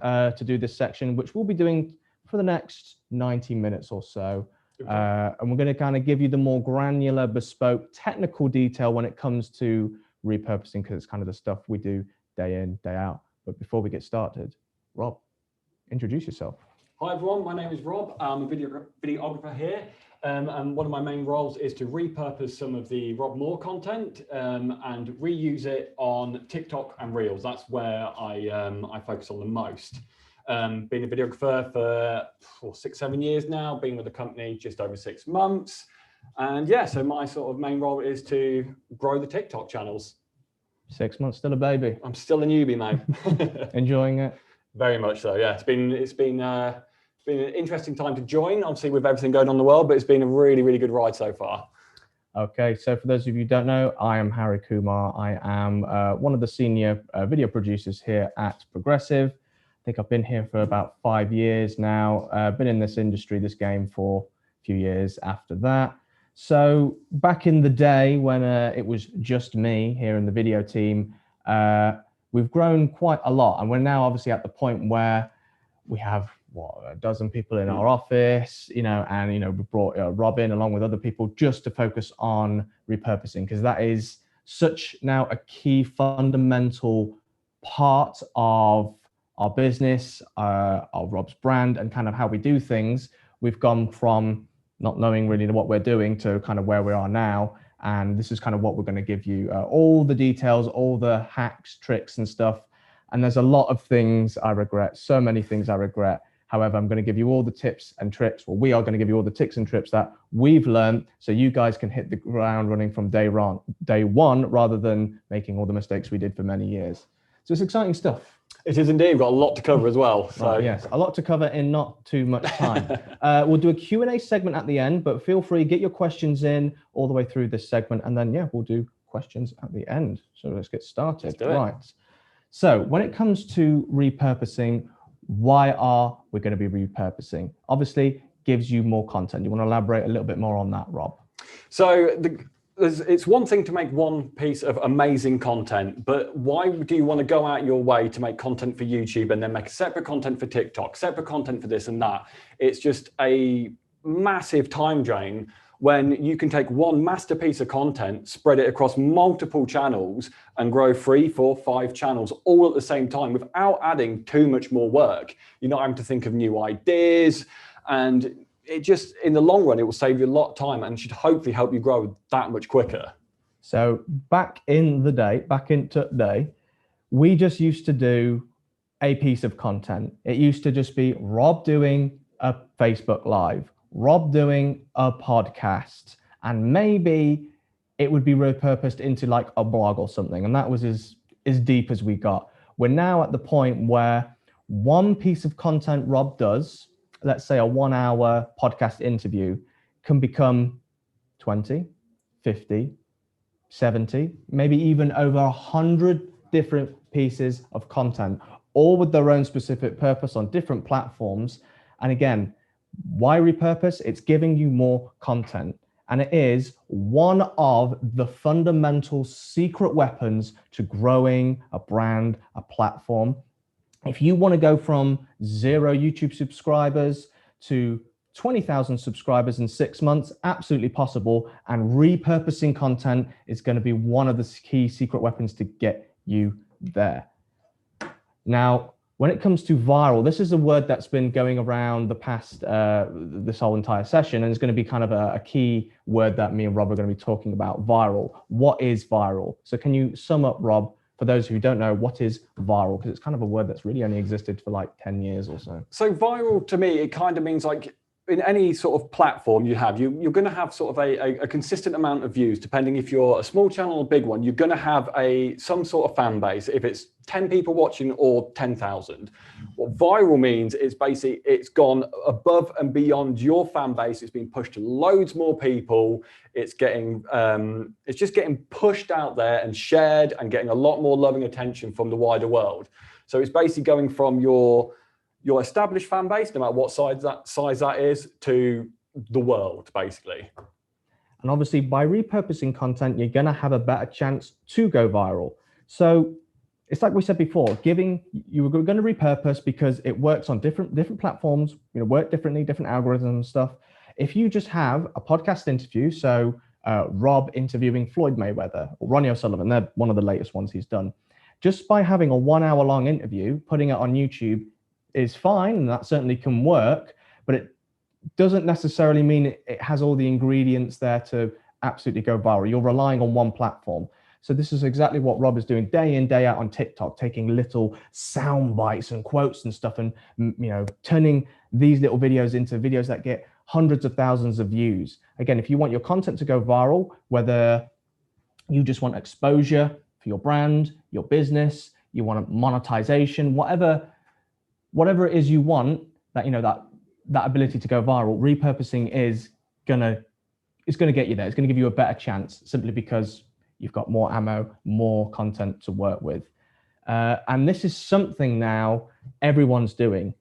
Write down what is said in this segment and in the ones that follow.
to do this section, which we'll be doing for the next 90 minutes or so. And we're going to kind of give you the more granular, bespoke, technical detail when it comes to repurposing, because it's kind of the stuff we do day in, day out. But before we get started, Rob, introduce yourself. Hi everyone, my name is Rob. I'm a videographer here, and one of my main roles is to repurpose some of the Rob Moore content and reuse it on TikTok and Reels. That's where I focus on the most. Been a videographer for 6-7 years now, been with the company just over 6 months. And yeah, so my sort of main role is to grow the TikTok channels. 6 months, still a baby. I'm still a newbie, mate. Enjoying it? Very much so, yeah. It's been an interesting time to join, obviously with everything going on in the world, but it's been a really, really good ride so far. Okay, so for those of you who don't know, I am Harry Kumar. I am one of the senior video producers here at Progressive. I think I've been here for about 5 years now. Been in this industry, this game for a few years after that. So back in the day when it was just me here in the video team, we've grown quite a lot, and we're now obviously at the point where we have a dozen people in our office, and we brought Rob in along with other people just to focus on repurposing, because that is such now a key fundamental part of our business, of Rob's brand, and kind of how we do things. We've gone from not knowing really what we're doing to kind of where we are now. And this is kind of what we're going to give you, all the details, all the hacks, tricks and stuff. And there's a lot of things I regret, so many things I regret. However, I'm going to give you all the tips and tricks. Well, we are going to give you all the tips and tricks that we've learned, so you guys can hit the ground running from day one, rather than making all the mistakes we did for many years. So it's exciting stuff. It is indeed. We've got a lot to cover as well. So. Right, yes, a lot to cover in not too much time. We'll do a Q&A segment at the end, but feel free, get your questions in all the way through this segment, and then, yeah, we'll do questions at the end. So let's get started. Let's do it. Right. So when it comes to repurposing, why are we going to be repurposing? Obviously, gives you more content. You want to elaborate a little bit more on that, Rob? So it's one thing to make one piece of amazing content, but why do you want to go out your way to make content for YouTube and then make a separate content for TikTok, separate content for this and that? It's just a massive time drain when you can take one masterpiece of content, spread it across multiple channels and grow 3, 4, 5 channels all at the same time without adding too much more work. You're not having to think of new ideas, and it just, in the long run, it will save you a lot of time and should hopefully help you grow that much quicker. So back in the day, we just used to do a piece of content. It used to just be Rob doing a Facebook Live, Rob doing a podcast, and maybe it would be repurposed into like a blog or something. And that was as deep as we got. We're now at the point where one piece of content Rob does, let's say a 1-hour podcast interview, can become 20, 50, 70, maybe even over 100 different pieces of content, all with their own specific purpose on different platforms. And again, why repurpose? It's giving you more content. And it is one of the fundamental secret weapons to growing a brand, a platform. If you want to go from 0 YouTube subscribers to 20,000 subscribers in 6 months, absolutely possible. And repurposing content is going to be one of the key secret weapons to get you there. Now, when it comes to viral, this is a word that's been going around the past, this whole entire session, and it's going to be kind of a key word that me and Rob are going to be talking about, viral. What is viral? So can you sum up, Rob, for those who don't know, what is viral? Because it's kind of a word that's really only existed for like 10 years or so. So viral to me, it kind of means like in any sort of platform you have, you're going to have sort of a consistent amount of views, depending if you're a small channel or a big one. You're going to have some sort of fan base, if it's 10 people watching or 10,000. What viral means is basically it's gone above and beyond your fan base. It's been pushed to loads more people. It's just getting pushed out there and shared and getting a lot more loving attention from the wider world. So it's basically going from your established fan base, no matter what size that is, to the world, basically. And obviously, by repurposing content, you're going to have a better chance to go viral. So it's like we said before, you were going to repurpose because it works on different platforms, work differently, different algorithms and stuff. If you just have a podcast interview, so Rob interviewing Floyd Mayweather or Ronnie O'Sullivan, they're one of the latest ones he's done. Just by having a 1 hour long interview, putting it on YouTube is fine, and that certainly can work, but it doesn't necessarily mean it has all the ingredients there to absolutely go viral. You're relying on one platform. So this is exactly what Rob is doing day in, day out on TikTok, taking little sound bites and quotes and stuff, and turning these little videos into videos that get hundreds of thousands of views. Again, if you want your content to go viral, whether you just want exposure for your brand, your business, you want monetization, whatever it is you want, that ability to go viral, repurposing is gonna get you there. It's gonna give you a better chance, simply because you've got more ammo, more content to work with. And this is something now everyone's doing.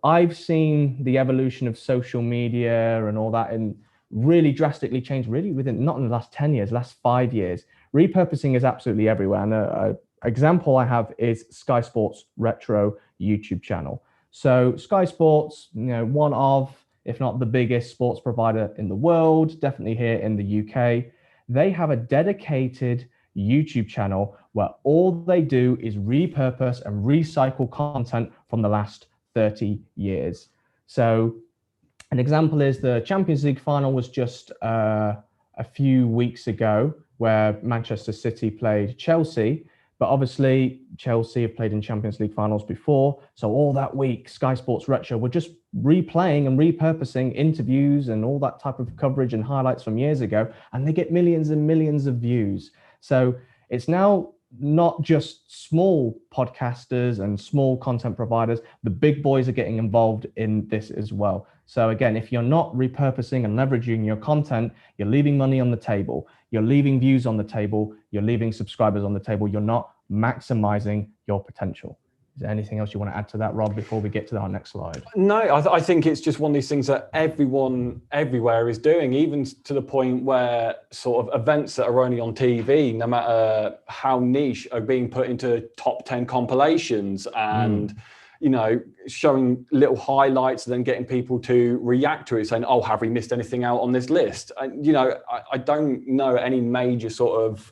I've seen the evolution of social media and all that and really drastically change, really within, not in the last 10 years, last 5 years. Repurposing is absolutely everywhere. And an example I have is Sky Sports Retro YouTube channel. So Sky Sports, one of, if not the biggest sports provider in the world, definitely here in the UK. They have a dedicated YouTube channel where all they do is repurpose and recycle content from the last 30 years. So an example is the Champions League final was just a few weeks ago, where Manchester City played Chelsea. But obviously, Chelsea have played in Champions League finals before. So all that week, Sky Sports Retro were just replaying and repurposing interviews and all that type of coverage and highlights from years ago. And they get millions and millions of views. So it's now not just small podcasters and small content providers. The big boys are getting involved in this as well. So again, if you're not repurposing and leveraging your content, you're leaving money on the table. You're leaving views on the table. You're leaving subscribers on the table. You're not maximizing your potential. Is there anything else you want to add to that, Rob, before we get to our next slide? No, I think it's just one of these things that everyone everywhere is doing, even to the point where sort of events that are only on TV, no matter how niche, are being put into top 10 compilations and, showing little highlights and then getting people to react to it, saying, oh, have we missed anything out on this list? And, I don't know any major sort of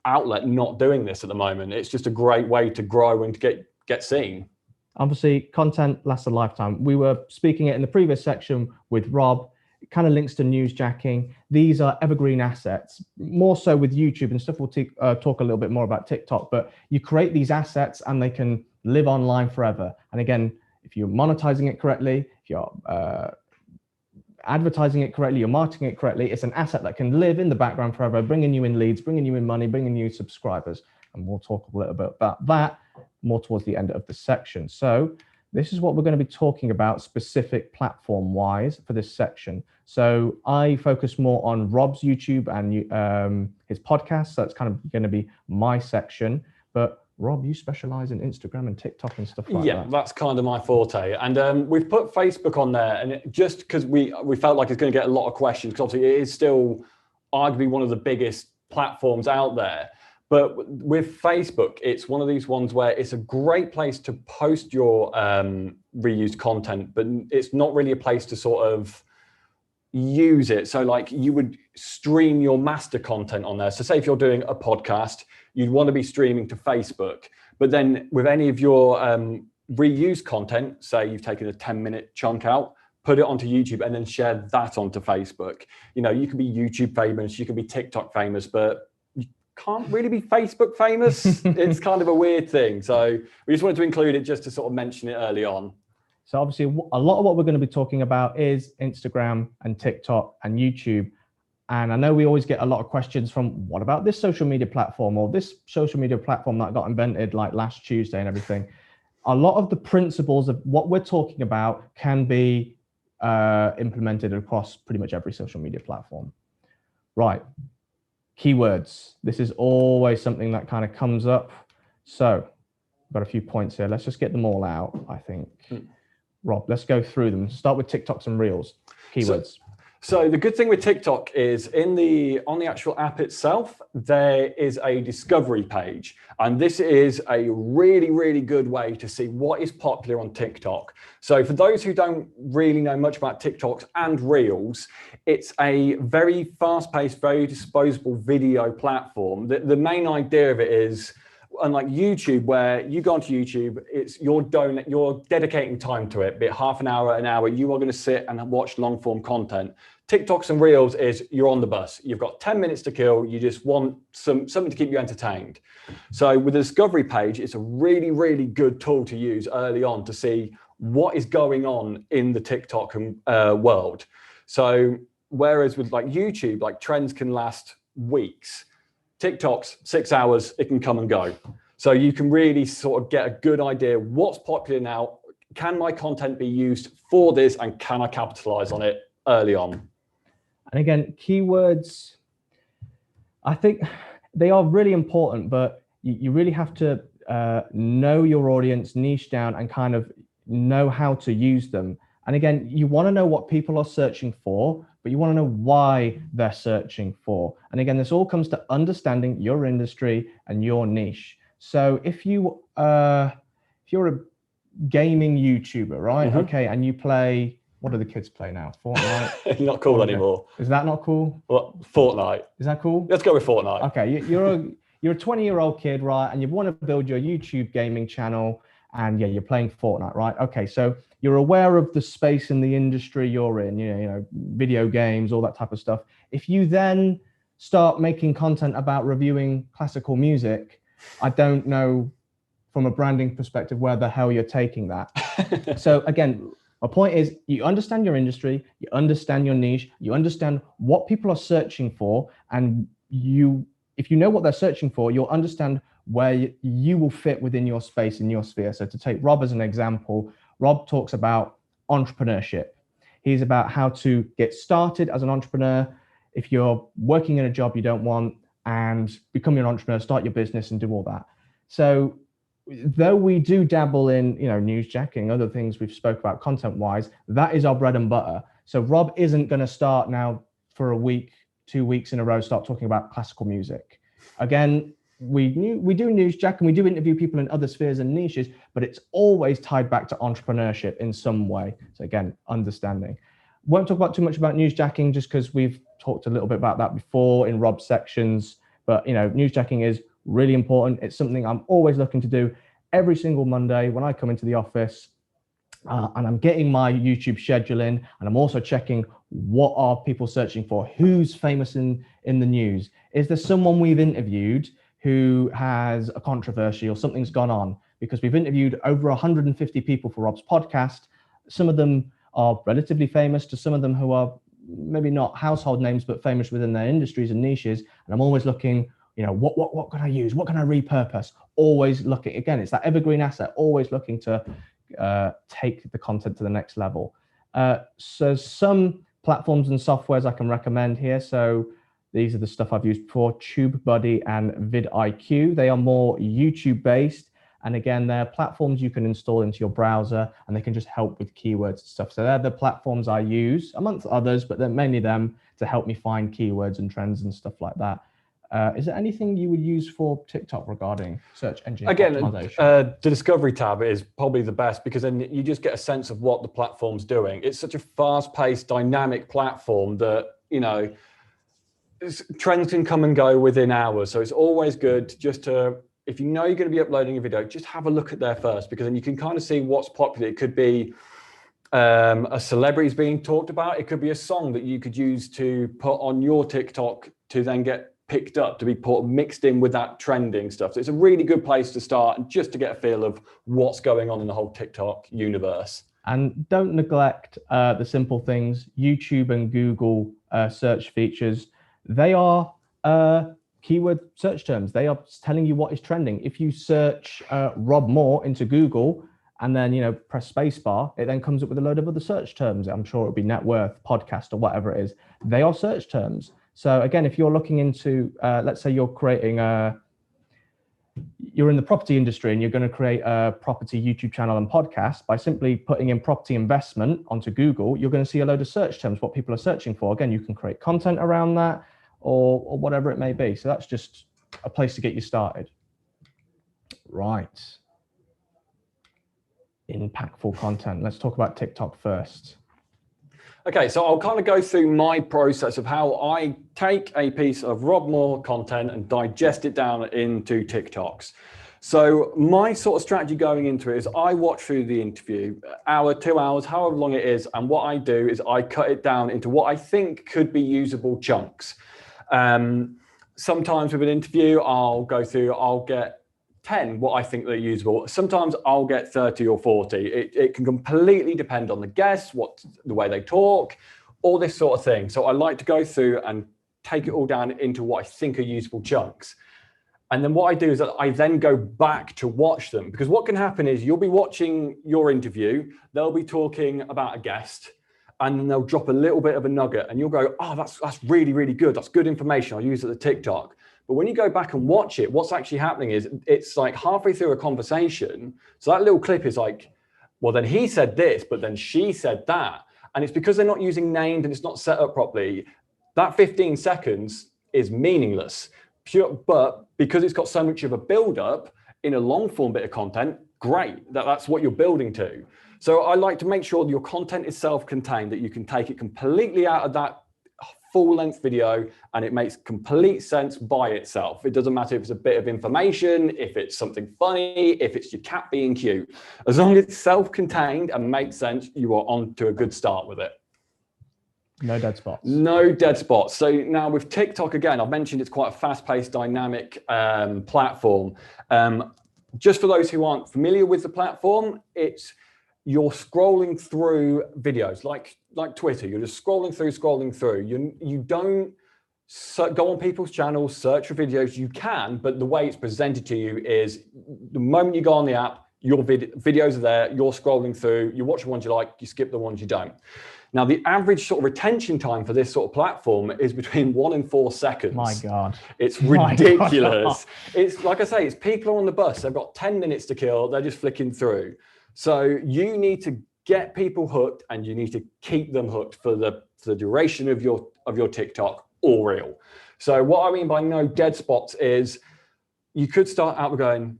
outlet not doing this at the moment. It's just a great way to grow and to get seen. Obviously, content lasts a lifetime. We were speaking it in the previous section with Rob. It kind of links to newsjacking. These are evergreen assets, more so with YouTube and stuff. We'll talk a little bit more about TikTok, but you create these assets and they can live online forever. And again, if you're monetizing it correctly, if you're advertising it correctly, you're marketing it correctly, it's an asset that can live in the background forever, bringing you in leads, bringing you in money, bringing you subscribers. And we'll talk a little bit about that more towards the end of the section. So this is what we're going to be talking about specific platform wise for this section. So I focus more on Rob's YouTube and his podcast. So that's kind of going to be my section. But Rob, you specialize in Instagram and TikTok and stuff like that. Yeah, that's kind of my forte. And we've put Facebook on there, and just because we felt like it's going to get a lot of questions, because obviously it is still arguably one of the biggest platforms out there. But with Facebook, it's one of these ones where it's a great place to post your reused content, but it's not really a place to sort of use it. So like you would stream your master content on there. So say if you're doing a podcast, you'd want to be streaming to Facebook. But then with any of your reused content, say you've taken a 10-minute chunk out, put it onto YouTube and then share that onto Facebook. You can be YouTube famous, you can be TikTok famous, but you can't really be Facebook famous. It's kind of a weird thing. So we just wanted to include it just to sort of mention it early on. So obviously a lot of what we're going to be talking about is Instagram and TikTok and YouTube. And I know we always get a lot of questions from, what about this social media platform or this social media platform that got invented like last Tuesday and everything. A lot of the principles of what we're talking about can be implemented across pretty much every social media platform. Right. Keywords. This is always something that kind of comes up. So I've got a few points here. Let's just get them all out, I think. Rob, let's go through them. Start with TikToks and Reels. Keywords. So the good thing with TikTok is on the actual app itself, there is a discovery page. And this is a really, really good way to see what is popular on TikTok. So for those who don't really know much about TikToks and Reels, it's a very fast-paced, very disposable video platform. The main idea of it is, unlike YouTube, where you go onto YouTube, it's you're dedicating time to it, be it half an hour, you are going to sit and watch long form content. TikToks and Reels is you're on the bus. You've got 10 minutes to kill. You just want something to keep you entertained. So with the discovery page, it's a really, really good tool to use early on to see what is going on in the TikTok world. So whereas with like YouTube, like trends can last weeks, TikTok's 6 hours, it can come and go. So you can really sort of get a good idea what's popular now. Can my content be used for this, and can I capitalize on it early on? And again, keywords, I think they are really important, but you really have to know your audience, niche down, and kind of know how to use them. And again, you want to know what people are searching for, but you want to know why they're searching for. And again, this all comes to understanding your industry and your niche. So if you're a gaming YouTuber, right? Mm-hmm. Okay, and you play, what do the kids play now? Fortnite? Not cool anymore. Is that not cool? What? Fortnite. Is that cool? Let's go with Fortnite. Okay, you're a 20-year-old kid, right? And you want to build your YouTube gaming channel, and yeah, you're playing Fortnite, right? Okay, so you're aware of the space in the industry you're in, you know, video games, all that type of stuff. If you then start making content about reviewing classical music, I don't know from a branding perspective where the hell you're taking that. So again, my point is you understand your industry, you understand your niche, you understand what people are searching for, and if you know what they're searching for, you'll understand where you will fit within your space in your sphere. So to take Rob as an example, Rob talks about entrepreneurship. He's about how to get started as an entrepreneur. If you're working in a job you don't want, and become your entrepreneur, start your business and do all that. So though we do dabble in, you know, newsjacking, other things we've spoke about content-wise, that is our bread and butter. So Rob isn't going to start now for a week, 2 weeks in a row, start talking about classical music. Again, we do newsjack and we do interview people in other spheres and niches, but it's always tied back to entrepreneurship in some way. So again, understanding. Won't talk about too much about newsjacking just because we've talked a little bit about that before in Rob's sections, but you know, newsjacking is really important. It's something I'm always looking to do every single Monday when I come into the office, and I'm getting my YouTube schedule in, and I'm also checking what are people searching for, who's famous in the news. Is there someone we've interviewed who has a controversy or something's gone on? Because we've interviewed over 150 people for Rob's podcast. Some of them are relatively famous to some of them who are maybe not household names, but famous within their industries and niches. And I'm always looking, you know, what can I use? What can I repurpose? Always looking, again, it's that evergreen asset, always looking to take the content to the next level. So some platforms and softwares I can recommend here. So these are the stuff I've used before, TubeBuddy and vidIQ. They are more YouTube based. And again, they're platforms you can install into your browser, and they can just help with keywords and stuff. So they're the platforms I use, amongst others, but they're mainly them to help me find keywords and trends and stuff like that. Is there anything you would use for TikTok regarding search engine optimization? The discovery tab is probably the best, because then you just get a sense of what the platform's doing. It's such a fast-paced, dynamic platform that, you know, trends can come and go within hours. So it's always good just to, if you know you're going to be uploading a video, just have a look at there first, because then you can kind of see what's popular. It could be a celebrity's being talked about. It could be a song that you could use to put on your TikTok to then get picked up, to be mixed in with that trending stuff. So it's a really good place to start, and just to get a feel of what's going on in the whole TikTok universe. And don't neglect the simple things. YouTube and Google search features, they are keyword search terms. They are telling you what is trending. If you search Rob Moore into Google and then, you know, press spacebar, it then comes up with a load of other search terms. I'm sure it would be net worth, podcast, or whatever it is. They are search terms. So again, if you're looking into, let's say you're creating you're in the property industry and you're going to create a property YouTube channel and podcast, by simply putting in property investment onto Google, you're going to see a load of search terms, what people are searching for. Again, you can create content around that or whatever it may be. So that's just a place to get you started. Right. Impactful content. Let's talk about TikTok first. Okay, so I'll kind of go through my process of how I take a piece of Rob Moore content and digest it down into TikToks. So my sort of strategy going into it is I watch through the interview, hour, 2 hours, however long it is. And what I do is I cut it down into what I think could be usable chunks. Sometimes with an interview, I'll get 10 what I think they're usable. Sometimes I'll get 30 or 40. It can completely depend on the guest, the way they talk, all this sort of thing. So I like to go through and take it all down into what I think are useful chunks. And then what I do is that I then go back to watch them, because what can happen is you'll be watching your interview, they'll be talking about a guest, and then they'll drop a little bit of a nugget and you'll go, oh, that's really, really good. That's good information. I'll use it at the TikTok. But when you go back and watch it, what's actually happening is it's like halfway through a conversation. So that little clip is like, well, then he said this, but then she said that. And it's because they're not using named and it's not set up properly. That 15 seconds is meaningless. But because it's got so much of a build up in a long form bit of content, great. That's what you're building to. So I like to make sure that your content is self-contained, that you can take it completely out of that full-length video and it makes complete sense by itself. It doesn't matter if it's a bit of information, if it's something funny, if it's your cat being cute. As long as it's self-contained and makes sense, you are on to a good start with it. No dead spots. No dead spots. So now with TikTok, again, I've mentioned it's quite a fast-paced, dynamic platform. Just for those who aren't familiar with the platform, you're scrolling through videos like Twitter. You're just scrolling through. You don't go on people's channels, search for videos. You can, but the way it's presented to you is the moment you go on the app, your videos are there, you're scrolling through, you watch the ones you like, you skip the ones you don't. Now, the average sort of retention time for this sort of platform is between 1 and 4 seconds. My God. It's ridiculous. It's like I say, it's people on the bus. They've got 10 minutes to kill. They're just flicking through. So you need to get people hooked and you need to keep them hooked for the duration of your TikTok or reel. So what I mean by no dead spots is you could start out with going,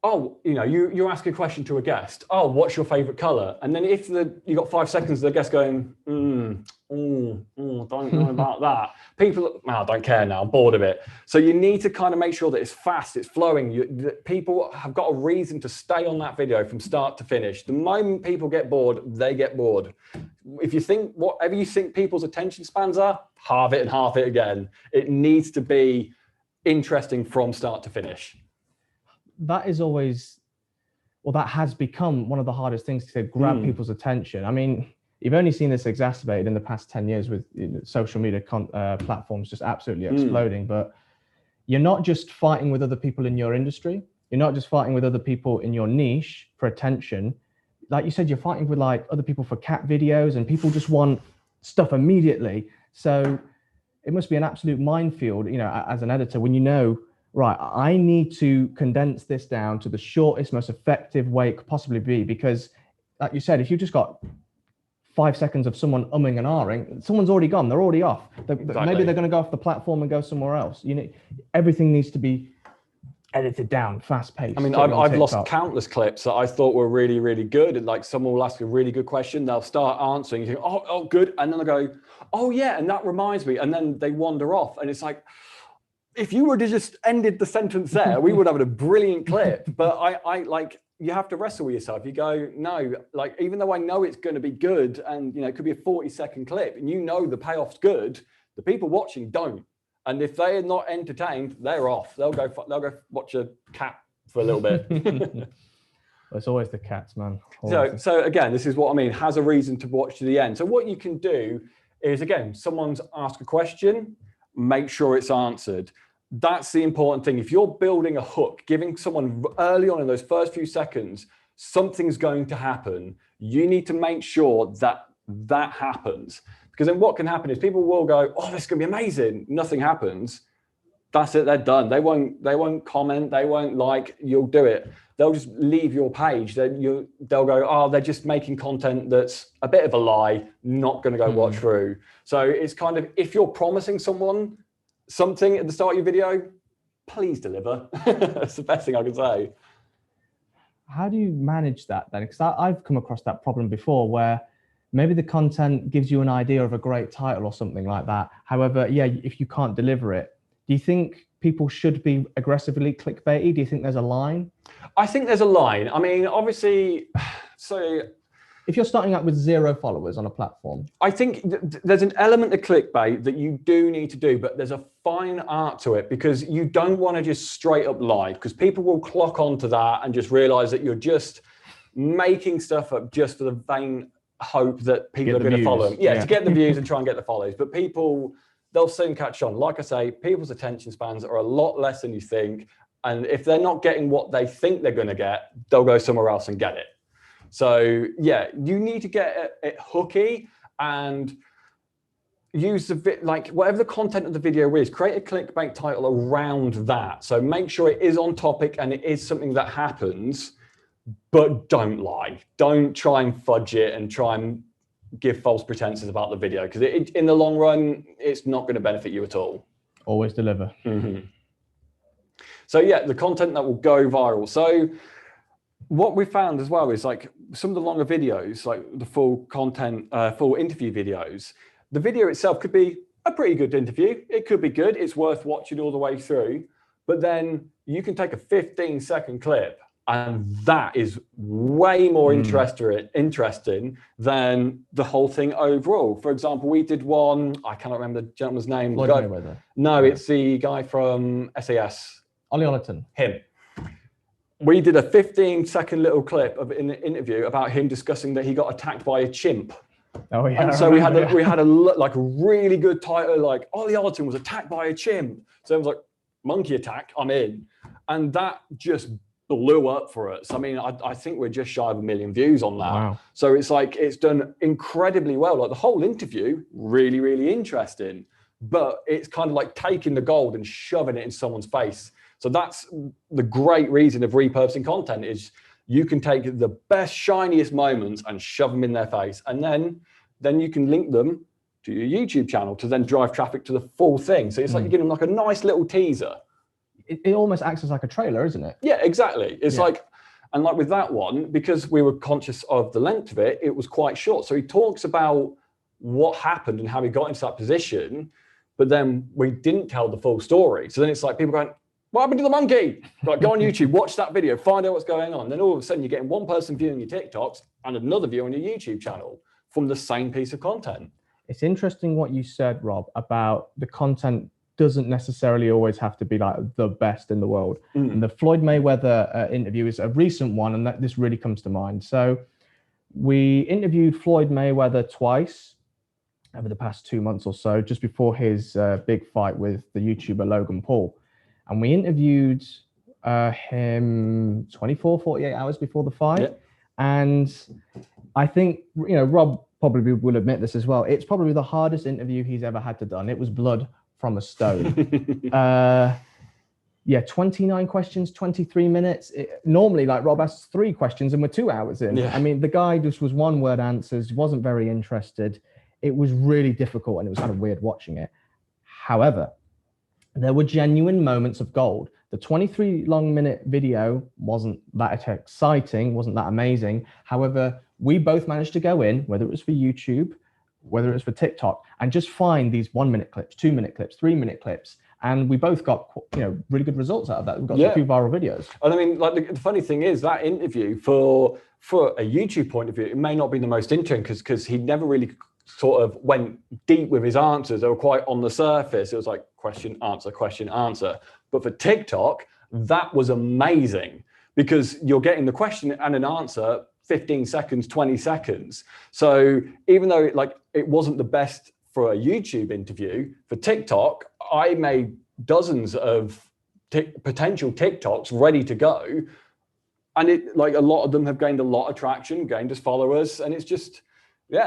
oh, you ask a question to a guest. Oh, what's your favorite color? And then if you got 5 seconds, the guest going, don't know about that. People, I don't care now, I'm bored of it. So you need to kind of make sure that it's fast, it's flowing. People have got a reason to stay on that video from start to finish. The moment people get bored, they get bored. If you think whatever you think people's attention spans are, halve it and half it again. It needs to be interesting from start to finish. That is always, well, that has become one of the hardest things to grab people's attention. I mean, you've only seen this exacerbated in the past 10 years with social media platforms just absolutely exploding. But you're not just fighting with other people in your industry. You're not just fighting with other people in your niche for attention. Like you said, you're fighting with like other people for cat videos, and people just want stuff immediately. So it must be an absolute minefield, as an editor, when right, I need to condense this down to the shortest, most effective way it could possibly be. Because like you said, if you've just got 5 seconds of someone umming and ahhing, someone's already gone, they're already off. Exactly. Maybe they're going to go off the platform and go somewhere else. Everything needs to be edited down, fast paced. I mean, I've lost countless clips that I thought were really, really good. And like someone will ask a really good question, they'll start answering, you think, oh, good. And then they'll go, oh yeah, and that reminds me. And then they wander off. And it's like, if you were to just ended the sentence there, we would have a brilliant clip. But I like, you have to wrestle with yourself. You go, no, like, even though I know it's going to be good and, it could be a 40-second clip and the payoff's good, the people watching don't. And if they're not entertained, they're off. They'll go watch a cat for a little bit. It's always the cats, man. So again, this is what I mean, has a reason to watch to the end. So what you can do is, again, someone's asked a question, make sure it's answered. That's the important thing. If you're building a hook, giving someone early on in those first few seconds, something's going to happen. You need to make sure that happens. Because then what can happen is people will go, oh, this is going to be amazing. Nothing happens. That's it. They're done. They won't comment. They won't like. You'll do it. They'll just leave your page. They'll go, oh, they're just making content that's a bit of a lie. Not going to go watch through. So it's kind of, if you're promising someone something at the start of your video, please deliver. That's the best thing I can say. How do you manage that then? Because I've come across that problem before, where maybe the content gives you an idea of a great title or something like that. However, yeah, if you can't deliver it, do you think people should be aggressively clickbaity? Do you think there's a line? I think there's a line. I mean, obviously, so if you're starting out with 0 followers on a platform, I think there's an element of clickbait that you do need to do, but there's a fine art to it, because you don't want to just straight up lie, because people will clock onto that and just realize that you're just making stuff up just for the vain hope that people are going to follow them. Yeah, to get the views and try and get the follows. But people, they'll soon catch on. Like I say, people's attention spans are a lot less than you think. And if they're not getting what they think they're going to get, they'll go somewhere else and get it. So yeah, you need to get it hooky and use like whatever the content of the video is, create a clickbait title around that. So make sure it is on topic and it is something that happens, but don't lie. Don't try and fudge it and try and give false pretenses about the video, because in the long run, it's not going to benefit you at all. Always deliver. So yeah, the content that will go viral. So what we found as well is like some of the longer videos, like the full interview videos, the video itself could be a pretty good interview. It could be good. It's worth watching all the way through. But then you can take a 15-second clip, and that is way more interesting than the whole thing overall. For example, we did one, I cannot remember the gentleman's name. No, it's the guy from SAS. Ollie Ollerton. Him. We did a 15-second little clip of an interview about him discussing that he got attacked by a chimp. Oh yeah. And so we had a like a really good title, like Ollie Ollerton was attacked by a chimp. So it was like, monkey attack, I'm in. And that just blew up for us. I mean, I think we're just shy of 1 million views on that. Wow. So it's like, it's done incredibly well. Like the whole interview, really, really interesting. But it's kind of like taking the gold and shoving it in someone's face. So that's the great reason of repurposing content, is you can take the best, shiniest moments and shove them in their face. And then you can link them to your YouTube channel to then drive traffic to the full thing. So it's like you're giving them like a nice little teaser. It almost acts as like a trailer, isn't it? Yeah, exactly. It's like, and like with that one, because we were conscious of the length of it, it was quite short. So he talks about what happened and how he got into that position, but then we didn't tell the full story. So then it's like people going, what happened to the monkey? Like, go on YouTube, watch that video, find out what's going on. Then all of a sudden you're getting one person viewing your TikToks and another view on your YouTube channel from the same piece of content. It's interesting what you said, Rob, about the content doesn't necessarily always have to be like the best in the world. And the Floyd Mayweather interview is a recent one, and this really comes to mind. So we interviewed Floyd Mayweather twice over the past 2 months or so, just before his big fight with the YouTuber Logan Paul. And we interviewed him 24, 48 hours before the fight. Yeah. And I think, you know, Rob probably will admit this as well. It's probably the hardest interview he's ever had to done. It was blood from a stone. 29 questions, 23 minutes. Normally, like Rob asks 3 questions and we're 2 hours in. Yeah. I mean, the guy just was one word answers, wasn't very interested. It was really difficult and it was kind of weird watching it. However, there were genuine moments of gold. The 23-minute video wasn't that exciting, wasn't that amazing. However, we both managed to go in, whether it was for YouTube, whether it was for TikTok, and just find these 1-minute clips, 2-minute clips, 3-minute clips. And we both got, you know, really good results out of that. We've got a few viral videos. And I mean, like the funny thing is that interview for a YouTube point of view, it may not be the most interesting because he never really sort of went deep with his answers. They were quite on the surface. It was like question, answer, question, answer. But for TikTok, that was amazing because you're getting the question and an answer 15 seconds, 20 seconds. So even though it wasn't the best for a YouTube interview, for TikTok, I made dozens of potential TikToks ready to go. And a lot of them have gained a lot of traction, gained us followers. And it's just,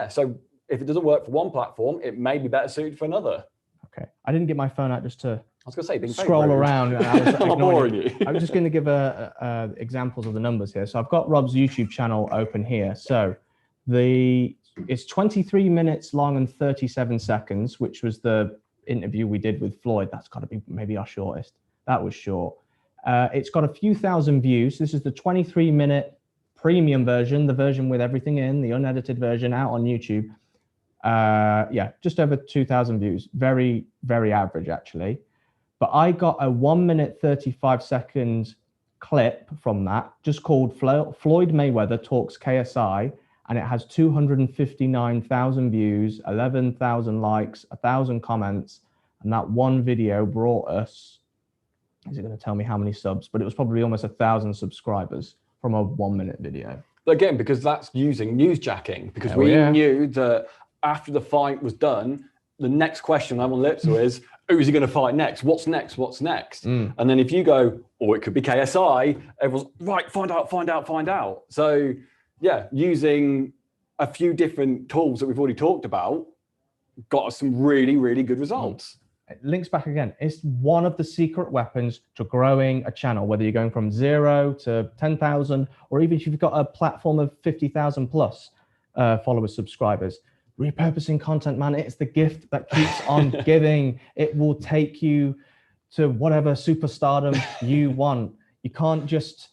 so if it doesn't work for one platform, it may be better suited for another. Okay. I didn't get my phone out just to was going to say, being scroll around. And I was I'm boring you. I'm just going to give examples of the numbers here. So I've got Rob's YouTube channel open here. So it's 23 minutes long and 37 seconds, which was the interview we did with Floyd. That's got to be maybe our shortest. That was short. It's got a few thousand views. This is the 23-minute premium version, the version with everything in, the unedited version out on YouTube. Yeah, just over 2,000 views. Very, very average, actually. But I got a 1 minute 35 second clip from that, just called Floyd Mayweather Talks KSI, and it has 259,000 views, 11,000 likes, 1,000 comments, and that one video brought us, is it going to tell me how many subs? But it was probably almost 1,000 subscribers from a 1 minute video. But again, because that's using newsjacking, because we knew that after the fight was done, the next question I'm on lips is, who's he going to fight next? What's next? What's next? And then if you go, oh, it could be KSI, everyone's right, find out. So yeah, using a few different tools that we've already talked about got us some really, really good results. It links back again. It's one of the secret weapons to growing a channel, whether you're going from 0 to 10,000, or even if you've got a platform of 50,000 plus followers, subscribers. Repurposing content, man, it's the gift that keeps on giving. It will take you to whatever superstardom you want. You can't just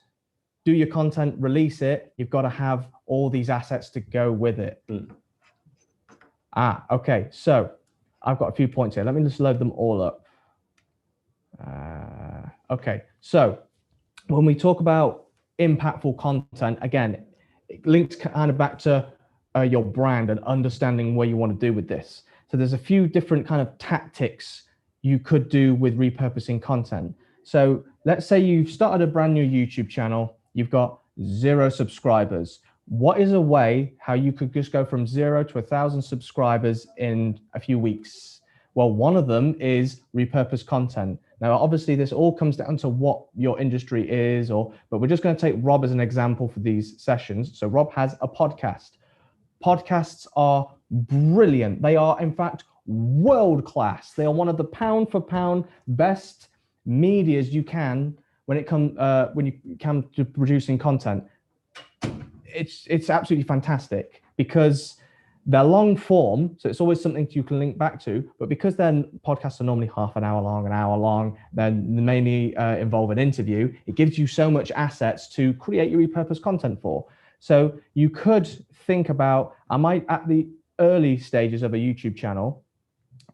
do your content, release it. You've got to have all these assets to go with it. Okay, so I've got a few points here. Let me just load them all up. Okay, so when we talk about impactful content, again, it links kind of back to your brand and understanding where you want to do with this. So there's a few different kind of tactics you could do with repurposing content. So let's say you've started a brand new YouTube channel, you've got 0 subscribers. What is a way how you could just go from 0 to 1,000 subscribers in a few weeks? Well, one of them is repurpose content. Now, obviously, this all comes down to what your industry is, but we're just going to take Rob as an example for these sessions. So Rob has a podcast. Podcasts are brilliant. They are, in fact, world class. They are one of the pound for pound best medias you can when you come to producing content. It's absolutely fantastic because they're long form, so it's always something you can link back to. But because then podcasts are normally half an hour long, then they mainly involve an interview. It gives you so much assets to create your repurposed content for. So you could think about, am I at the early stages of a YouTube channel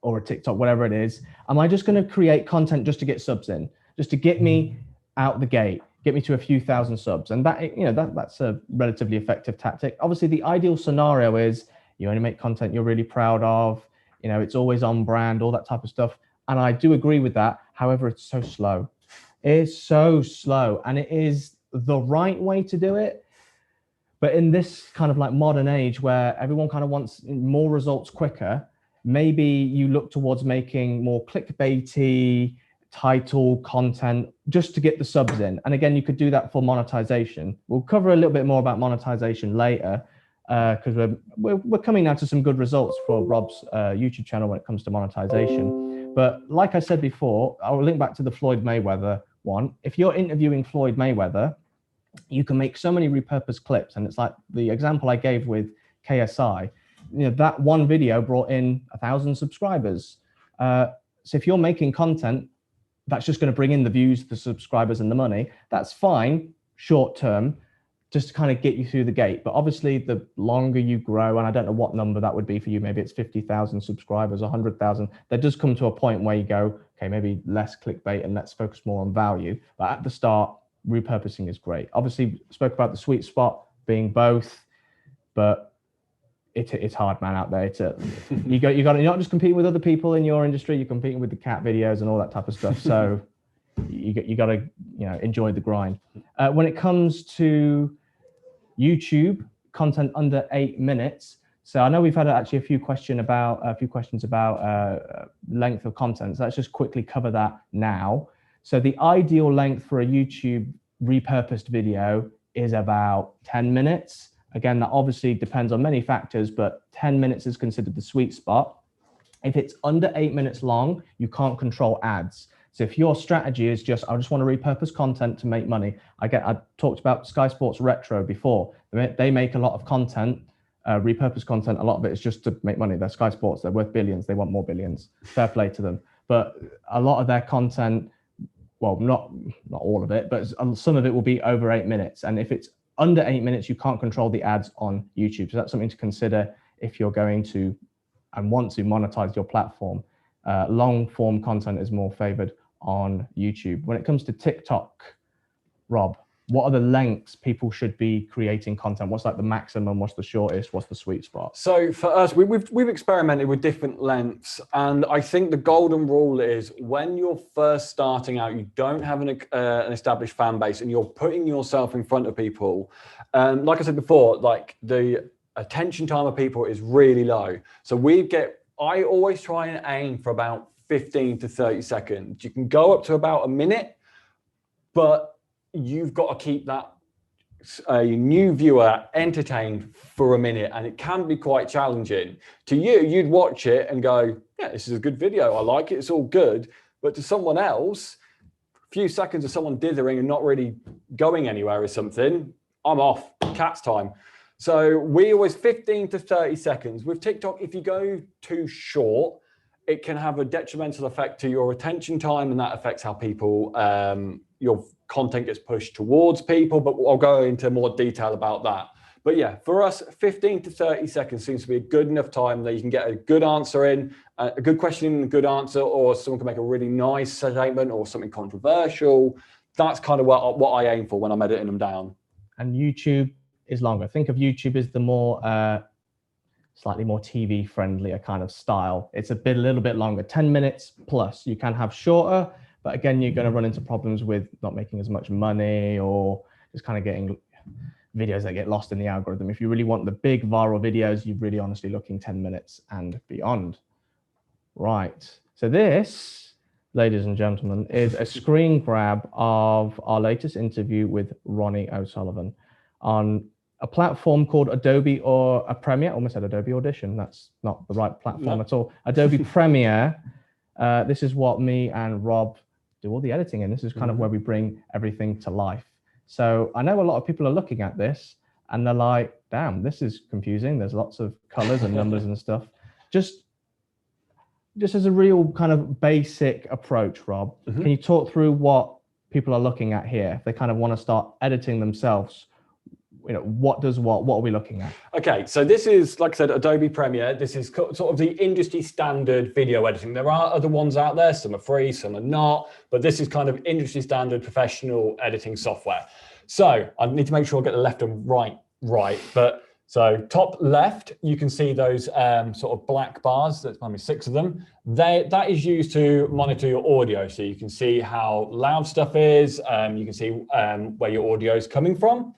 or a TikTok, whatever it is, am I just going to create content just to get subs in, just to get me out the gate, get me to a few thousand subs? And that's a relatively effective tactic. Obviously, the ideal scenario is you only make content you're really proud of, it's always on brand, all that type of stuff. And I do agree with that. However, it's so slow. It's so slow, and it is the right way to do it. But in this kind of like modern age where everyone kind of wants more results quicker, maybe you look towards making more clickbaity title content just to get the subs in. And again, you could do that for monetization. We'll cover a little bit more about monetization later because we're coming now to some good results for Rob's YouTube channel when it comes to monetization. But like I said before, I'll link back to the Floyd Mayweather one. If you're interviewing Floyd Mayweather, you can make so many repurposed clips. And it's like the example I gave with KSI, that one video brought in 1,000 subscribers. So if you're making content that's just going to bring in the views, the subscribers, and the money, that's fine short term, just to kind of get you through the gate. But obviously, the longer you grow, and I don't know what number that would be for you, maybe it's 50,000 subscribers, 100,000, there does come to a point where you go, okay, maybe less clickbait and let's focus more on value. But at the start, repurposing is great. Obviously, spoke about the sweet spot being both, but it's hard, man, out there. You're not just competing with other people in your industry, you're competing with the cat videos and all that type of stuff. So you got to enjoy the grind. When it comes to YouTube content under 8 minutes, so I know we've had actually a few questions about length of content. So let's just quickly cover that now. So the ideal length for a YouTube repurposed video is about 10 minutes. Again, that obviously depends on many factors, but 10 minutes is considered the sweet spot. If it's under 8 minutes long, you can't control ads. So if your strategy is just, I just want to repurpose content to make money. I talked about Sky Sports Retro before. They make a lot of content, repurpose content. A lot of it is just to make money. They're Sky Sports. They're worth billions. They want more billions. Fair play to them. But a lot of their content, well, not all of it, but some of it will be over 8 minutes. And if it's under 8 minutes, you can't control the ads on YouTube. So that's something to consider if you're going to and want to monetize your platform. Long form content is more favored on YouTube. When it comes to TikTok, Rob, what are the lengths people should be creating content? What's like the maximum? What's the shortest? What's the sweet spot? So for us, we've experimented with different lengths, and I think the golden rule is when you're first starting out, you don't have an established fan base, and you're putting yourself in front of people. Like I said before, like the attention time of people is really low. So I always try and aim for about 15 to 30 seconds. You can go up to about a minute, but you've got to keep that new viewer entertained for a minute, and it can be quite challenging. To you, you'd watch it and go, yeah, this is a good video. I like it. It's all good. But to someone else, a few seconds of someone dithering and not really going anywhere or something, I'm off. Cat's time. So we always 15 to 30 seconds. With TikTok, if you go too short, it can have a detrimental effect to your attention time, and that affects how people, your content gets pushed towards people, but I'll go into more detail about that. But yeah, for us, 15 to 30 seconds seems to be a good enough time that you can get a good answer in, a good question and a good answer, or someone can make a really nice statement or something controversial. That's kind of what I aim for when I'm editing them down. And YouTube is longer. Think of YouTube as the more, slightly more TV friendlier kind of style. It's a little bit longer, 10 minutes plus. You can have shorter, but again, you're going to run into problems with not making as much money or just kind of getting videos that get lost in the algorithm. If you really want the big viral videos, you're really honestly looking 10 minutes and beyond. Right. So this, ladies and gentlemen, is a screen grab of our latest interview with Ronnie O'Sullivan on a platform called Adobe or a Premiere. Almost said Adobe Audition. That's not the right platform at all. Adobe Premiere. This is what me and Rob do all the editing in. This is kind of where we bring everything to life. So I know a lot of people are looking at this and they're like, damn, this is confusing. There's lots of colors and numbers and stuff. Just as a real kind of basic approach, Rob, can you talk through what people are looking at here? If they kind of want to start editing themselves, you know, what are we looking at? Okay, so this is, like I said, Adobe Premiere. This is sort of the industry standard video editing. There are other ones out there. Some are free, some are not, but this is kind of industry standard professional editing software. So I need to make sure I get the left and right. But so top left, you can see those sort of black bars. There's probably 6 of them. That is used to monitor your audio. So you can see how loud stuff is. You can see where your audio is coming from.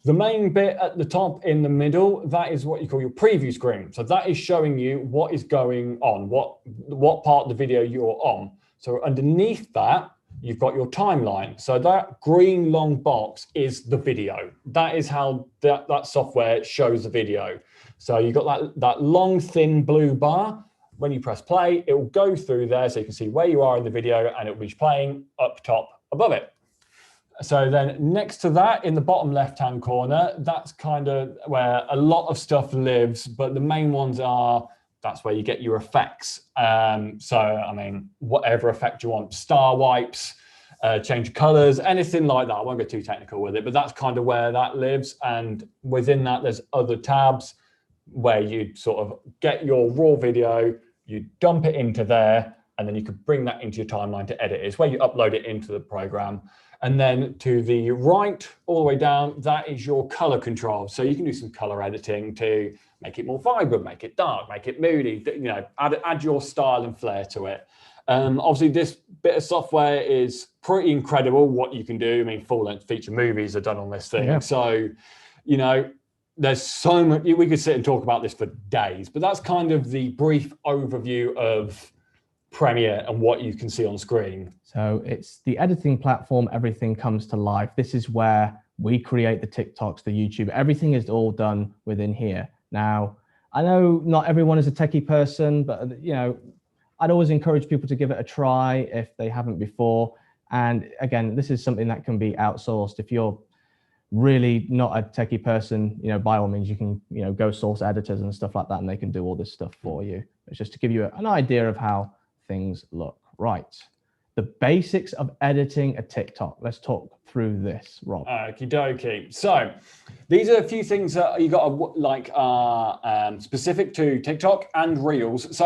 The main bit at the top in the middle, that is what you call your preview screen. So that is showing you what is going on, what part of the video you're on. So underneath that, you've got your timeline. So that green long box is the video. That is how that software shows the video. So you've got that long, thin blue bar. When you press play, it will go through there so you can see where you are in the video, and it will be playing up top above it. So then next to that, in the bottom left-hand corner, that's kind of where a lot of stuff lives, but the main ones are, that's where you get your effects. So, I mean, whatever effect you want, star wipes, change colors, anything like that. I won't get too technical with it, but that's kind of where that lives. And within that, there's other tabs where you sort of get your raw video, you dump it into there, and then you can bring that into your timeline to edit. It's where you upload it into the program. And then to the right, all the way down, that is your color control. So you can do some color editing to make it more vibrant, make it dark, make it moody, you know, add your style and flair to it. Obviously, this bit of software is pretty incredible what you can do. I mean, full-length feature movies are done on this thing. Yeah. So, you know, there's so much, we could sit and talk about this for days, but that's kind of the brief overview of Premiere and what you can see on screen. So it's the editing platform, everything comes to life. This is where we create the TikToks, the YouTube, everything is all done within here. Now, I know not everyone is a techie person, but you know, I'd always encourage people to give it a try if they haven't before. And again, this is something that can be outsourced. If you're really not a techie person, by all means, you can, go source editors and stuff like that, and they can do all this stuff for you. It's just to give you an idea of how things look. Right. The basics of editing a TikTok. Let's talk through this, Rob. Okie dokie. So these are a few things that you got to are specific to TikTok and Reels. So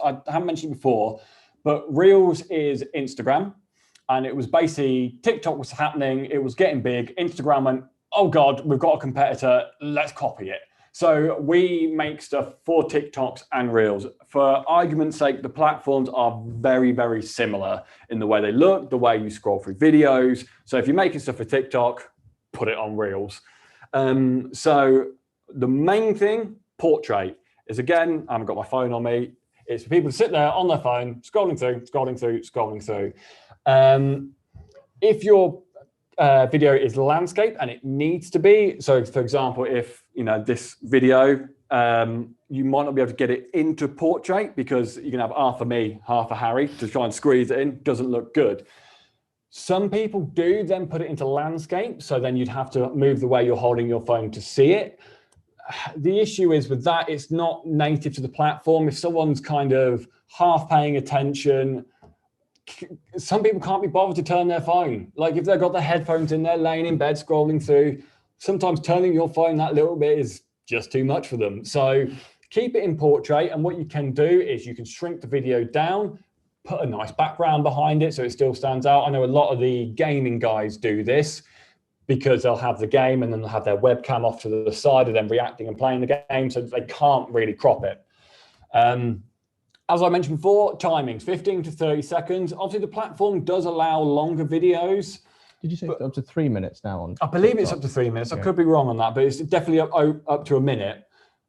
I haven't mentioned it before, but Reels is Instagram. And it was basically TikTok was happening. It was getting big. Instagram went, oh God, we've got a competitor. Let's copy it. So we make stuff for TikToks and Reels. For argument's sake, the platforms are very, very similar in the way they look, the way you scroll through videos. So if you're making stuff for TikTok, put it on Reels. So the main thing, portrait, is again, I haven't got my phone on me. It's for people to sit there on their phone, scrolling through. If your video is landscape, and it needs to be, so for example, if this video, you might not be able to get it into portrait because you can have half of me, half of Harry to try and squeeze it in, doesn't look good. Some people do then put it into landscape, so then you'd have to move the way you're holding your phone to see it. The issue is with that, it's not native to the platform. If someone's kind of half paying attention, some people can't be bothered to turn their phone. Like if they've got their headphones in, they're laying in bed scrolling through, sometimes turning your phone that little bit is just too much for them. So keep it in portrait, and what you can do is you can shrink the video down, put a nice background behind it so it still stands out. I know a lot of the gaming guys do this because they'll have the game and then they'll have their webcam off to the side of them reacting and playing the game, so they can't really crop it. As I mentioned before, timings, 15 to 30 seconds. Obviously, the platform does allow longer videes. Did you say up to 3 minutes now on? I believe it's up to 3 minutes. Okay. I could be wrong on that, but it's definitely up to a minute.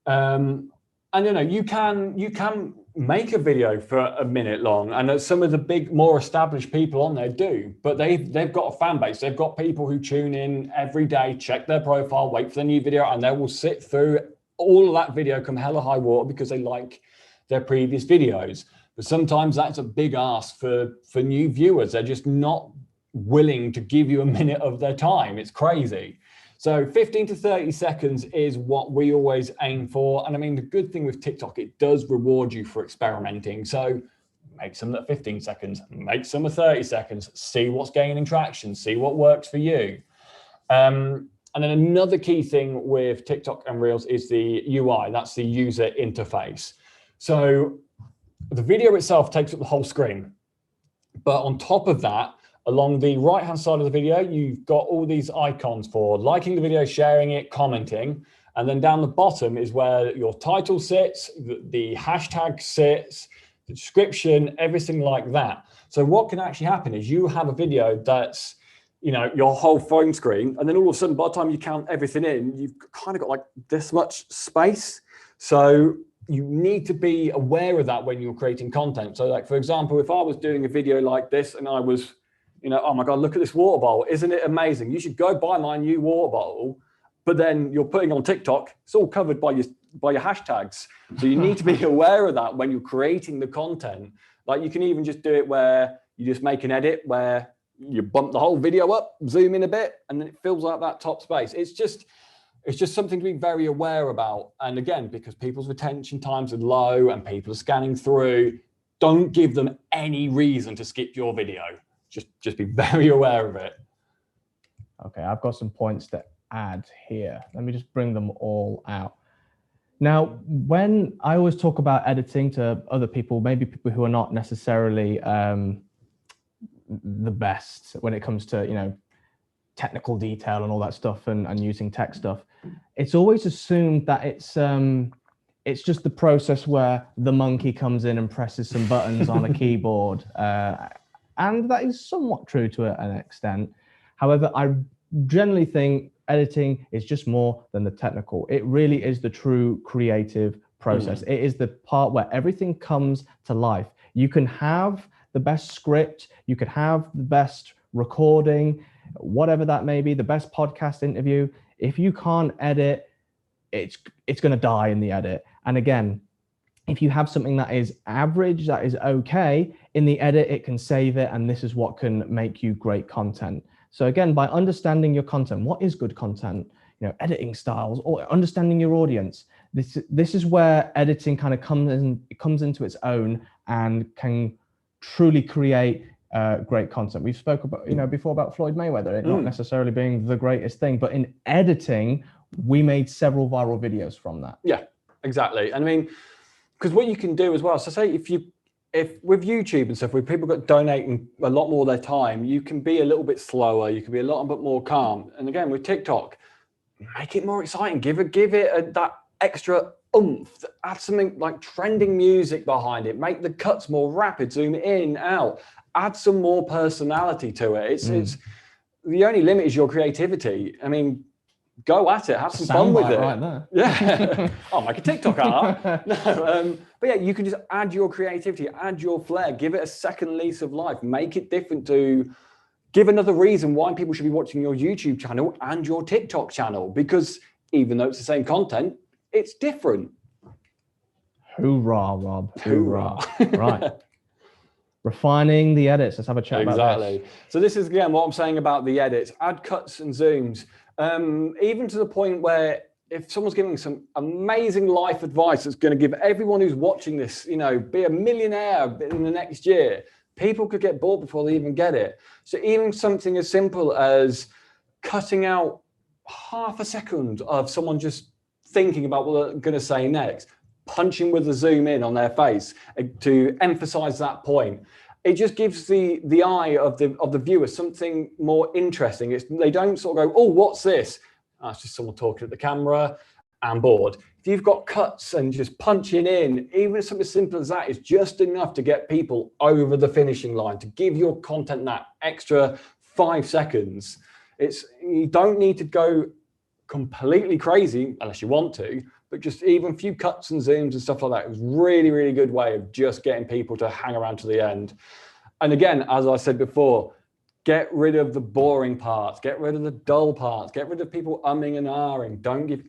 And you can make a video for a minute long, and some of the big, more established people on there do. But they've got a fan base. They've got people who tune in every day, check their profile, wait for the new video, and they will sit through all of that video come hell or high water because they like their previous videos. But sometimes that's a big ask for new viewers. They're just not willing to give you a minute of their time. It's crazy. So 15 to 30 seconds is what we always aim for. And I mean, the good thing with TikTok, it does reward you for experimenting. So make some at 15 seconds, make some at 30 seconds, see what's gaining traction, see what works for you. And then another key thing with TikTok and Reels is the UI, that's the user interface. So the video itself takes up the whole screen, but on top of that, along the right-hand side of the video, you've got all these icons for liking the video, sharing it, commenting, and then down the bottom is where your title sits, the hashtag sits, the description, everything like that. So what can actually happen is you have a video that's, your whole phone screen, and then all of a sudden, by the time you count everything in, you've kind of got like this much space. So you need to be aware of that when you're creating content. So like, for example, if I was doing a video like this and I was, oh my God, look at this water bottle. Isn't it amazing? You should go buy my new water bottle. But then you're putting on TikTok, it's all covered by your hashtags. So you need to be aware of that when you're creating the content. Like you can even just do it where you just make an edit where you bump the whole video up, zoom in a bit, and then it fills out that top space. It's just something to be very aware about. And again, because people's retention times are low and people are scanning through, don't give them any reason to skip your video. Just be very aware of it. Okay, I've got some points to add here. Let me just bring them all out. Now, when I always talk about editing to other people, maybe people who are not necessarily the best when it comes to, technical detail and all that stuff and using tech stuff, it's always assumed that it's just the process where the monkey comes in and presses some buttons on a keyboard. And that is somewhat true to an extent. However, I generally think editing is just more than the technical. It really is the true creative process. It is the part where everything comes to life. You can have the best script, you could have the best recording, whatever that may be, the best podcast interview. If you can't edit, it's going to die in the edit. And again, If you have something that is average, that is okay, in the edit, it can save it. And this is what can make you great content. So again, by understanding your content, what is good content, editing styles, or understanding your audience, this is where editing kind of comes into its own and can truly create great content. We've spoke about, before about Floyd Mayweather, it not necessarily being the greatest thing, but in editing, we made several viral videos from that. Yeah, exactly. And I mean, because what you can do as well, so say if with YouTube and stuff, where people got donating a lot more of their time, you can be a little bit slower, you can be a little bit more calm. And again, with TikTok, make it more exciting, give it that extra oomph, add something like trending music behind it, make the cuts more rapid, zoom in, out, add some more personality to it. It's the only limit is your creativity. I mean, go at it, have some fun with it. Right there. Yeah. I'll make a TikTok art. No, but yeah, you can just add your creativity, add your flair, give it a second lease of life, make it different, to give another reason why people should be watching your YouTube channel and your TikTok channel, because even though it's the same content, it's different. Hoorah, Rob. Hoorah. Right. Refining the edits. Let's have a chat about this. So this is, again, what I'm saying about the edits. Add cuts and zooms. Even to the point where if someone's giving some amazing life advice that's going to give everyone who's watching this, be a millionaire in the next year, people could get bored before they even get it. So even something as simple as cutting out half a second of someone just thinking about what they're going to say next, punching with the zoom in on their face to emphasize that point. It just gives the eye of the viewer something more interesting. They don't sort of go, oh, what's this? Oh, it's just someone talking at the camera. I'm bored. If you've got cuts and just punching in, even something as simple as that is just enough to get people over the finishing line, to give your content that extra 5 seconds. You don't need to go completely crazy unless you want to, but just even a few cuts and zooms and stuff like that. It was really, really good way of just getting people to hang around to the end. And again, as I said before, get rid of the boring parts, get rid of the dull parts, get rid of people umming and ahhing. Don't give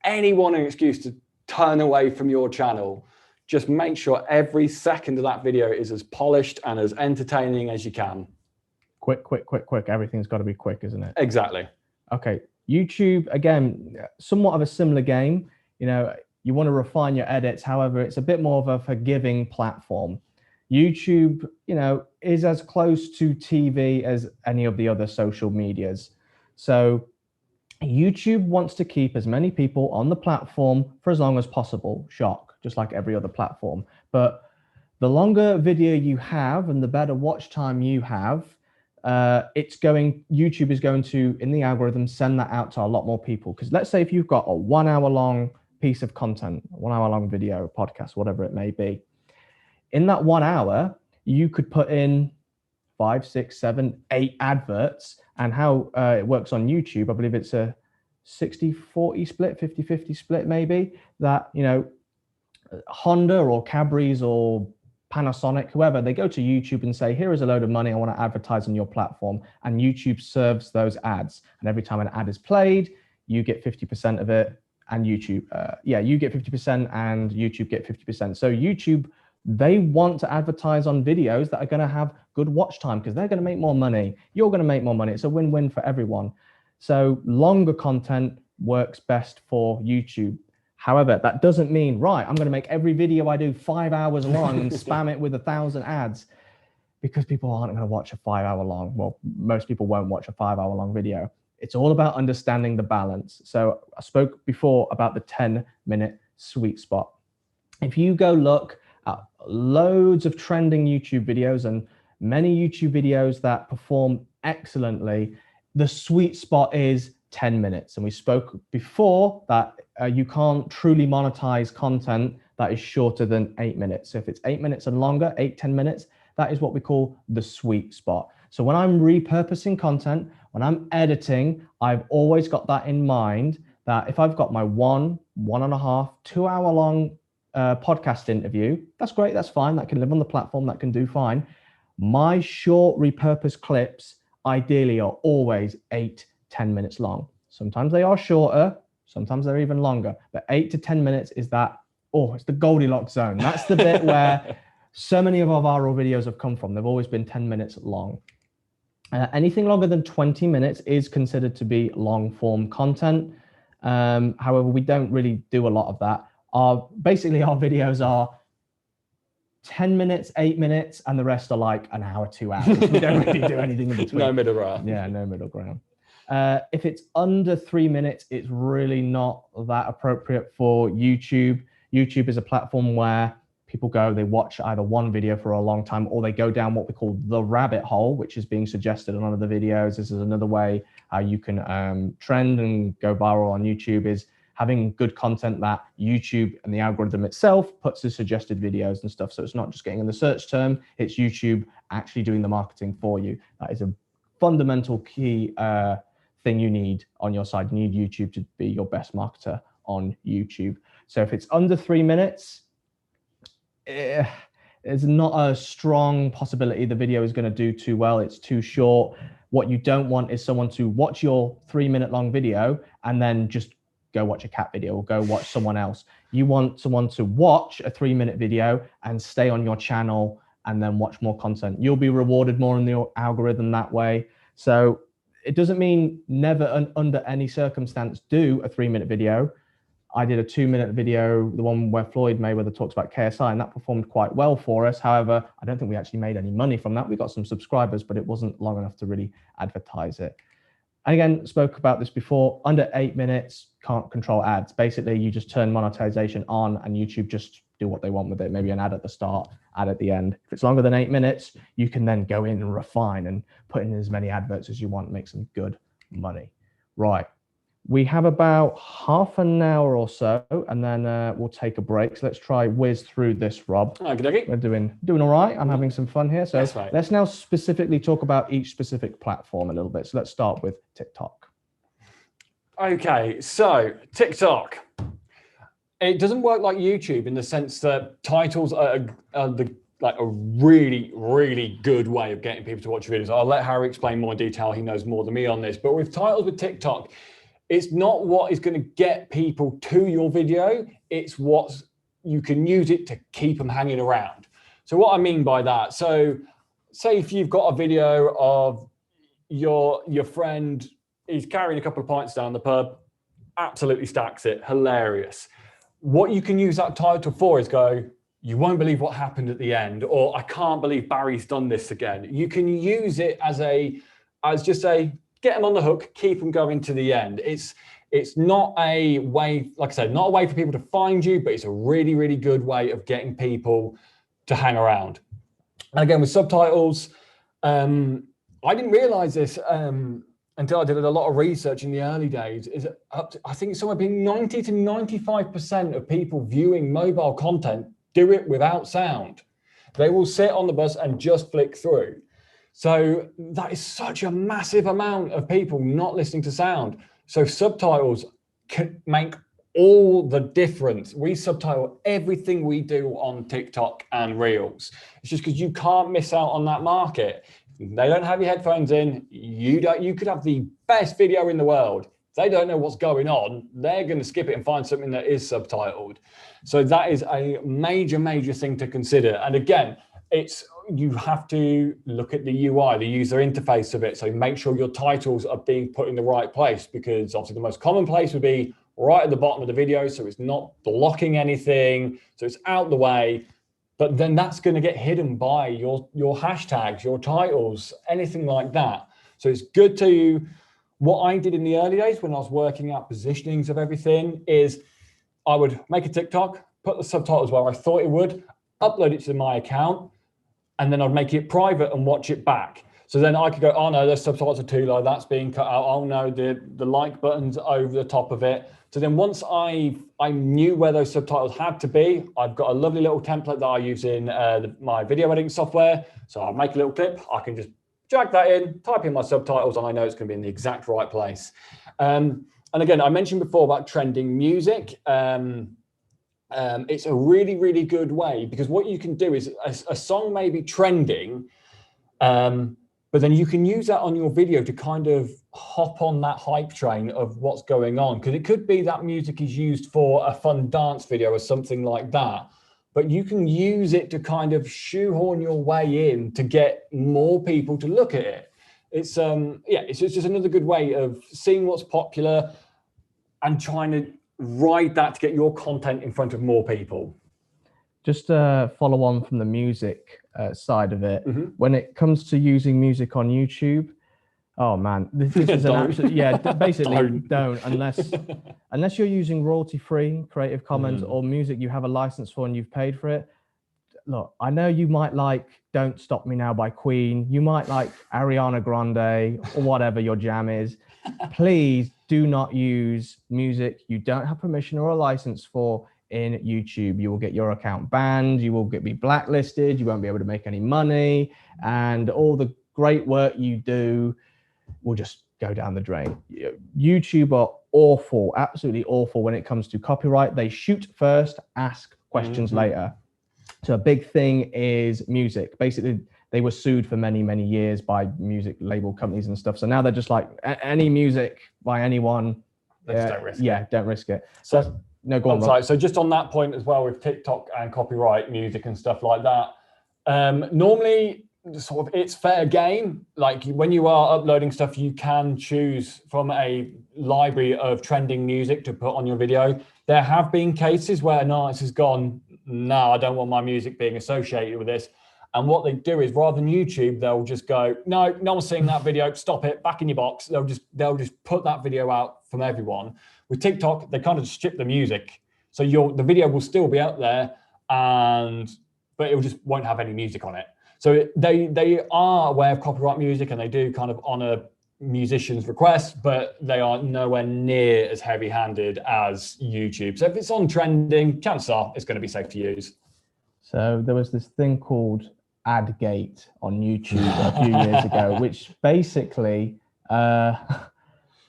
anyone an excuse to turn away from your channel. Just make sure every second of that video is as polished and as entertaining as you can. Quick. Everything's got to be quick, isn't it? Exactly. Okay. YouTube, again, somewhat of a similar game. You want to refine your edits. However, it's a bit more of a forgiving platform. YouTube, is as close to TV as any of the other social medias. So YouTube wants to keep as many people on the platform for as long as possible. Shock, just like every other platform. But the longer video you have and the better watch time you have, YouTube is going to, in the algorithm, send that out to a lot more people. Because let's say if you've got a 1 hour long piece of content, 1 hour long video, podcast, whatever it may be, in that 1 hour, you could put in 5, 6, 7, 8 adverts. And how it works on YouTube, I believe it's a 60-40 split, 50-50 split maybe, that, Honda or Cadbury's or Panasonic, whoever, they go to YouTube and say, here is a load of money, I want to advertise on your platform. And YouTube serves those ads. And every time an ad is played, you get 50% of it. And YouTube, you get 50% and YouTube get 50%. So YouTube, they want to advertise on videos that are going to have good watch time because they're going to make more money. You're going to make more money. It's a win-win for everyone. So longer content works best for YouTube. However, that doesn't mean, right, I'm going to make every video I do 5 hours long and spam it with 1,000 ads, because people aren't going to watch a 5 hour long. Well, most people won't watch a 5 hour long video. It's all about understanding the balance. So I spoke before about the 10-minute sweet spot. If you go look at loads of trending YouTube videos and many YouTube videos that perform excellently, the sweet spot is 10 minutes. And we spoke before that you can't truly monetize content that is shorter than 8 minutes. So if it's 8 minutes and longer, 8-10 minutes, that is what we call the sweet spot. So when I'm repurposing content, when I'm editing, I've always got that in mind, that if I've got my 1.5, 2 hour long podcast interview, that's great, that's fine, that can live on the platform, that can do fine. My short repurposed clips ideally are always 8-10 minutes long. Sometimes they are shorter, sometimes they're even longer, but 8 to 10 minutes is that oh, it's the Goldilocks zone. That's the bit where so many of our viral videos have come from. They've always been 10 minutes long. Anything longer than 20 minutes is considered to be long form content. However, we don't really do a lot of that. Basically, our videos are 10 minutes, 8 minutes, and the rest are like an hour, 2 hours. We don't really do anything in between. No middle ground. Yeah, no middle ground. If it's under 3 minutes, it's really not that appropriate for YouTube. YouTube is a platform where people go, they watch either one video for a long time, or they go down what we call the rabbit hole, which is being suggested in one of the videos. This is another way how you can trend and go viral on YouTube, is having good content that YouTube and the algorithm itself puts as suggested videos and stuff. So it's not just getting in the search term, it's YouTube actually doing the marketing for you. That is a fundamental key thing you need on your side. You need YouTube to be your best marketer on YouTube. So if it's under 3 minutes, it's not a strong possibility the video is going to do too well. It's too short. What you don't want is someone to watch your 3 minute long video and then just go watch a cat video or go watch someone else. You want someone to watch a 3 minute video and stay on your channel and then watch more content. You'll be rewarded more in the algorithm that way. So it doesn't mean never under any circumstance do a 3 minute video. I did a 2 minute video, the one where Floyd Mayweather talks about KSI, and that performed quite well for us. However, I don't think we actually made any money from that. We got some subscribers, but it wasn't long enough to really advertise it. And again, spoke about this before, under 8 minutes, can't control ads. Basically, you just turn monetization on and YouTube just do what they want with it. Maybe an ad at the start, ad at the end. If it's longer than 8 minutes, you can then go in and refine and put in as many adverts as you want, make some good money. Right. We have about half an hour or so, and then we'll take a break. So let's try whiz through this, Rob. Okay. We're doing all right. I'm having some fun here. So right. Let's now specifically talk about each specific platform a little bit. So let's start with TikTok. Okay, so TikTok. It doesn't work like YouTube in the sense that titles are like a really, really good way of getting people to watch your videos. I'll let Harry explain more in detail. He knows more than me on this. But with titles with TikTok, it's not what is going to get people to your video. It's what you can use it to keep them hanging around. So what I mean by that, so say if you've got a video of your friend is carrying a couple of pints down the pub, absolutely stacks it, hilarious. What you can use that title for is go, you won't believe what happened at the end, or I can't believe Barry's done this again. You can use it as just a get them on the hook, keep them going to the end. It's not a way, like I said, not a way for people to find you, but it's a really, really good way of getting people to hang around. And again, with subtitles, I didn't realize this until I did a lot of research in the early days, is up to, I think it's somewhere between 90 to 95% of people viewing mobile content do it without sound. They will sit on the bus and just flick through. So that is such a massive amount of people not listening to sound. So subtitles can make all the difference. We subtitle everything we do on TikTok and Reels. It's just because you can't miss out on that market. They don't have your headphones in. You could have the best video in the world. If they don't know what's going on, they're going to skip it and find something that is subtitled. So that is a major, major thing to consider. And again, you have to look at the UI, the user interface of it. So make sure your titles are being put in the right place, because obviously the most common place would be right at the bottom of the video. So it's not blocking anything. So it's out the way, but then that's going to get hidden by your hashtags, your titles, anything like that. So it's good to, what I did in the early days when I was working out positionings of everything is I would make a TikTok, put the subtitles where I thought it would, upload it to my account, and then I'd make it private and watch it back. So then I could go, oh no, those subtitles are too low, that's being cut out. Oh no, the like button's over the top of it. So then once I knew where those subtitles had to be, I've got a lovely little template that I use in my video editing software. So I'll make a little clip, I can just drag that in, type in my subtitles, and I know it's gonna be in the exact right place. And again, I mentioned before about trending music. It's a really, really good way, because what you can do is a song may be trending, But then you can use that on your video to kind of hop on that hype train of what's going on. Because it could be that music is used for a fun dance video or something like that. But you can use it to kind of shoehorn your way in to get more people to look at it. It's it's just another good way of seeing what's popular and trying to ride that to get your content in front of more people. Just to follow on from the music side of it, when it comes to using music on YouTube, oh man, this is an absolute, basically don't unless you're using royalty-free Creative Commons or music you have a license for and you've paid for it. Look, I know you might like Don't Stop Me Now by Queen, you might like Ariana Grande or whatever your jam is. Please do not use music you don't have permission or a license for in YouTube. You will get your account banned, you will be blacklisted, you won't be able to make any money, and all the great work you do will just go down the drain. YouTube are awful, absolutely awful when it comes to copyright. They shoot first, ask questions later. So a big thing is music. Basically, they were sued for many, many years by music label companies and stuff. So now they're just like, any music by anyone, don't risk it. Don't risk it. So no, go on. Rob. So just on that point as well with TikTok and copyright music and stuff like that, normally sort of it's fair game. Like when you are uploading stuff, you can choose from a library of trending music to put on your video. There have been cases where an artist has gone, no, I don't want my music being associated with this. And what they do is rather than YouTube, they'll just go, no one's seeing that video, stop it, back in your box. They'll just put that video out from everyone. With TikTok, they kind of strip the music. So the video will still be out there, but it just won't have any music on it. So they are aware of copyright music and they do kind of honor musicians' requests, but they are nowhere near as heavy-handed as YouTube. So if it's on trending, chances are it's going to be safe to use. So there was this thing called AdGate on YouTube a few years ago, which basically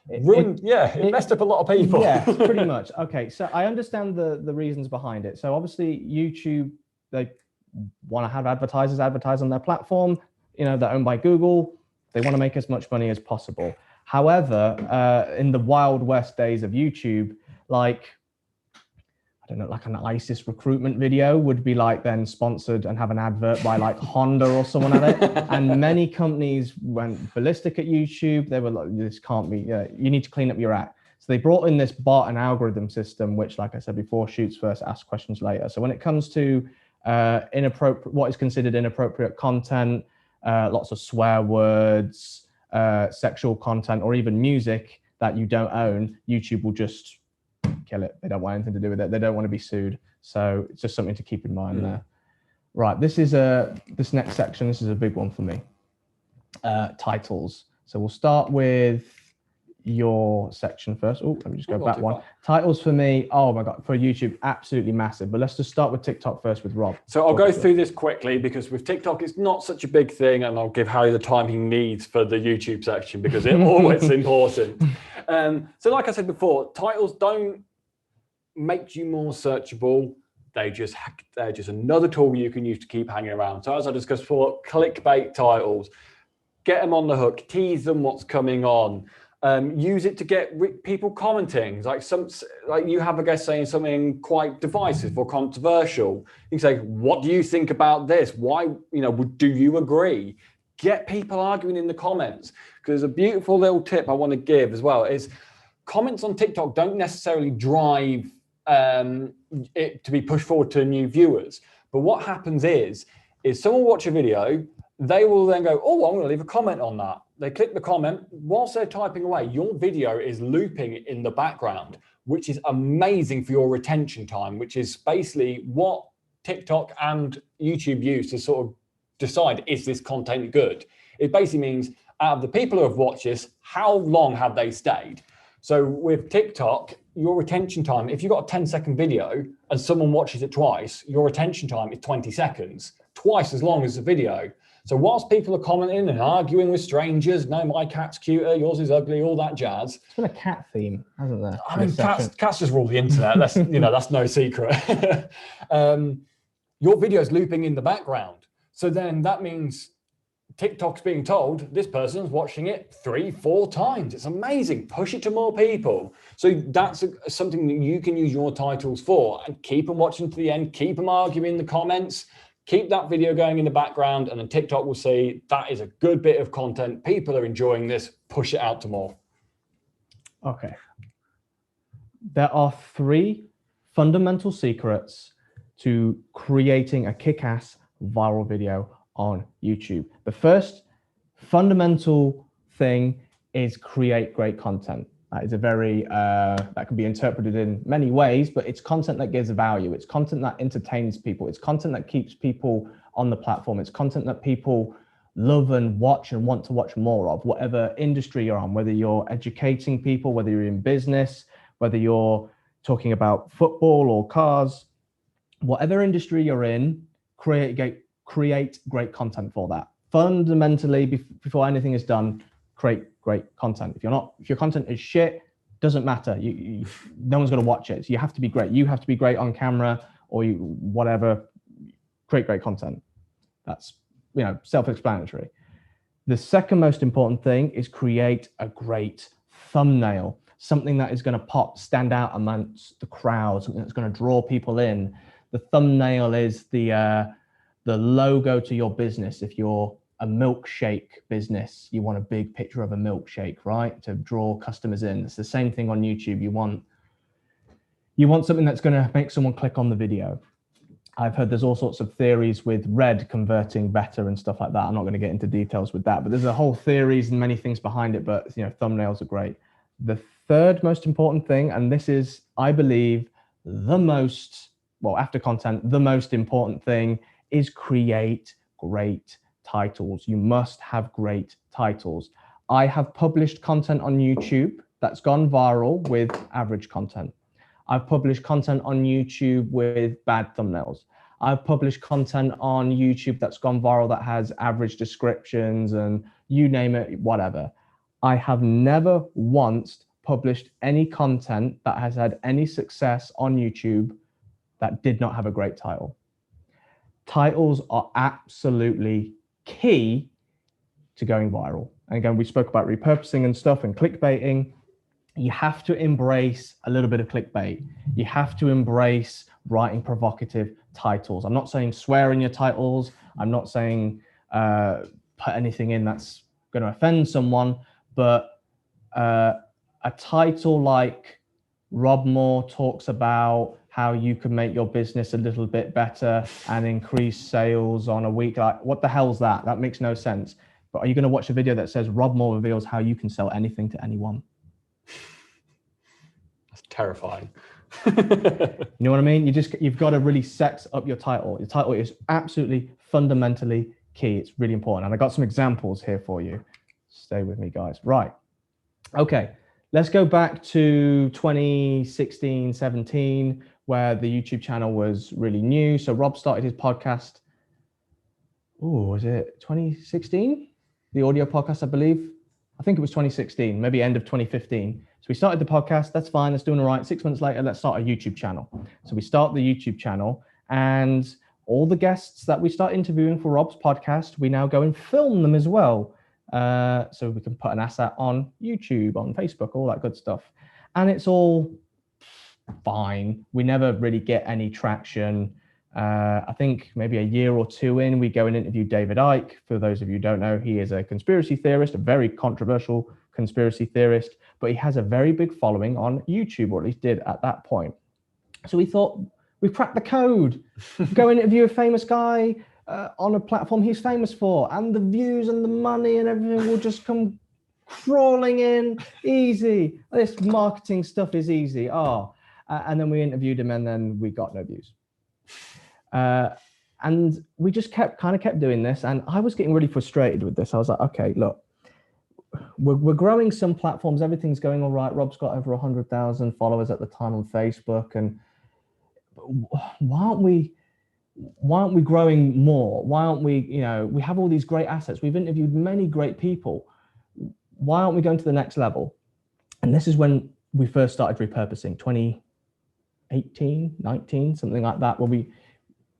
it messed up a lot of people. Yeah, pretty much. Okay, so I understand the reasons behind it. So obviously YouTube, they want to have advertisers advertise on their platform. You know, they're owned by Google. They want to make as much money as possible. However, in the Wild West days of YouTube, like, I don't know, like an ISIS recruitment video would be like then sponsored and have an advert by like Honda or someone at it. And many companies went ballistic at YouTube. They were like, this can't be, you need to clean up your act. So they brought in this bot and algorithm system, which, like I said before, shoots first, asks questions later. So when it comes to what is considered inappropriate content, lots of swear words, sexual content, or even music that you don't own, YouTube will just kill it. They don't want anything to do with it. They don't want to be sued. So it's just something to keep in mind there. Right, this next section, this is a big one for me. Titles. So we'll start with your section first. Oh, let me just go back one. Titles for me, oh my God, for YouTube, absolutely massive. But let's just start with TikTok first with Rob. So I'll go through this quickly because with TikTok, it's not such a big thing, and I'll give Harry the time he needs for the YouTube section because it's always important. So like I said before, titles don't make you more searchable. They're just another tool you can use to keep hanging around. So as I discussed before, clickbait titles, get them on the hook, tease them what's coming on. Use it to get people commenting, like you have a guest saying something quite divisive or controversial. You can say, what do you think about this? Why, do you agree? Get people arguing in the comments. Because a beautiful little tip I want to give as well is comments on TikTok don't necessarily drive it to be pushed forward to new viewers. But what happens is someone will watch a video, they will then go, oh, I'm going to leave a comment on that. They click the comment. Whilst they're typing away, your video is looping in the background, which is amazing for your retention time, which is basically what TikTok and YouTube use to sort of decide, is this content good? It basically means out of the people who have watched this, how long have they stayed? So with TikTok, your retention time, if you've got a 10-second video and someone watches it twice, your retention time is 20 seconds, twice as long as the video. So whilst people are commenting and arguing with strangers, no, my cat's cuter, yours is ugly, all that jazz. It's been a cat theme, hasn't there? I mean, cats just rule the internet. That's, that's no secret. Your video is looping in the background. So then that means TikTok's being told this person's watching it 3-4 times. It's amazing. Push it to more people. So that's something that you can use your titles for, and keep them watching to the end, keep them arguing in the comments, keep that video going in the background, and then TikTok will see that is a good bit of content. People are enjoying this. Push it out to more. Okay. There are 3 fundamental secrets to creating a kick-ass viral video on YouTube. The first fundamental thing is create great content. That is a very, that can be interpreted in many ways, but it's content that gives value. It's content that entertains people. It's content that keeps people on the platform. It's content that people love and watch and want to watch more of, whatever industry you're on, whether you're educating people, whether you're in business, whether you're talking about football or cars, whatever industry you're in, create great content for that. Fundamentally, before anything is done, create great content. If your content is shit, doesn't matter. No one's going to watch it. So you have to be great. You have to be great on camera or whatever. Create great content. That's, self-explanatory. The second most important thing is create a great thumbnail, something that is going to stand out amongst the crowd, something that's going to draw people in. The thumbnail is the logo to your business. If you're a milkshake business, you want a big picture of a milkshake, right? To draw customers in. It's the same thing on YouTube. You want something that's going to make someone click on the video. I've heard there's all sorts of theories with red converting better and stuff like that. I'm not going to get into details with that, but there's a whole theories and many things behind it, but thumbnails are great. The third most important thing, and this is, I believe, after content, the most important thing is create great titles. You must have great titles. I have published content on YouTube that's gone viral with average content. I've published content on YouTube with bad thumbnails. I've published content on YouTube that's gone viral that has average descriptions and you name it, whatever. I have never once published any content that has had any success on YouTube that did not have a great title. Titles are absolutely key to going viral. And again, we spoke about repurposing and stuff and clickbaiting. You have to embrace a little bit of clickbait. You have to embrace writing provocative titles. I'm not saying swear in your titles. I'm not saying put anything in that's going to offend someone, but a title like Rob Moore talks about how you can make your business a little bit better and increase sales on a week. Like, what the hell's that? That makes no sense. But are you going to watch a video that says Rob Moore reveals how you can sell anything to anyone? That's terrifying. You know what I mean? You've got to really sex up your title. Your title is absolutely fundamentally key. It's really important. And I got some examples here for you. Stay with me, guys. Right. Okay. Let's go back to 2016, 17, where the YouTube channel was really new. So Rob started his podcast. Oh, was it 2016? The audio podcast, I believe. I think it was 2016, maybe end of 2015. So we started the podcast. That's fine. That's doing all right. 6 months later, let's start a YouTube channel. So we start the YouTube channel, and all the guests that we start interviewing for Rob's podcast, we now go and film them as well. So we can put an asset on YouTube, on Facebook, all that good stuff. And it's all fine. We never really get any traction. I think maybe a year or two in, we go and interview David Icke. For those of you who don't know, he is a conspiracy theorist, a very controversial conspiracy theorist, but he has a very big following on YouTube, or at least did at that point. So we thought, we've cracked the code. Go interview a famous guy on a platform he's famous for, and the views and the money and everything will just come crawling in easy. This marketing stuff is easy. And then we interviewed him, and then we got no views. And we just kept doing this, and I was getting really frustrated with this. I was like, okay, look, we're growing some platforms, everything's going all right. Rob's got over 100,000 followers at the time on Facebook, and why aren't we growing more? Why aren't we, we have all these great assets. We've interviewed many great people. Why aren't we going to the next level? And this is when we first started repurposing, 2018, 19, something like that, where we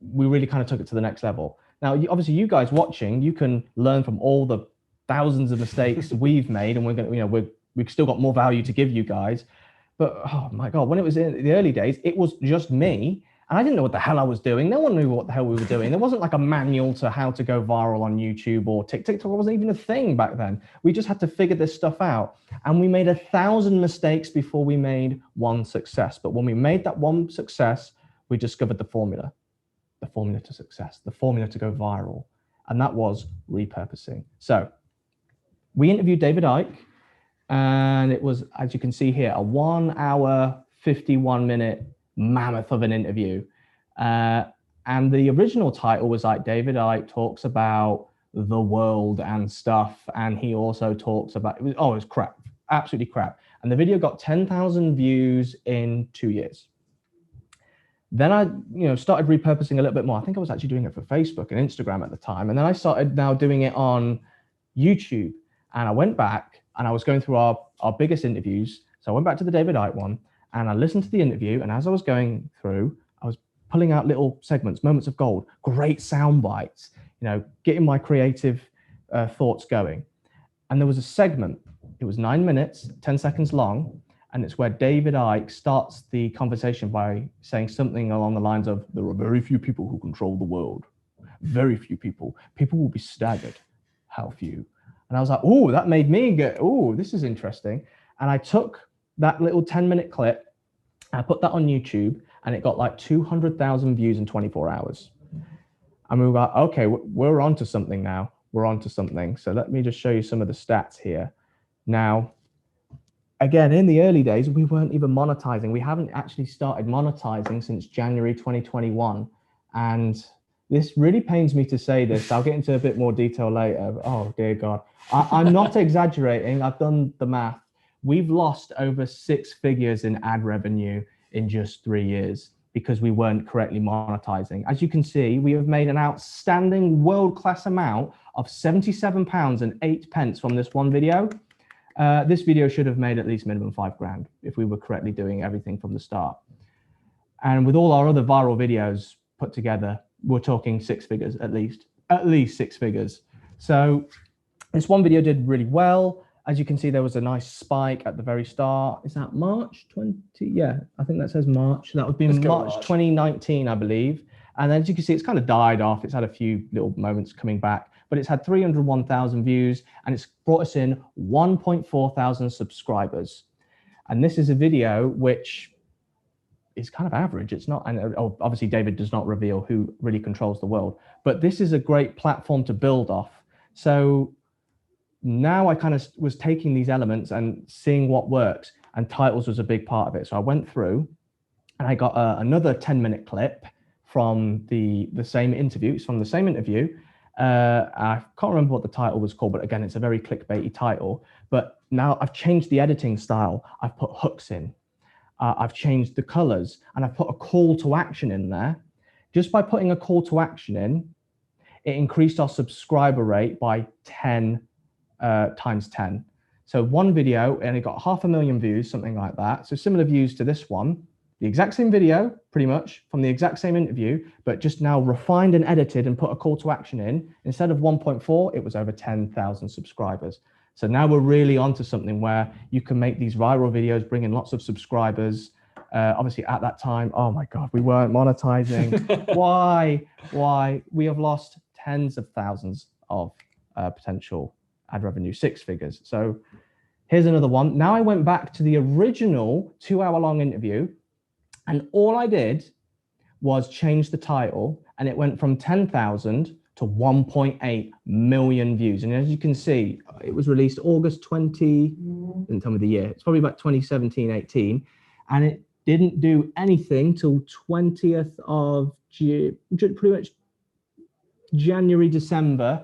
really kind of took it to the next level. Now, obviously you guys watching, you can learn from all the thousands of mistakes we've made, and we're going to, we've still got more value to give you guys. But oh my God, when it was in the early days, it was just me. And I didn't know what the hell I was doing. No one knew what the hell we were doing. There wasn't like a manual to how to go viral on YouTube or TikTok. TikTok wasn't even a thing back then. We just had to figure this stuff out. And we made 1,000 mistakes before we made one success. But when we made that one success, we discovered the formula to success, the formula to go viral. And that was repurposing. So we interviewed David Icke. And it was, as you can see here, a 1 hour, 51-minute mammoth of an interview. And the original title was like, David Icke talks about the world and stuff. And he also talks about, it was crap, absolutely crap. And the video got 10,000 views in 2 years. Then I, started repurposing a little bit more. I think I was actually doing it for Facebook and Instagram at the time. And then I started now doing it on YouTube. And I went back and I was going through our biggest interviews. So I went back to the David Icke one and I listened to the interview. And as I was going through, I was pulling out little segments, moments of gold, great sound bites, getting my creative thoughts going. And there was a segment, it was 9 minutes, 10 seconds long. And it's where David Icke starts the conversation by saying something along the lines of, there are very few people who control the world. Very few people. People will be staggered. How few? And I was like, oh, that made me go, oh, this is interesting. And I took that little 10-minute clip, I put that on YouTube, and it got like 200,000 views in 24 hours. And we were like, okay, we're onto something now. We're onto something. So let me just show you some of the stats here. Now, again, in the early days, we weren't even monetizing. We haven't actually started monetizing since January 2021. And this really pains me to say this. I'll get into a bit more detail later. Oh, dear God. I'm not exaggerating. I've done the math. We've lost over 6 figures in ad revenue in just 3 years because we weren't correctly monetizing. As you can see, we have made an outstanding world-class amount of £77.08 from this one video. This video should have made at least minimum 5 grand if we were correctly doing everything from the start. And with all our other viral videos put together, we're talking 6 figures, at least 6 figures. So this one video did really well. As you can see, there was a nice spike at the very start. Is that March 20? Yeah, I think that says March. That would be March 2019, I believe. And then as you can see, it's kind of died off. It's had a few little moments coming back, but it's had 301,000 views and it's brought us in 1.4 thousand subscribers. And this is a video which is kind of average. It's not, and obviously David does not reveal who really controls the world, but this is a great platform to build off. So now I kind of was taking these elements and seeing what works, and titles was a big part of it. So I went through and I got another 10-minute clip from the same interview. It's from the same interview. I can't remember what the title was called, but again, it's a very clickbaity title. But now I've changed the editing style. I've put hooks in. I've changed the colors, and I've put a call to action in there. Just by putting a call to action in, it increased our subscriber rate by 10 times 10. So one video, and it got 500,000 views, something like that. So similar views to this one, the exact same video, pretty much from the exact same interview, but just now refined and edited and put a call to action in. Instead of 1.4, it was over 10,000 subscribers. So now we're really onto something where you can make these viral videos, bring in lots of subscribers. Obviously at that time, oh my God, we weren't monetizing. Why? We have lost tens of thousands of potential ad revenue, 6 figures. So here's another one. Now I went back to the original 2-hour-long interview, and all I did was change the title, and it went from 10,000 to 1.8 million views. And as you can see, it was released August 20, didn't tell me the year. It's probably about 2017, 18. And it didn't do anything till 20th of pretty much January, December.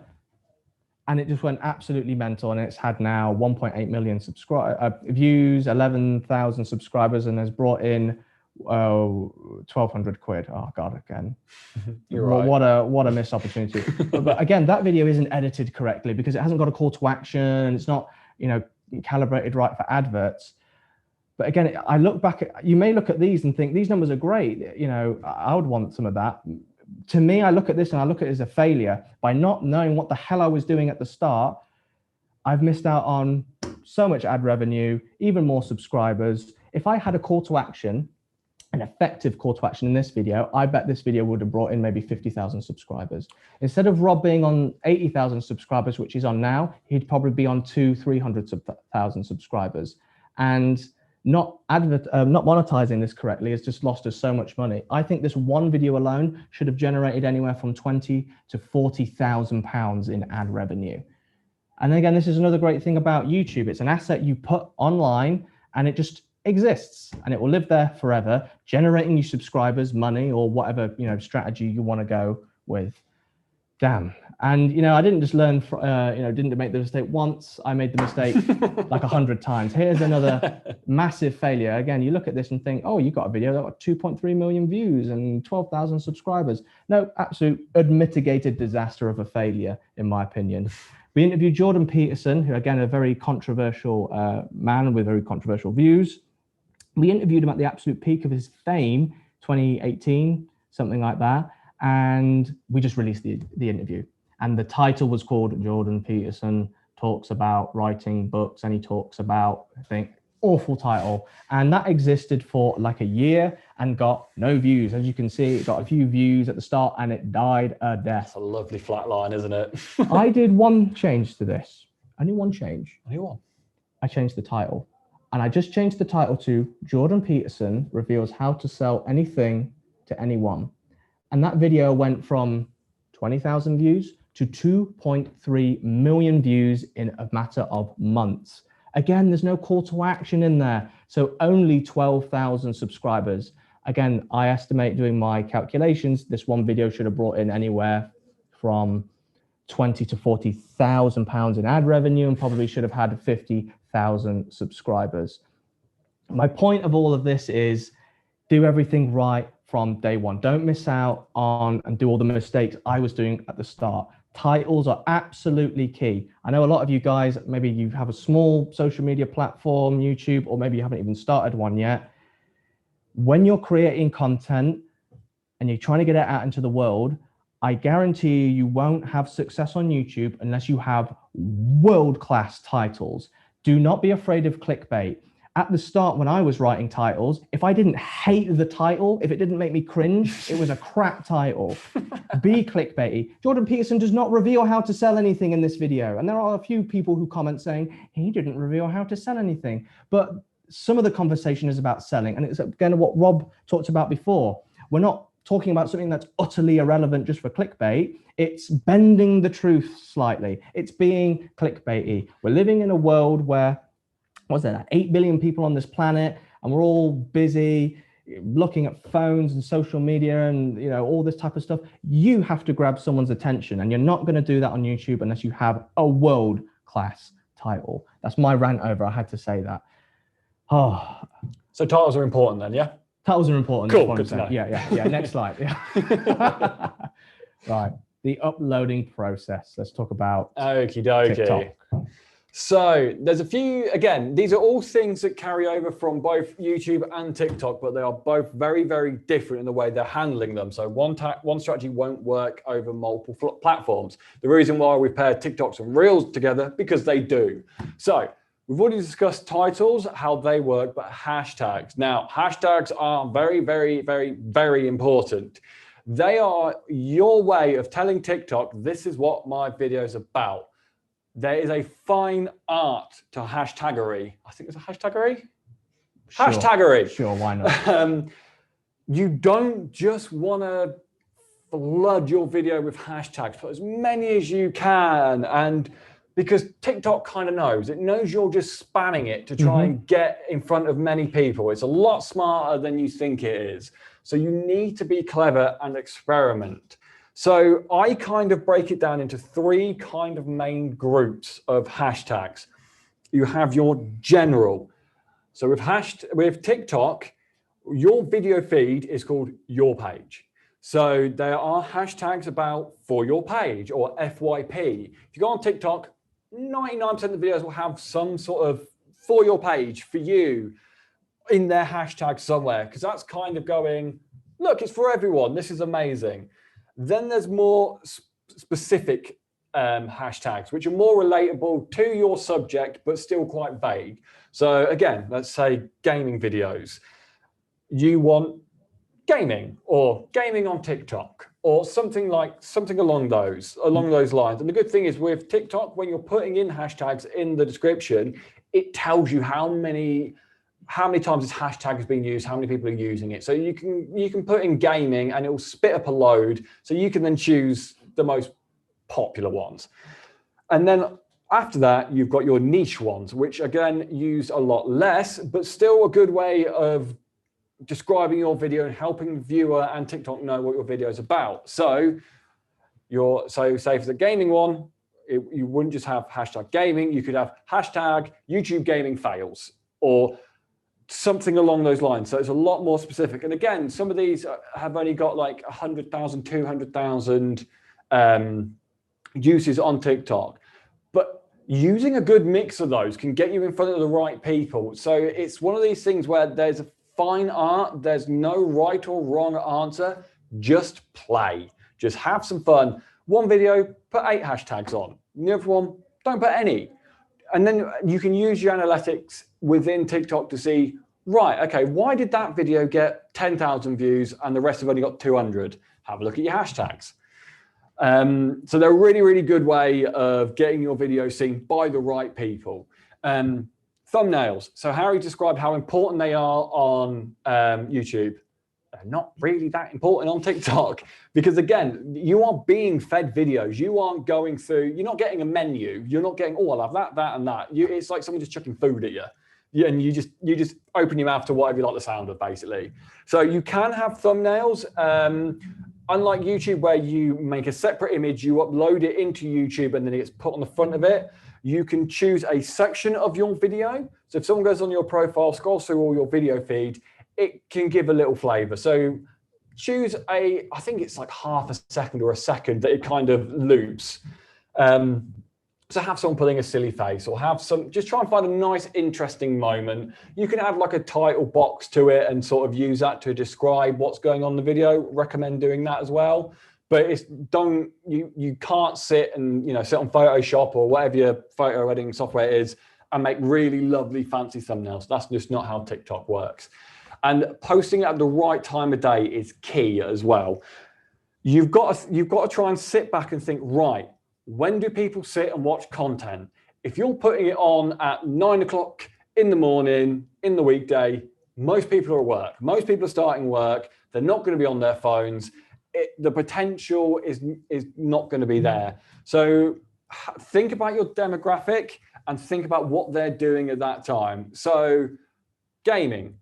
And it just went absolutely mental. And it's had now 1.8 million views, 11,000 subscribers, and has brought in 1,200 quid. Oh God, again. You're right. What a missed opportunity. but again, that video isn't edited correctly because it hasn't got a call to action. It's not, calibrated right for adverts. But again, I look back at, you may look at these and think these numbers are great. I would want some of that. to me, I look at this and I look at it as a failure. By not knowing what the hell I was doing at the start, I've missed out on so much ad revenue, even more subscribers. If I had a call to action, an effective call to action in this video, I bet this video would have brought in maybe 50,000 subscribers. Instead of Rob being on 80,000 subscribers, which he's on now, he'd probably be on 200,000-300,000 subscribers. And not monetizing this correctly has just lost us so much money. I think this one video alone should have generated anywhere from 20 to 40,000 pounds in ad revenue. And again, this is another great thing about YouTube. It's an asset you put online and it just exists and it will live there forever, generating you subscribers, money, or whatever, you know, strategy you want to go with. Damn. And, you know, I didn't just learn, didn't make the mistake once. I made the mistake like 100 times. Here's another massive failure. Again, you look at this and think, oh, you got a video that got 2.3 million views and 12,000 subscribers. No, absolute unmitigated disaster of a failure, in my opinion. We interviewed Jordan Peterson, who, again, a very controversial man with very controversial views. We interviewed him at the absolute peak of his fame, 2018, something like that. And we just released the interview. And the title was called Jordan Peterson Talks About Writing Books. And he talks about, I think, awful title. And that existed for like a year and got no views. As you can see, it got a few views at the start and it died a death. That's a lovely flat line, isn't it? I did one change to this. Only one change. Only one. I changed the title. And I just changed the title to Jordan Peterson Reveals How to Sell Anything to Anyone. And that video went from 20,000 views to 2.3 million views in a matter of months. Again, there's no call to action in there. So only 12,000 subscribers. Again, I estimate, doing my calculations, this one video should have brought in anywhere from 20 to 40,000 pounds in ad revenue and probably should have had 50,000 subscribers. My point of all of this is do everything right from day one. Don't miss out on and do all the mistakes I was doing at the start. Titles are absolutely key. I know a lot of you guys, maybe you have a small social media platform, YouTube, or maybe you haven't even started one yet. When you're creating content and you're trying to get it out into the world, I guarantee you won't have success on YouTube unless you have world-class titles. Do not be afraid of clickbait. At the start, when I was writing titles, if I didn't hate the title, if it didn't make me cringe, it was a crap title. Be clickbaity. Jordan Peterson does not reveal how to sell anything in this video. And there are a few people who comment saying, he didn't reveal how to sell anything. But some of the conversation is about selling. And it's again what Rob talked about before. We're not talking about something that's utterly irrelevant just for clickbait. It's bending the truth slightly. It's being clickbaity. We're living in a world where, what's that, 8 billion people on this planet, and we're all busy looking at phones and social media and, you know, all this type of stuff. You have to grab someone's attention, and you're not going to do that on YouTube unless you have a world-class title. That's my rant over. I had to say that. Oh, so titles are important then, yeah? Titles are important. Cool, good to know. Yeah. Next slide. Yeah. Right. The uploading process. Let's talk about Okie dokie. TikTok. So there's a few, again, these are all things that carry over from both YouTube and TikTok, but they are both very, very different in the way they're handling them. So one strategy won't work over multiple platforms. The reason why we pair TikToks and Reels together, because they do. So we've already discussed titles, how they work, but hashtags. Now, hashtags are very, very, very, very important. They are your way of telling TikTok, this is what my video is about. There is a fine art to hashtaggery. I think it's a hashtaggery? Sure. Hashtaggery. Sure, why not? You don't just want to flood your video with hashtags, put as many as you can. And because TikTok kind of knows, it knows you're just spamming it to try and get in front of many people. It's a lot smarter than you think it is. So you need to be clever and experiment. So I kind of break it down into three kind of main groups of hashtags. You have your general. So with TikTok, your video feed is called your page. So there are hashtags about for your page or FYP. If you go on TikTok, 99% of the videos will have some sort of for your page, for you, in their hashtag somewhere, because that's kind of going, look, it's for everyone. This is amazing. Then there's more specific hashtags, which are more relatable to your subject, but still quite vague. So again, let's say gaming videos. You want gaming or gaming on TikTok or something along those lines. And the good thing is with TikTok, when you're putting in hashtags in the description, it tells you how many times this hashtag has been used, how many people are using it. So you can put in gaming and it will spit up a load. So you can then choose the most popular ones. And then after that, you've got your niche ones, which again, use a lot less, but still a good way of describing your video and helping the viewer and TikTok know what your video is about. So say for the gaming one, you wouldn't just have hashtag gaming, you could have hashtag YouTube gaming fails or something along those lines. So it's a lot more specific. And again, some of these have only got like 100,000, 200,000 uses on TikTok. But using a good mix of those can get you in front of the right people. So it's one of these things where there's a fine art, there's no right or wrong answer, just play. Just have some fun. One video, put 8 hashtags on. The other one, don't put any. And then you can use your analytics within TikTok to see, right, okay, why did that video get 10,000 views and the rest have only got 200? Have a look at your hashtags. So they're a really, really good way of getting your video seen by the right people. Thumbnails. So Harry described how important they are on YouTube. They're not really that important on TikTok because again, you are being fed videos. You aren't going through, you're not getting a menu. You're not getting, oh, I'll have that, that, and that. It's like someone just chucking food at you. And you just open your mouth to whatever you like the sound of, basically. So you can have thumbnails. Unlike YouTube, where you make a separate image, you upload it into YouTube, and then it gets put on the front of it. You can choose a section of your video. So if someone goes on your profile, scrolls through all your video feed, it can give a little flavor. So choose I think it's like half a second or a second that it kind of loops. So have someone putting a silly face or just try and find a nice, interesting moment. You can add like a title box to it and sort of use that to describe what's going on in the video. Recommend doing that as well. But you can't sit and sit on Photoshop or whatever your photo editing software is and make really lovely fancy thumbnails. That's just not how TikTok works. And posting at the right time of day is key as well. You've got to try and sit back and think, right, when do people sit and watch content? If you're putting it on at 9 o'clock in the morning, in the weekday, most people are at work. Most people are starting work. They're not going to be on their phones. The potential is not going to be there. So think about your demographic and think about what they're doing at that time. So gaming,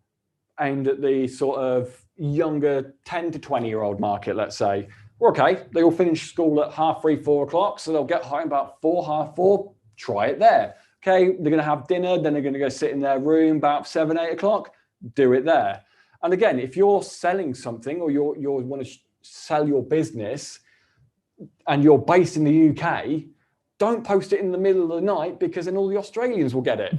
aimed at the sort of younger 10 to 20-year-old market, let's say. Okay, they all finish school at 3:30, 4 o'clock, so they'll get home about 4, 4:30. Try it there. Okay, they're going to have dinner, then they're going to go sit in their room about 7, 8 o'clock. Do it there. And again, if you're selling something or you want to sell your business and you're based in the UK, don't post it in the middle of the night because then all the Australians will get it,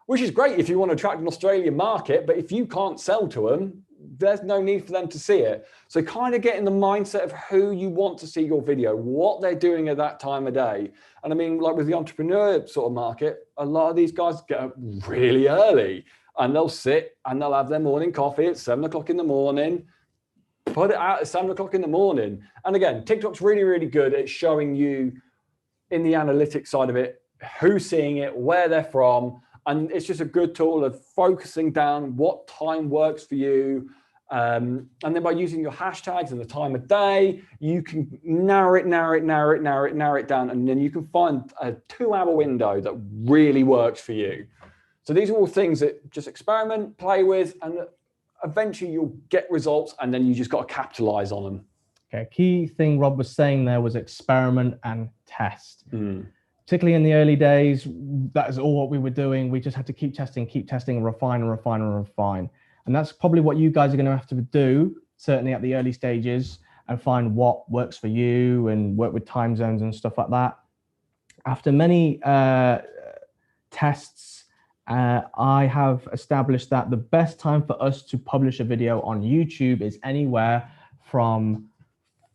which is great if you want to attract an Australian market. But if you can't sell to them, there's no need for them to see it. So kind of get in the mindset of who you want to see your video, what they're doing at that time of day. And I mean, like with the entrepreneur sort of market, a lot of these guys get up really early and they'll sit and they'll have their morning coffee at 7 o'clock in the morning, put it out at 7 o'clock in the morning. And again, TikTok's really, really good at showing you in the analytics side of it, who's seeing it, where they're from. And it's just a good tool of focusing down what time works for you. And then by using your hashtags and the time of day, you can narrow it down. And then you can find a 2-hour window that really works for you. So these are all things that just experiment, play with, and eventually you'll get results, and then you just got to capitalize on them. Okay, key thing Rob was saying there was experiment and test. Particularly in the early days, that is all what we were doing. We just had to keep testing, and refine. And that's probably what you guys are going to have to do, certainly at the early stages, and find what works for you and work with time zones and stuff like that. After many tests, I have established that the best time for us to publish a video on YouTube is anywhere from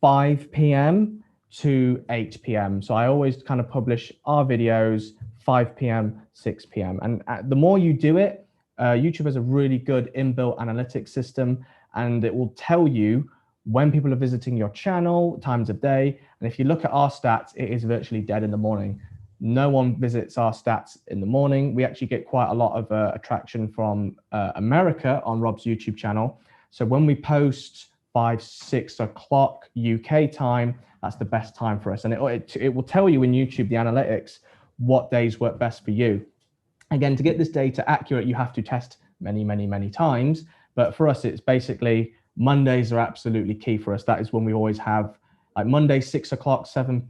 5 p.m. to 8 p.m. So I always kind of publish our videos 5 p.m., 6 p.m. And the more you do it, YouTube has a really good inbuilt analytics system, and it will tell you when people are visiting your channel, times of day. And if you look at our stats, it is virtually dead in the morning. No one visits our stats in the morning. We actually get quite a lot of attraction from America on Rob's YouTube channel. So when we post 5, 6 o'clock UK time, that's the best time for us. And it will tell you in YouTube, the analytics, what days work best for you. Again, to get this data accurate, you have to test many, many, many times. But for us, it's basically Mondays are absolutely key for us. That is when we always have, like Monday, 6 o'clock, 7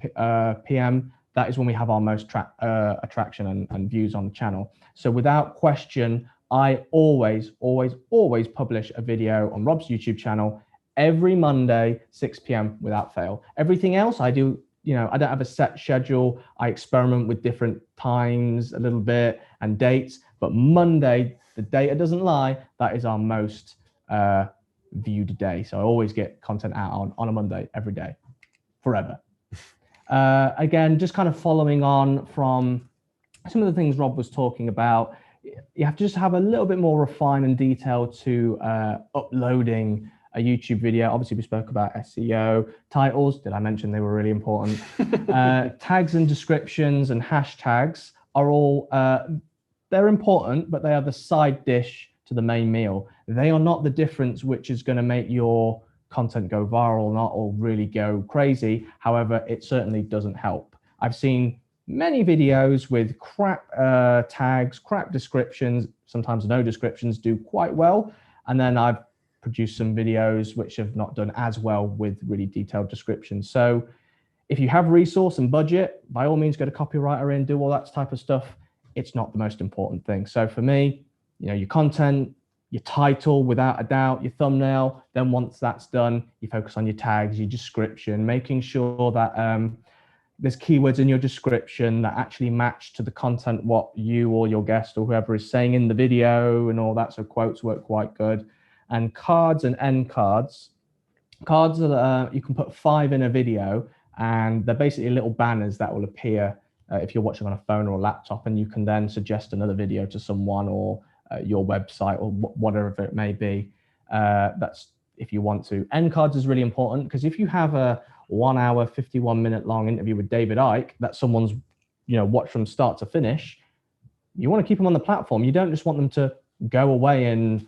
p.m. That is when we have our most attraction and views on the channel. So without question, I always publish a video on Rob's YouTube channel every Monday, 6 p.m. without fail. Everything else I do, I don't have a set schedule. I experiment with different times a little bit and dates, but Monday, the data doesn't lie, that is our most viewed day. So I always get content out on a Monday every day, forever. Again, just kind of following on from some of the things Rob was talking about, you have to just have a little bit more refine and detail to uploading a YouTube video. Obviously, we spoke about SEO. Titles, did I mention they were really important? Tags and descriptions and hashtags are all, they're important, but they are the side dish to the main meal. They are not the difference which is going to make your content go viral or really go crazy. However, it certainly doesn't help. I've seen many videos with crap tags, crap descriptions, sometimes no descriptions, do quite well. And then I've produced some videos which have not done as well with really detailed descriptions. So if you have resource and budget, by all means, get a copywriter in, do all that type of stuff. It's not the most important thing. So for me, your content, your title, without a doubt, your thumbnail. Then once that's done, you focus on your tags, your description, making sure that there's keywords in your description that actually match to the content, what you or your guest or whoever is saying in the video and all that. So quotes work quite good. And cards and end cards. Cards are, you can put 5 in a video, and they're basically little banners that will appear if you're watching on a phone or a laptop, and you can then suggest another video to someone or your website or whatever it may be. That's if you want to. End cards is really important, because if you have a 1 hour, 51-minute long interview with David Icke that someone's watched from start to finish, you want to keep them on the platform. You don't just want them to go away and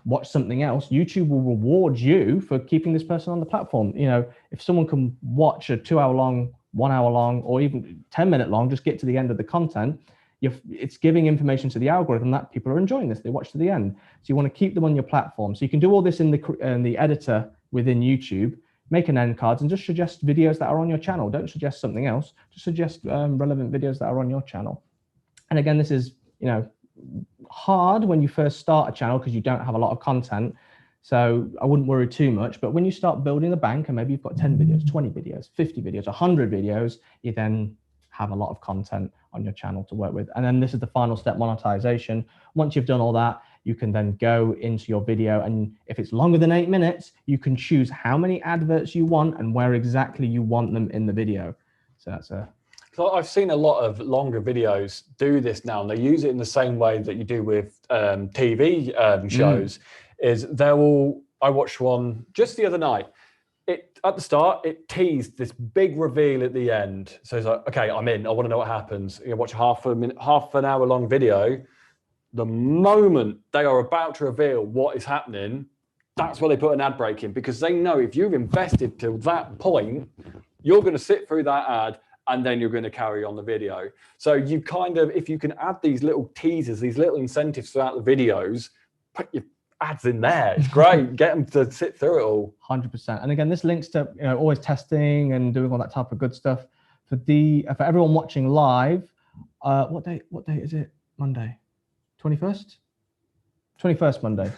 watch something else. YouTube will reward you for keeping this person on the platform. If someone can watch a 2 hour long, 1 hour long, or even 10-minute long, just get to the end of the content, it's giving information to the algorithm that people are enjoying this. They watch to the end. So you want to keep them on your platform. So you can do all this in the editor within YouTube, make an end cards, and just suggest videos that are on your channel. Don't suggest something else. Just suggest relevant videos that are on your channel. And again, this is hard when you first start a channel because you don't have a lot of content. So I wouldn't worry too much. But when you start building a bank, and maybe you've got 10 videos, 20 videos, 50 videos, 100 videos, you then have a lot of content on your channel to work with. And then this is the final step, monetization. Once you've done all that, you can then go into your video, and if it's longer than 8 minutes, you can choose how many adverts you want and where exactly you want them in the video. So that's a... So I've seen a lot of longer videos do this now, and they use it in the same way that you do with TV shows. Is I watched one just the other night. At the start, it teased this big reveal at the end. So it's like, okay, I'm in. I want to know what happens. You watch half an hour long video. The moment they are about to reveal what is happening, that's where they put an ad break in, because they know if you've invested to that point, you're going to sit through that ad and then you're going to carry on the video. So you if you can add these little teasers, these little incentives throughout the videos, put your ads in there. It's great. Get them to sit through it all. 100%. And again, this links to always testing and doing all that type of good stuff. For everyone watching live, what date is it? Monday, 21st? 21st Monday.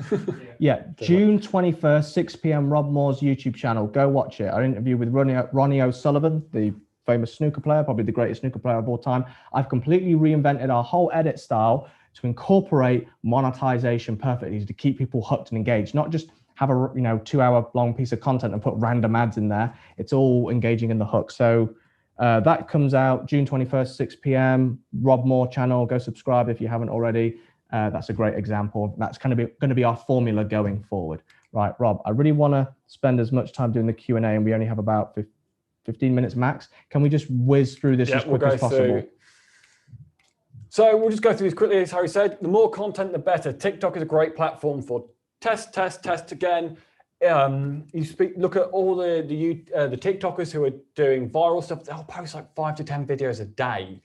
Yeah, June 21st, 6 p.m. Rob Moore's YouTube channel. Go watch it. Our interview with Ronnie O'Sullivan, the famous snooker player, probably the greatest snooker player of all time. I've completely reinvented our whole edit style to incorporate monetization perfectly, to keep people hooked and engaged, not just have a 2-hour long piece of content and put random ads in there. It's all engaging in the hook. So that comes out June 21st, 6 p.m. Rob Moore channel. Go subscribe if you haven't already. That's a great example. That's kind of going to be our formula going forward. Right, Rob, I really want to spend as much time doing the Q&A, and we only have about 15 minutes max. Can we just whiz through this as quick as possible? So we'll just go through this quickly. As Harry said, the more content, the better. TikTok is a great platform for test again. Look at all the TikTokers who are doing viral stuff. They'll post like 5 to 10 videos a day.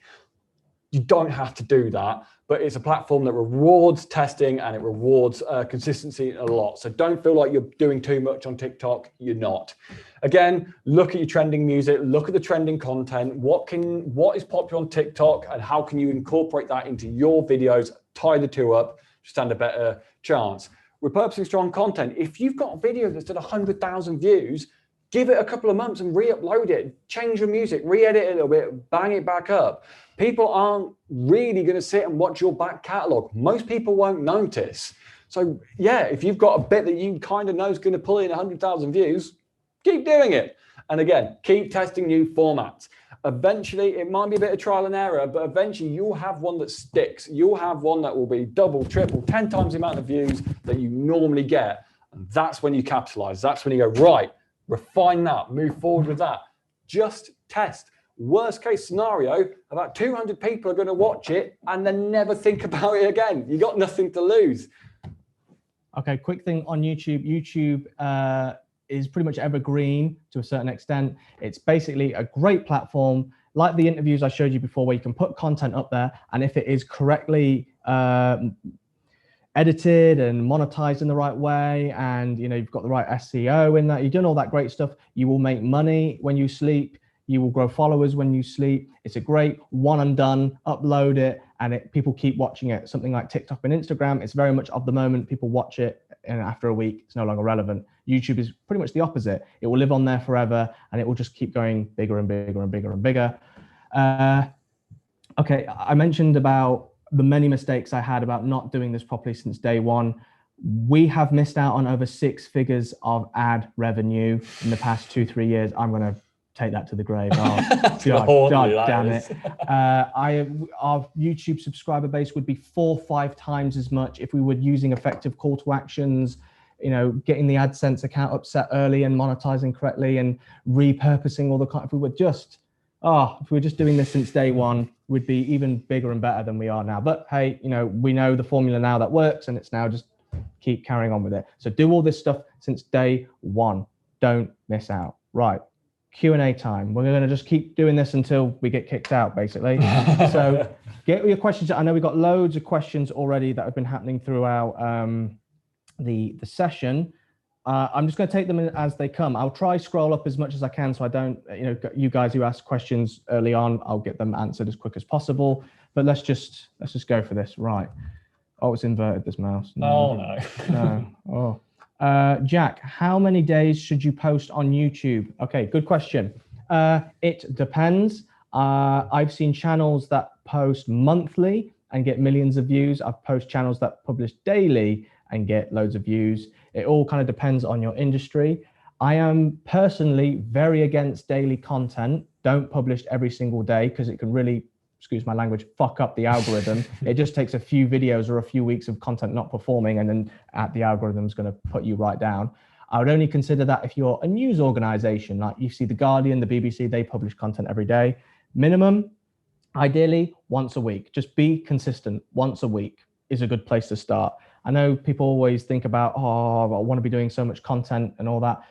You don't have to do that, but it's a platform that rewards testing and it rewards consistency a lot. So don't feel like you're doing too much on TikTok. You're not. Again, look at your trending music, look at the trending content. What is popular on TikTok and how can you incorporate that into your videos, tie the two up, stand a better chance. Repurposing strong content. If you've got a video that's at 100,000 views, give it a couple of months and re-upload it, change your music, re-edit it a little bit, bang it back up. People aren't really going to sit and watch your back catalog. Most people won't notice. So yeah, if you've got a bit that you kind of know is going to pull in 100,000 views, keep doing it. And again, keep testing new formats. Eventually, it might be a bit of trial and error, but eventually you'll have one that sticks. You'll have one that will be double, triple, 10 times the amount of views that you normally get. And that's when you capitalize. That's when you go, right, refine that, move forward with that. Just test. Worst case scenario, about 200 people are going to watch it and then never think about it again. You got nothing to lose. Okay, quick thing on YouTube. YouTube is pretty much evergreen to a certain extent. It's basically a great platform, like the interviews I showed you before, where you can put content up there, and if it is correctly edited and monetized in the right way, and you've got the right SEO in that, you've done all that great stuff, you will make money when you sleep. You will grow followers when you sleep. It's a great one and done, upload it, and people keep watching it. Something like TikTok and Instagram, it's very much of the moment. People watch it, and after a week, it's no longer relevant. YouTube is pretty much the opposite. It will live on there forever, and it will just keep going bigger and bigger and bigger and bigger. Okay, I mentioned about the many mistakes I had about not doing this properly since day one. We have missed out on over 6 figures of ad revenue in the past 2-3 years. I'm going to take that to the grave. Oh, God damn it. Our YouTube subscriber base would be 4 or 5 times as much if we were using effective call to actions, getting the AdSense account up set early and monetizing correctly and repurposing all the content. If we were just doing this since day one, we'd be even bigger and better than we are now. But hey, we know the formula now that works, and it's now just keep carrying on with it. So do all this stuff since day one. Don't miss out. Right. Q&A time. We're going to just keep doing this until we get kicked out, basically. So get your questions. I know we've got loads of questions already that have been happening throughout the session. I'm just going to take them as they come. I'll try scroll up as much as I can, so I don't, you guys who asked questions early on, I'll get them answered as quick as possible. But let's just go for this. Right. Oh, it's inverted, this mouse. No. Oh no. No. Oh. Jack, how many days should you post on YouTube? Okay, good question. It depends. I've seen channels that post monthly and get millions of views. I've posted channels that publish daily and get loads of views. It all kind of depends on your industry. I am personally very against daily content. Don't publish every single day because it can really, excuse my language, fuck up the algorithm. It just takes a few videos or a few weeks of content not performing, and then the algorithm is going to put you right down. I would only consider that if you're a news organization, like you see The Guardian, the BBC, they publish content every day. Minimum, ideally, once a week. Just be consistent. Once a week is a good place to start. I know people always think about, oh, I want to be doing so much content and all that.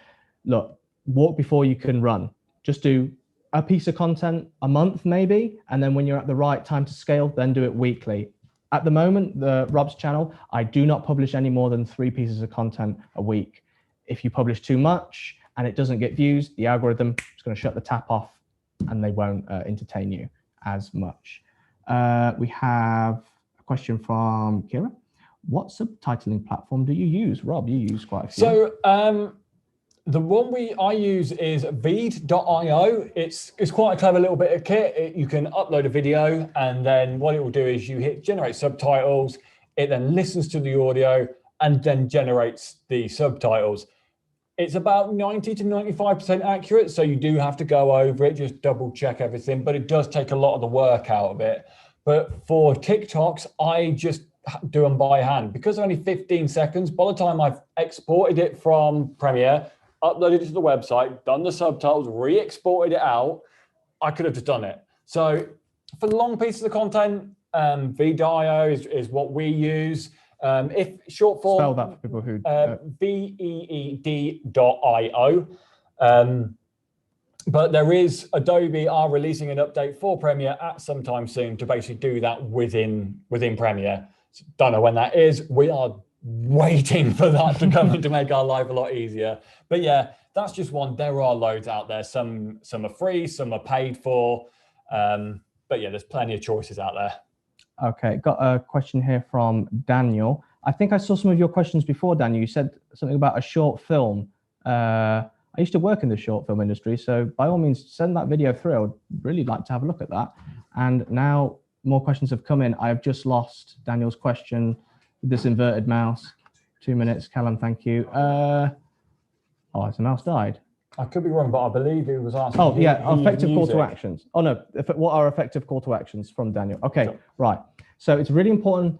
Look, walk before you can run. Just do a piece of content a month maybe, and then when you're at the right time to scale, then do it weekly. At the moment, Rob's channel, I do not publish any more than 3 pieces of content a week. If you publish too much and it doesn't get views, the algorithm is going to shut the tap off and they won't entertain you as much. We have a question from Kira. What subtitling platform do you use? Rob, you use quite a few. So the one I use is Veed.io. It's quite a clever little bit of kit. You can upload a video, and then what it will do is you hit generate subtitles. It then listens to the audio and then generates the subtitles. It's about 90 to 95% accurate. So you do have to go over it, just double check everything, but it does take a lot of the work out of it. But for TikToks, I just do them by hand because they're only 15 seconds. By the time I've exported it from Premiere, uploaded it to the website, done the subtitles, re-exported it out, I could have just done it. So for long pieces of content, VDIO is what we use. If short form, spell that for people who VEED.io. But there is Adobe are releasing an update for Premiere at some time soon to basically do that within Premiere. Don't know when that is. We are waiting for that to come in to make our life a lot easier. But yeah, that's just one. There are loads out there. Some are free, some are paid for. But yeah, there's plenty of choices out there. Okay, got a question here from Daniel. I think I saw some of your questions before, Daniel. You said something about a short film. I used to work in the short film industry, so by all means, send that video through. I would really like to have a look at that. And now more questions have come in. I have just lost Daniel's question with this inverted mouse. 2 minutes, Callum, thank you. Oh, the mouse died. I could be wrong, but I believe it was asking. Oh, yeah, effective call to actions. Oh, no, what are effective call to actions from Daniel? Okay, sure. Right. So it's really important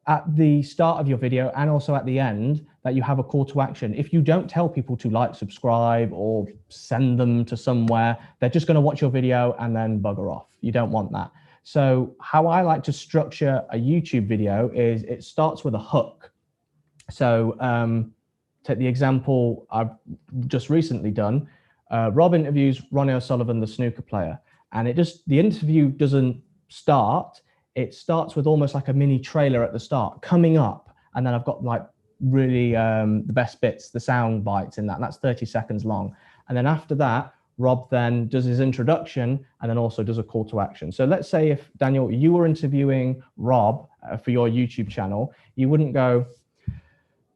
at the start of your video and also at the end that you have a call to action. If you don't tell people to like, subscribe, or send them to somewhere, they're just going to watch your video and then bugger off. You don't want that. So how I like to structure a YouTube video is it starts with a hook. So take the example I've just recently done. Rob interviews Ronnie O'Sullivan, the snooker player, and the interview doesn't start. It starts with almost like a mini trailer at the start coming up, and then I've got like really the best bits, the sound bites in that, and that's 30 seconds long. And then after that, Rob then does his introduction and then also does a call to action. So let's say if, Daniel, you were interviewing Rob for your YouTube channel, you wouldn't go,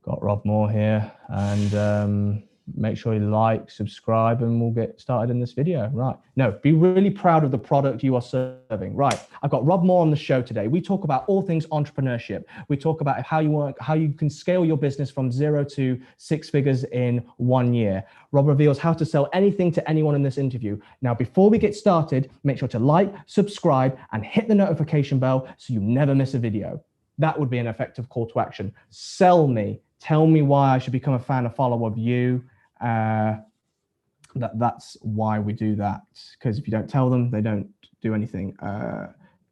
got Rob Moore here, and make sure you like, subscribe, and we'll get started in this video. Right. No, be really proud of the product you are serving. Right. I've got Rob Moore on the show today. We talk about all things entrepreneurship. We talk about how you can scale your business from 0 to 6 figures in 1 year. Rob reveals how to sell anything to anyone in this interview. Now, before we get started, make sure to like, subscribe, and hit the notification bell so you never miss a video. That would be an effective call to action. Sell me. Tell me why I should become a fan or follower of you. That's why we do that, because if you don't tell them, they don't do anything.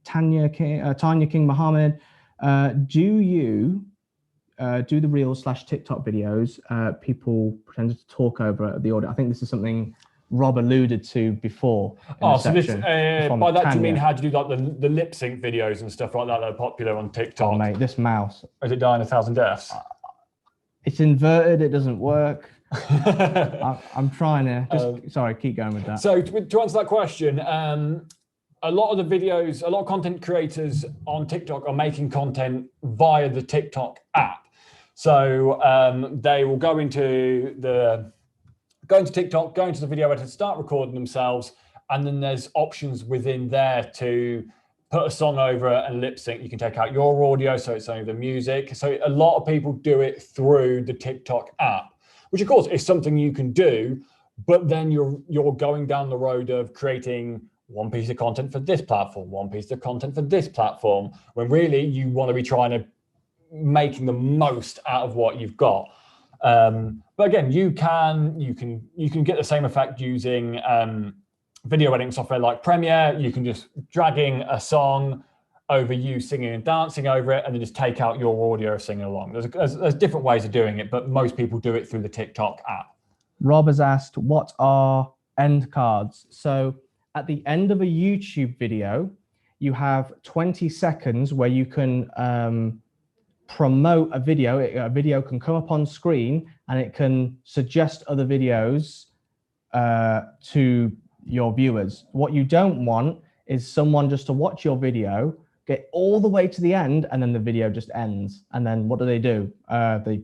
Tanya King Mohammed, do you do the Reels / TikTok videos? People pretended to talk over the audio. I think this is something Rob alluded to before. Oh, so this, by that do you mean how do you do like the lip sync videos and stuff like that that are popular on TikTok? Oh mate, this mouse. Is it dying 1,000 deaths? It's inverted, it doesn't work. I'm trying to sorry, keep going with that. So to answer that question, a lot of the videos, a lot of content creators on TikTok are making content via the TikTok app. So they will go into TikTok, go into the video editor, start recording themselves, and then there's options within there to put a song over it and lip sync. You can take out your audio, so it's only the music. So a lot of people do it through the TikTok app, which of course is something you can do, but then you're going down the road of creating one piece of content for this platform, one piece of content for this platform, when really you want to be trying to making the most out of what you've got. But again, you can get the same effect using video editing software like Premiere. You can just dragging a song over you singing and dancing over it, and then just take out your audio singing along. There's different ways of doing it, but most people do it through the TikTok app. Rob has asked, what are end cards? So at the end of a YouTube video, you have 20 seconds where you can promote a video. A video can come up on screen and it can suggest other videos to your viewers. What you don't want is someone just to watch your video, get all the way to the end, and then the video just ends. And then what do? They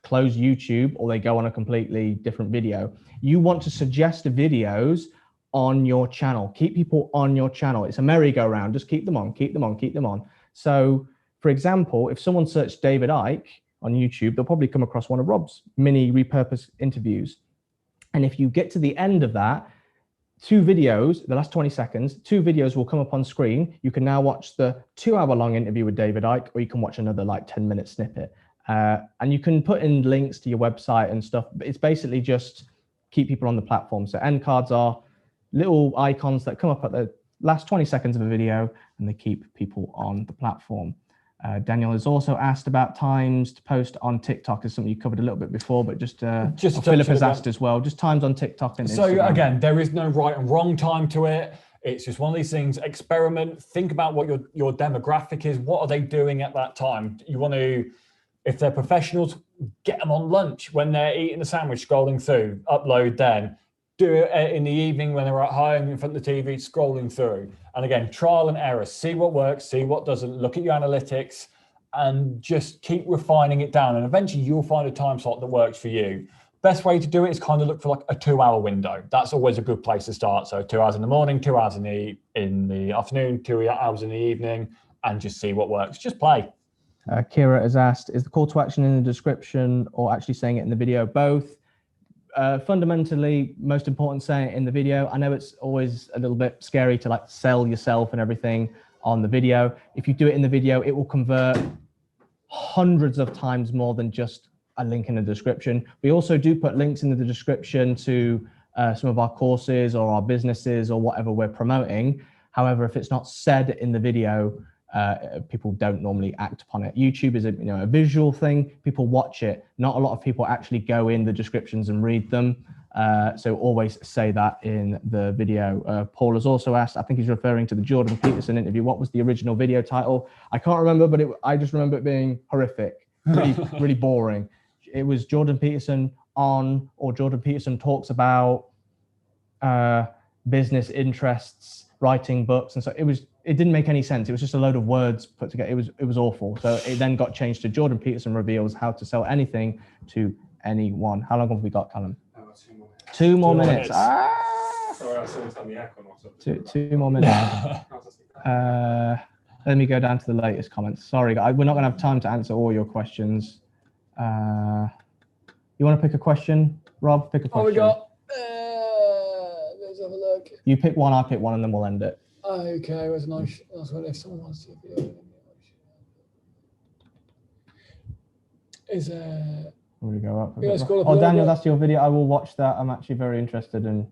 close YouTube or they go on a completely different video. You want to suggest videos on your channel. Keep people on your channel. It's a merry-go-round. Just keep them on, keep them on, keep them on. So for example, if someone searched David Icke on YouTube, they'll probably come across one of Rob's mini repurposed interviews. And if you get to the end of that, 2 videos, the last 20 seconds, 2 videos will come up on screen. You can now watch the 2-hour-long interview with David Icke, or you can watch another like 10-minute snippet. And you can put in links to your website and stuff. But it's basically just keep people on the platform. So end cards are little icons that come up at the last 20 seconds of a video, and they keep people on the platform. Daniel has also asked about times to post on TikTok. Is something you covered a little bit before, but just Philip has asked as well, just times on TikTok and so Instagram. Again, there is no right and wrong time to it. It's just one of these things. Experiment, think about what your demographic is. What are they doing at that time? You want to, if they're professionals, get them on lunch when they're eating a sandwich, scrolling through, upload then. Do it in the evening when they're at home in front of the TV, scrolling through. And again, trial and error, see what works, see what doesn't, look at your analytics, and just keep refining it down. And eventually you'll find a time slot that works for you. Best way to do it is kind of look for like a 2-hour window. That's always a good place to start. So 2 hours in the morning, 2 hours in the afternoon, 2 hours in the evening, and just see what works. Just play. Kira has asked, is the call to action in the description or actually saying it in the video? Both. Fundamentally, most important, saying it in the video. I know it's always a little bit scary to like sell yourself and everything on the video. If you do it in the video, it will convert hundreds of times more than just a link in the description. We also do put links in the description to some of our courses or our businesses or whatever we're promoting. However, if it's not said in the video, people don't normally act upon it. YouTube is a visual thing. People watch it. Not a lot of people actually go in the descriptions and read them. So always say that in the video. Paul has also asked, I think he's referring to the Jordan Peterson interview. What was the original video title? I can't remember, but I just remember it being horrific, really boring. It was Jordan Peterson or Jordan Peterson talks about business interests, writing books, and so it didn't make any sense. It was just a load of words put together. It was awful. So it then got changed to Jordan Peterson reveals how to sell anything to anyone. How long have we got, Callum? 2 more minutes. Sorry, I saw something or something. 2 more minutes. Let me go down to the latest comments. Sorry, guys, we're not going to have time to answer all your questions. You want to pick a question, Rob? Pick a question. Oh, we got. Let's have a look. You pick one, I pick one, and then we'll end it. Okay, where's a nice one? If someone wants to video, is Will we go up? Yeah, oh, Daniel, that's your video. I will watch that. I'm actually very interested in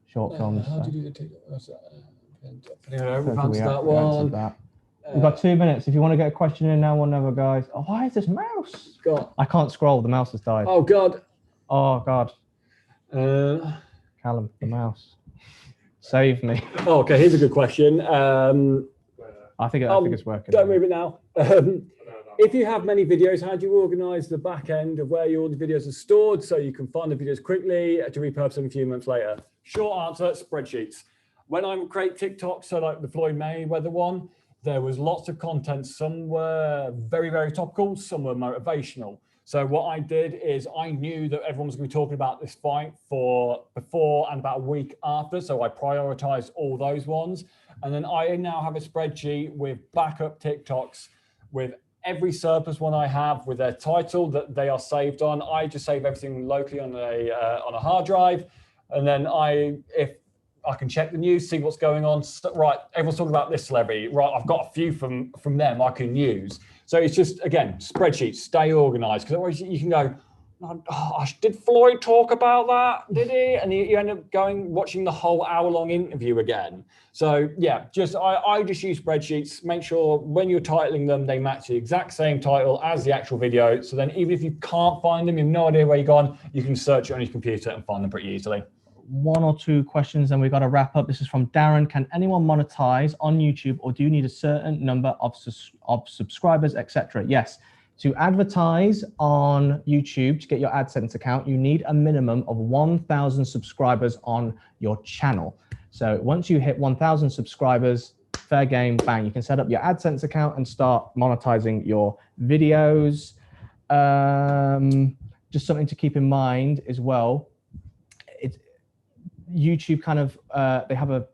short films. How so. do you do the TikTok? We've answered that one. We've got 2 minutes. If you want to get a question in now or never, guys. Oh, why is this mouse? God. I can't scroll. The mouse has died. Oh, God. Oh, God. Callum, the mouse. Save me. Oh, okay, here's a good question. I think it's working. Don't move it now. If you have many videos, how do you organize the back end of where all the videos are stored so you can find the videos quickly to repurpose them a few months later? Short answer, spreadsheets. When I create TikToks, so like the Floyd Mayweather one, there was lots of content. Some were very, very topical, some were motivational. So what I did is I knew that everyone was going to be talking about this fight for before and about a week after. So I prioritized all those ones. And then I now have a spreadsheet with backup TikToks with every surplus one I have with their title that they are saved on. I just save everything locally on a hard drive. And then if I can check the news, see what's going on. Right, everyone's talking about this celebrity. Right, I've got a few from them I can use. So it's just, again, spreadsheets, stay organized. Because otherwise you can go, oh, did Floyd talk about that? Did he? And you end up watching the whole hour-long interview again. So yeah, I just use spreadsheets. Make sure when you're titling them, they match the exact same title as the actual video. So then even if you can't find them, you have no idea where you're gone, you can search it on your computer and find them pretty easily. 1 or 2 questions and we've got to wrap up. This is from Darren. Can anyone monetize on YouTube, or do you need a certain number of subscribers, etc.? Yes. To advertise on YouTube, to get your AdSense account, you need a minimum of 1,000 subscribers on your channel. So once you hit 1,000 subscribers, fair game, bang, you can set up your AdSense account and start monetizing your videos. Just something to keep in mind as well. YouTube kind of, they have a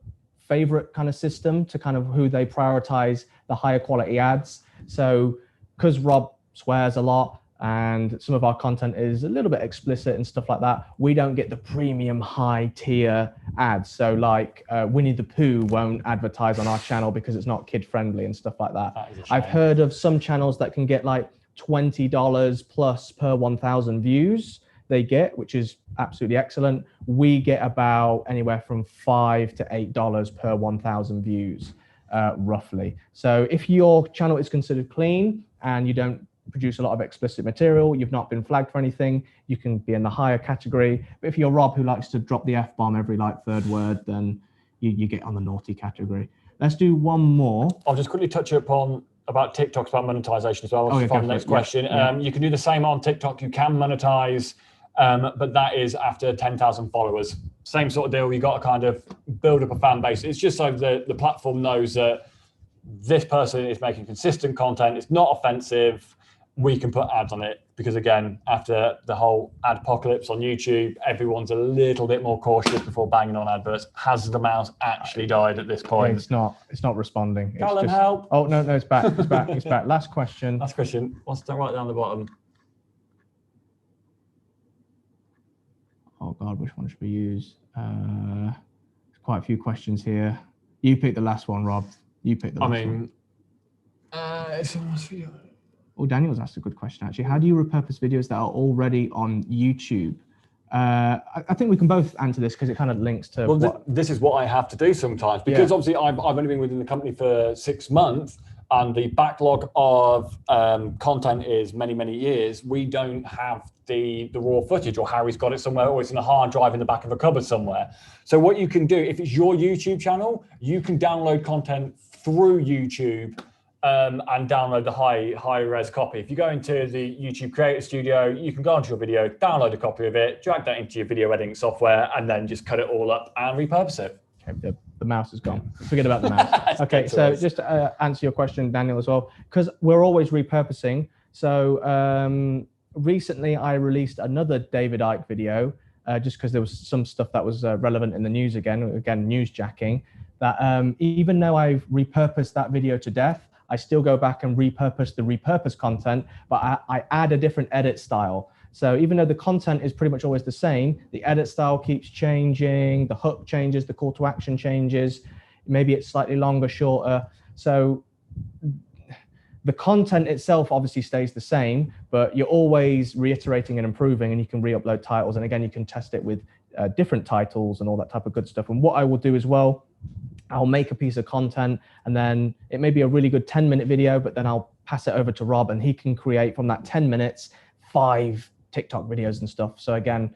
favorite kind of system to kind of who they prioritize the higher quality ads. So because Rob swears a lot, and some of our content is a little bit explicit and stuff like that. We don't get the premium high tier ads. So like Winnie the Pooh won't advertise on our channel because it's not kid friendly and stuff like that. I've heard of some channels that can get like $20 plus per 1,000 views they get, which is absolutely excellent. We get about anywhere from $5 to $8 per 1,000 views, roughly. So if your channel is considered clean and you don't produce a lot of explicit material, you've not been flagged for anything, you can be in the higher category. But if you're Rob, who likes to drop the F-bomb every like third word, then you get on the naughty category. Let's do one more. I'll just quickly touch upon about TikTok's about monetization as well. Oh, yeah, Find the next question. Yeah. You can do the same on TikTok. You can monetize, but that is after 10,000 followers. Same sort of deal. You got to kind of build up a fan base. It's just so the platform knows that this person is making consistent content. It's not offensive. We can put ads on it because, again, after the whole ad apocalypse on YouTube, everyone's a little bit more cautious before banging on adverts. Has the mouse actually died at this point? It's not responding. Callum, help. Oh, no, it's back. It's back. It's back. Last question. Last question. What's that right down the bottom? Oh God, which one should we use? There's quite a few questions here. You pick the last one, Rob. You pick the last one. It's almost for you. Oh, Daniel's asked a good question, actually. How do you repurpose videos that are already on YouTube? I think we can both answer this because it kind of links to this is what I have to do sometimes, because obviously I've only been within the company for 6 months and the backlog of content is many, many years. We don't have the raw footage, or Harry's got it somewhere, or it's in a hard drive in the back of a cupboard somewhere. So what you can do, if it's your YouTube channel, you can download content through YouTube and download the high res copy. If you go into the YouTube Creator Studio, you can go onto your video, download a copy of it, drag that into your video editing software, and then just cut it all up and repurpose it. Okay, the mouse is gone. Forget about the mouse. Okay, so just to answer your question, Daniel, as well, because we're always repurposing. So recently I released another David Icke video, just because there was some stuff that was relevant in the news again newsjacking, that even though I've repurposed that video to death, I still go back and repurpose the repurposed content, but I add a different edit style. So even though the content is pretty much always the same, the edit style keeps changing, the hook changes, the call to action changes, maybe it's slightly longer, shorter. So the content itself obviously stays the same, but you're always reiterating and improving, and you can re-upload titles. And again, you can test it with different titles and all that type of good stuff. And what I will do as well, I'll make a piece of content, and then it may be a really good 10-minute video, but then I'll pass it over to Rob and he can create from that 10 minutes, 5 TikTok videos and stuff. So again,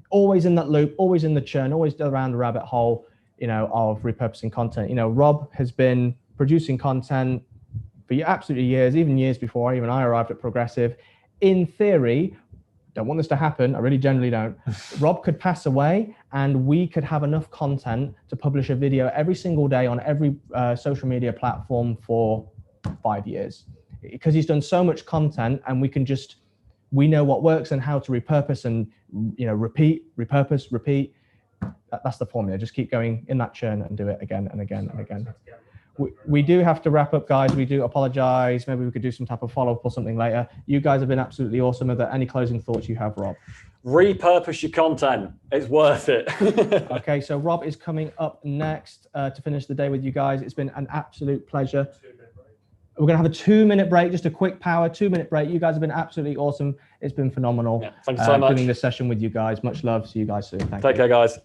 always in that loop, always in the churn, always around the rabbit hole, of repurposing content. Rob has been producing content for absolutely years, even years before even I arrived at Progressive. In theory, don't want this to happen, I really generally don't, Rob could pass away and we could have enough content to publish a video every single day on every social media platform for 5 years, because he's done so much content, and we know what works and how to repurpose and repeat, repurpose, repeat. That's the formula. Just keep going in that churn and do it again and again and again. We do have to wrap up, guys. We do apologize. Maybe we could do some type of follow-up or something later. You guys have been absolutely awesome. Are there any closing thoughts you have, Rob? Repurpose your content. It's worth it. Okay, so Rob is coming up next to finish the day with you guys. It's been an absolute pleasure. We're going to have a 2-minute break, just a quick power 2-minute break. You guys have been absolutely awesome. It's been phenomenal. Yeah, thank you so much. Doing this session with you guys. Much love. See you guys soon. Thank you. Take care, guys.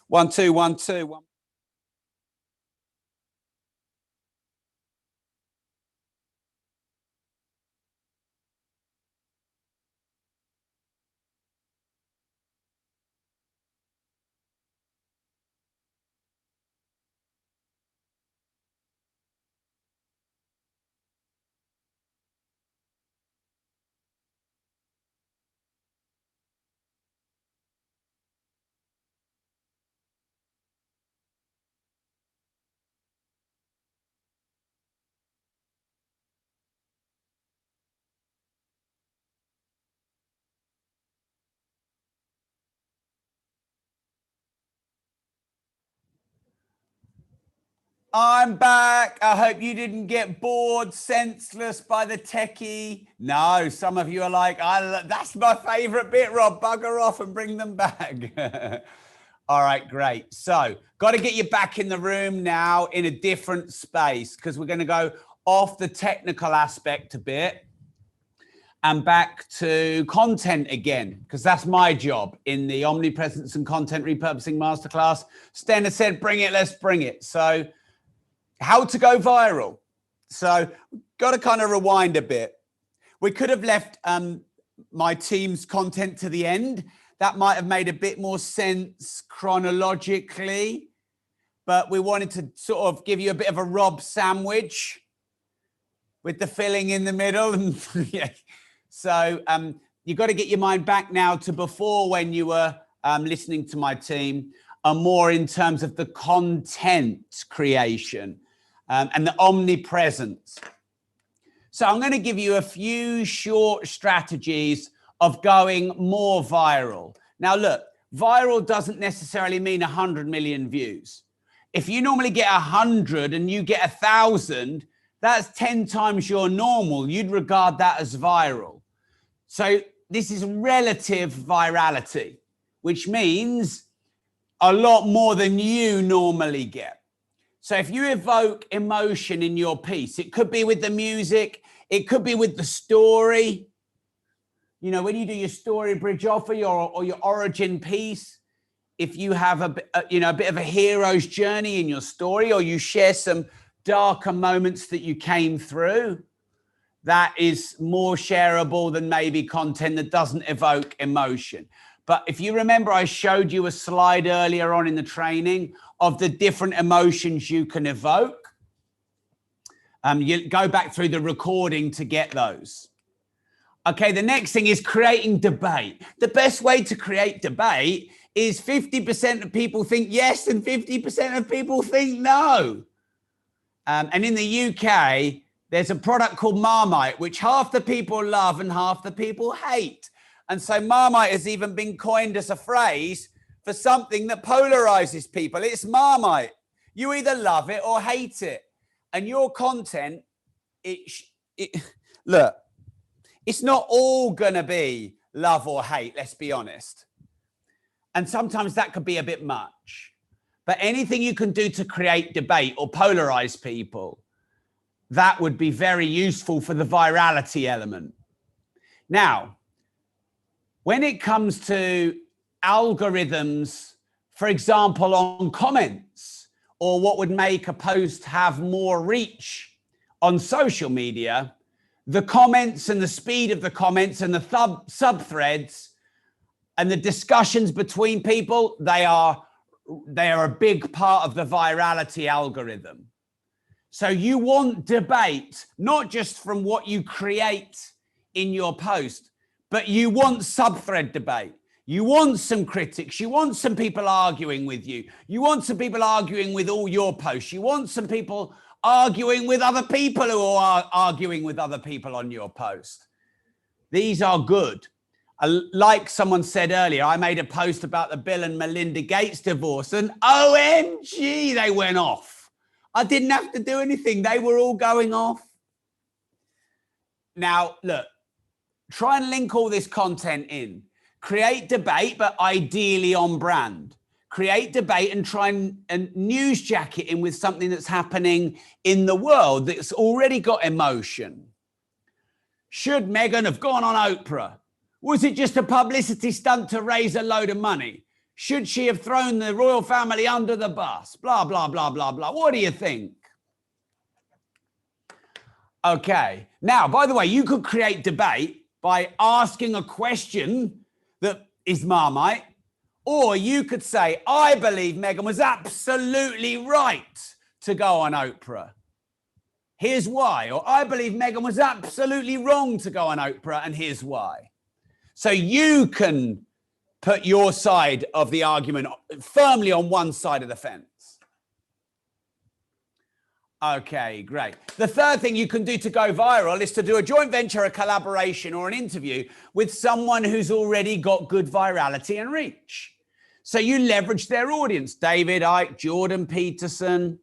1 2 1 2 1. I'm back. I hope you didn't get bored, senseless by the techie. No, some of you are like, that's my favorite bit, Rob. Bugger off and bring them back. All right, great. So, got to get you back in the room now in a different space because we're going to go off the technical aspect a bit and back to content again, because that's my job in the Omnipresence and Content Repurposing Masterclass. Stenna said, bring it, let's bring it. So, how to go viral. So got to kind of rewind a bit. We could have left my team's content to the end. That might have made a bit more sense chronologically, but we wanted to sort of give you a bit of a Rob sandwich with the filling in the middle. Yeah. So you've got to get your mind back now to before when you were listening to my team, and more in terms of the content creation. And the omnipresence. So I'm going to give you a few short strategies of going more viral. Now, look, viral doesn't necessarily mean 100 million views. If you normally get 100 and you get 1,000, that's 10 times your normal. You'd regard that as viral. So this is relative virality, which means a lot more than you normally get. So if you evoke emotion in your piece, it could be with the music, it could be with the story. You know, when you do your story bridge offer or your origin piece, if you have a bit of a hero's journey in your story, or you share some darker moments that you came through, that is more shareable than maybe content that doesn't evoke emotion. But if you remember, I showed you a slide earlier on in the training of the different emotions you can evoke. You go back through the recording to get those. Okay, the next thing is creating debate. The best way to create debate is 50% of people think yes and 50% of people think no. And in the UK, there's a product called Marmite, which half the people love and half the people hate. And so Marmite has even been coined as a phrase for something that polarizes people. It's Marmite. You either love it or hate it. And your content, look, it's not all going to be love or hate, let's be honest. And sometimes that could be a bit much. But anything you can do to create debate or polarize people, that would be very useful for the virality element. Now, when it comes to algorithms, for example, on comments, or what would make a post have more reach on social media, the comments and the speed of the comments and the sub-threads and the discussions between people, they are a big part of the virality algorithm. So you want debate, not just from what you create in your post, but you want sub-thread debate. You want some critics. You want some people arguing with you. You want some people arguing with all your posts. You want some people arguing with other people who are arguing with other people on your post. These are good. Like someone said earlier, I made a post about the Bill and Melinda Gates divorce, and OMG, they went off. I didn't have to do anything. They were all going off. Now, look, try and link all this content in. Create debate, but ideally on brand. Create debate and try and news jacket in with something that's happening in the world that's already got emotion. Should Meghan have gone on Oprah? Was it just a publicity stunt to raise a load of money? Should she have thrown the royal family under the bus? Blah, blah, blah, blah, blah. What do you think? Okay. Now, by the way, you could create debate by asking a question that is Marmite, or you could say, I believe Meghan was absolutely right to go on Oprah. Here's why. Or I believe Meghan was absolutely wrong to go on Oprah, and here's why. So you can put your side of the argument firmly on one side of the fence. Okay, great. The third thing you can do to go viral is to do a joint venture, a collaboration, or an interview with someone who's already got good virality and reach. So you leverage their audience. David Icke, Jordan Peterson,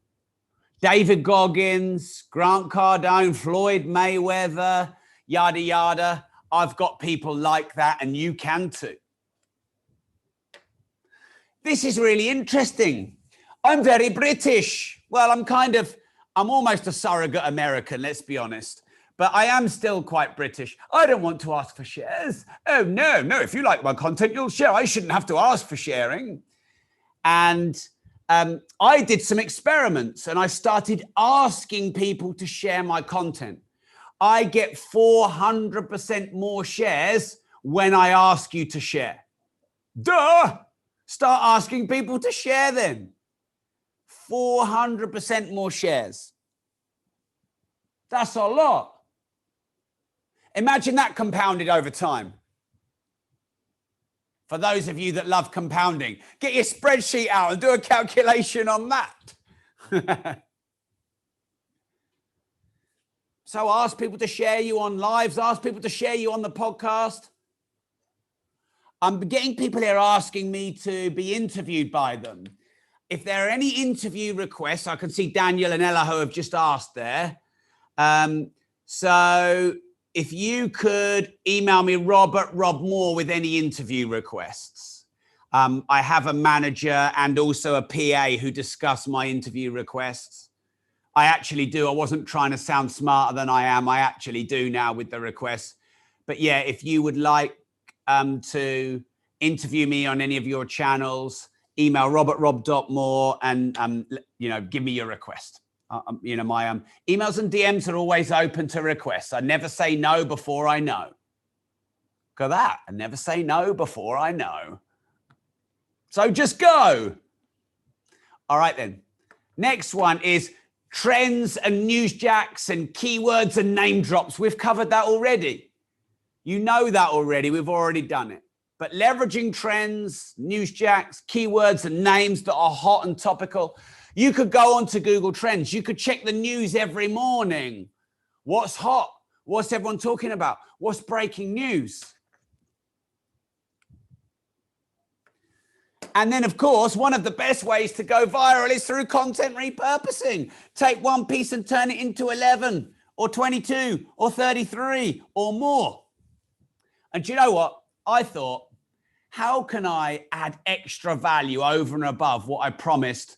David Goggins, Grant Cardone, Floyd Mayweather, yada, yada. I've got people like that, and you can too. This is really interesting. I'm very British. Well, I'm almost a surrogate American, let's be honest. But I am still quite British. I don't want to ask for shares. Oh, no. If you like my content, you'll share. I shouldn't have to ask for sharing. And I did some experiments, and I started asking people to share my content. I get 400% more shares when I ask you to share. Duh! Start asking people to share then. 400% more shares. That's a lot. Imagine that compounded over time. For those of you that love compounding, get your spreadsheet out and do a calculation on that. So ask people to share you on lives, ask people to share you on the podcast. I'm getting people here asking me to be interviewed by them. If there are any interview requests, I can see Daniel and Ella who have just asked there. So if you could email me, Rob Moore, with any interview requests. I have a manager and also a PA who discuss my interview requests. I actually do. I wasn't trying to sound smarter than I am. I actually do now with the requests. But yeah, if you would like to interview me on any of your channels, email rob@rob.moore and give me your request. My emails and DMs are always open to requests. I never say no before I know. Look at that. I never say no before I know. So just go. All right then. Next one is trends and newsjacks and keywords and name drops. We've covered that already. You know that already. We've already done it. But leveraging trends, newsjacks, keywords, and names that are hot and topical. You could go onto Google Trends. You could check the news every morning. What's hot? What's everyone talking about? What's breaking news? And then, of course, one of the best ways to go viral is through content repurposing. Take one piece and turn it into 11 or 22 or 33 or more. And do you know what? I thought, how can I add extra value over and above what I promised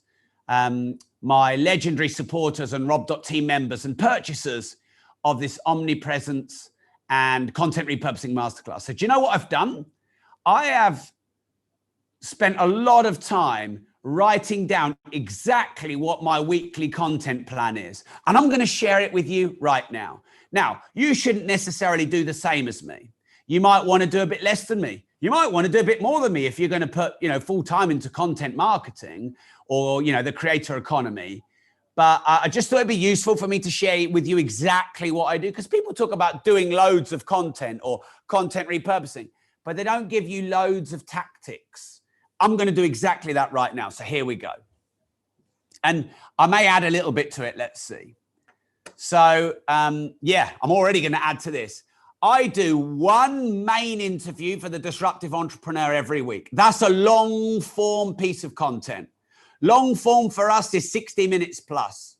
my legendary supporters and Rob.team members and purchasers of this OmniPresence and Content Repurposing Masterclass? So do you know what I've done? I have spent a lot of time writing down exactly what my weekly content plan is. And I'm going to share it with you right now. Now, you shouldn't necessarily do the same as me. You might want to do a bit less than me. You might want to do a bit more than me if you're going to put, full time into content marketing or, the creator economy. But I just thought it'd be useful for me to share with you exactly what I do, because people talk about doing loads of content or content repurposing, but they don't give you loads of tactics. I'm going to do exactly that right now. So here we go. And I may add a little bit to it. Let's see. So, I'm already going to add to this. I do one main interview for the disruptive entrepreneur every week. That's a long form piece of content. Long form for us is 60 minutes plus.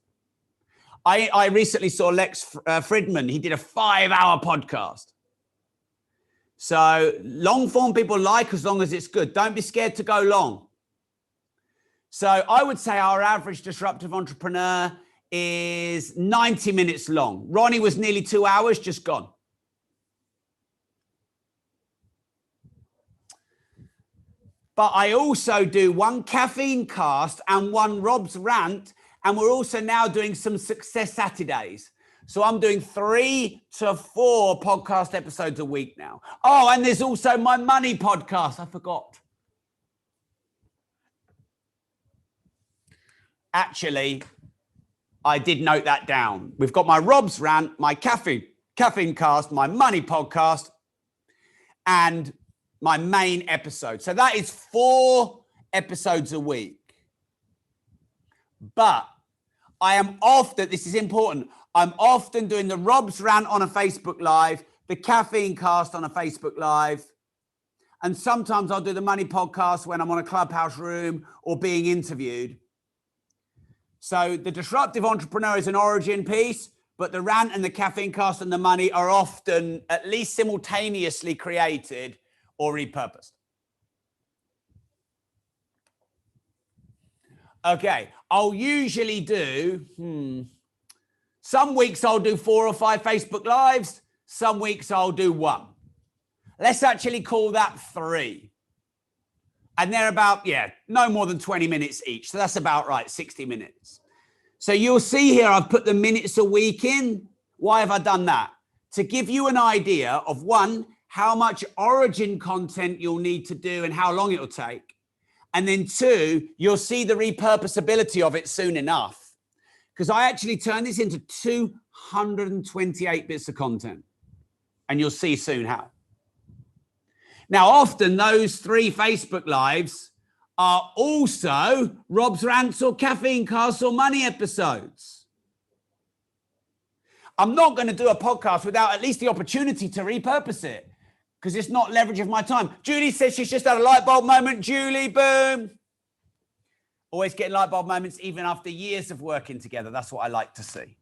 I recently saw Lex Fridman. He did a 5-hour podcast. So long form people like as long as it's good. Don't be scared to go long. So I would say our average disruptive entrepreneur is 90 minutes long. Ronnie was nearly 2 hours, just gone. But I also do one caffeine cast and one Rob's rant. And we're also now doing some Success Saturdays. So I'm doing 3 to 4 podcast episodes a week now. Oh, and there's also my money podcast. I forgot. Actually, I did note that down. We've got my Rob's rant, my caffeine cast, my money podcast, and my main episode. So that is 4 episodes a week. But I am often, this is important, I'm often doing the Rob's rant on a Facebook Live, the caffeine cast on a Facebook Live, and sometimes I'll do the money podcast when I'm on a Clubhouse room or being interviewed. So the disruptive entrepreneur is an origin piece, but the rant and the caffeine cast and the money are often at least simultaneously created or repurposed. Okay, I'll usually do, some weeks I'll do 4 or 5 Facebook Lives. Some weeks I'll do 1. Let's actually call that 3. And they're about, no more than 20 minutes each. So that's about right, 60 minutes. So you'll see here, I've put the minutes a week in. Why have I done that? To give you an idea of 1, how much origin content you'll need to do and how long it'll take. And then 2, you'll see the repurposability of it soon enough. Because I actually turn this into 228 bits of content. And you'll see soon how. Now, often those 3 Facebook Lives are also Rob's rants or caffeine casts or money episodes. I'm not going to do a podcast without at least the opportunity to repurpose it, because it's not leverage of my time. Julie says she's just had a light bulb moment. Julie, boom. Always getting light bulb moments even after years of working together. That's what I like to see.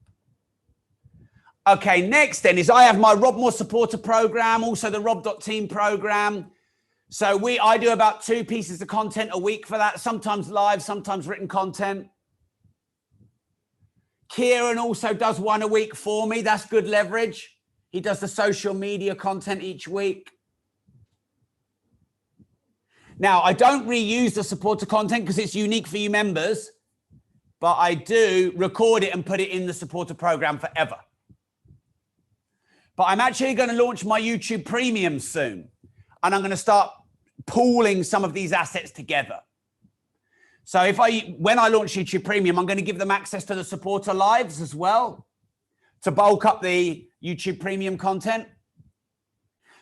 Okay, next then is I have my Rob Moore supporter program, also the Rob.team program. So I do about 2 pieces of content a week for that, sometimes live, sometimes written content. Kieran also does 1 a week for me. That's good leverage. He does the social media content each week. Now, I don't reuse the supporter content because it's unique for you members, but I do record it and put it in the supporter program forever. But I'm actually going to launch my YouTube Premium soon, and I'm going to start pooling some of these assets together. So when I launch YouTube Premium, I'm going to give them access to the supporter lives as well to bulk up the YouTube Premium content.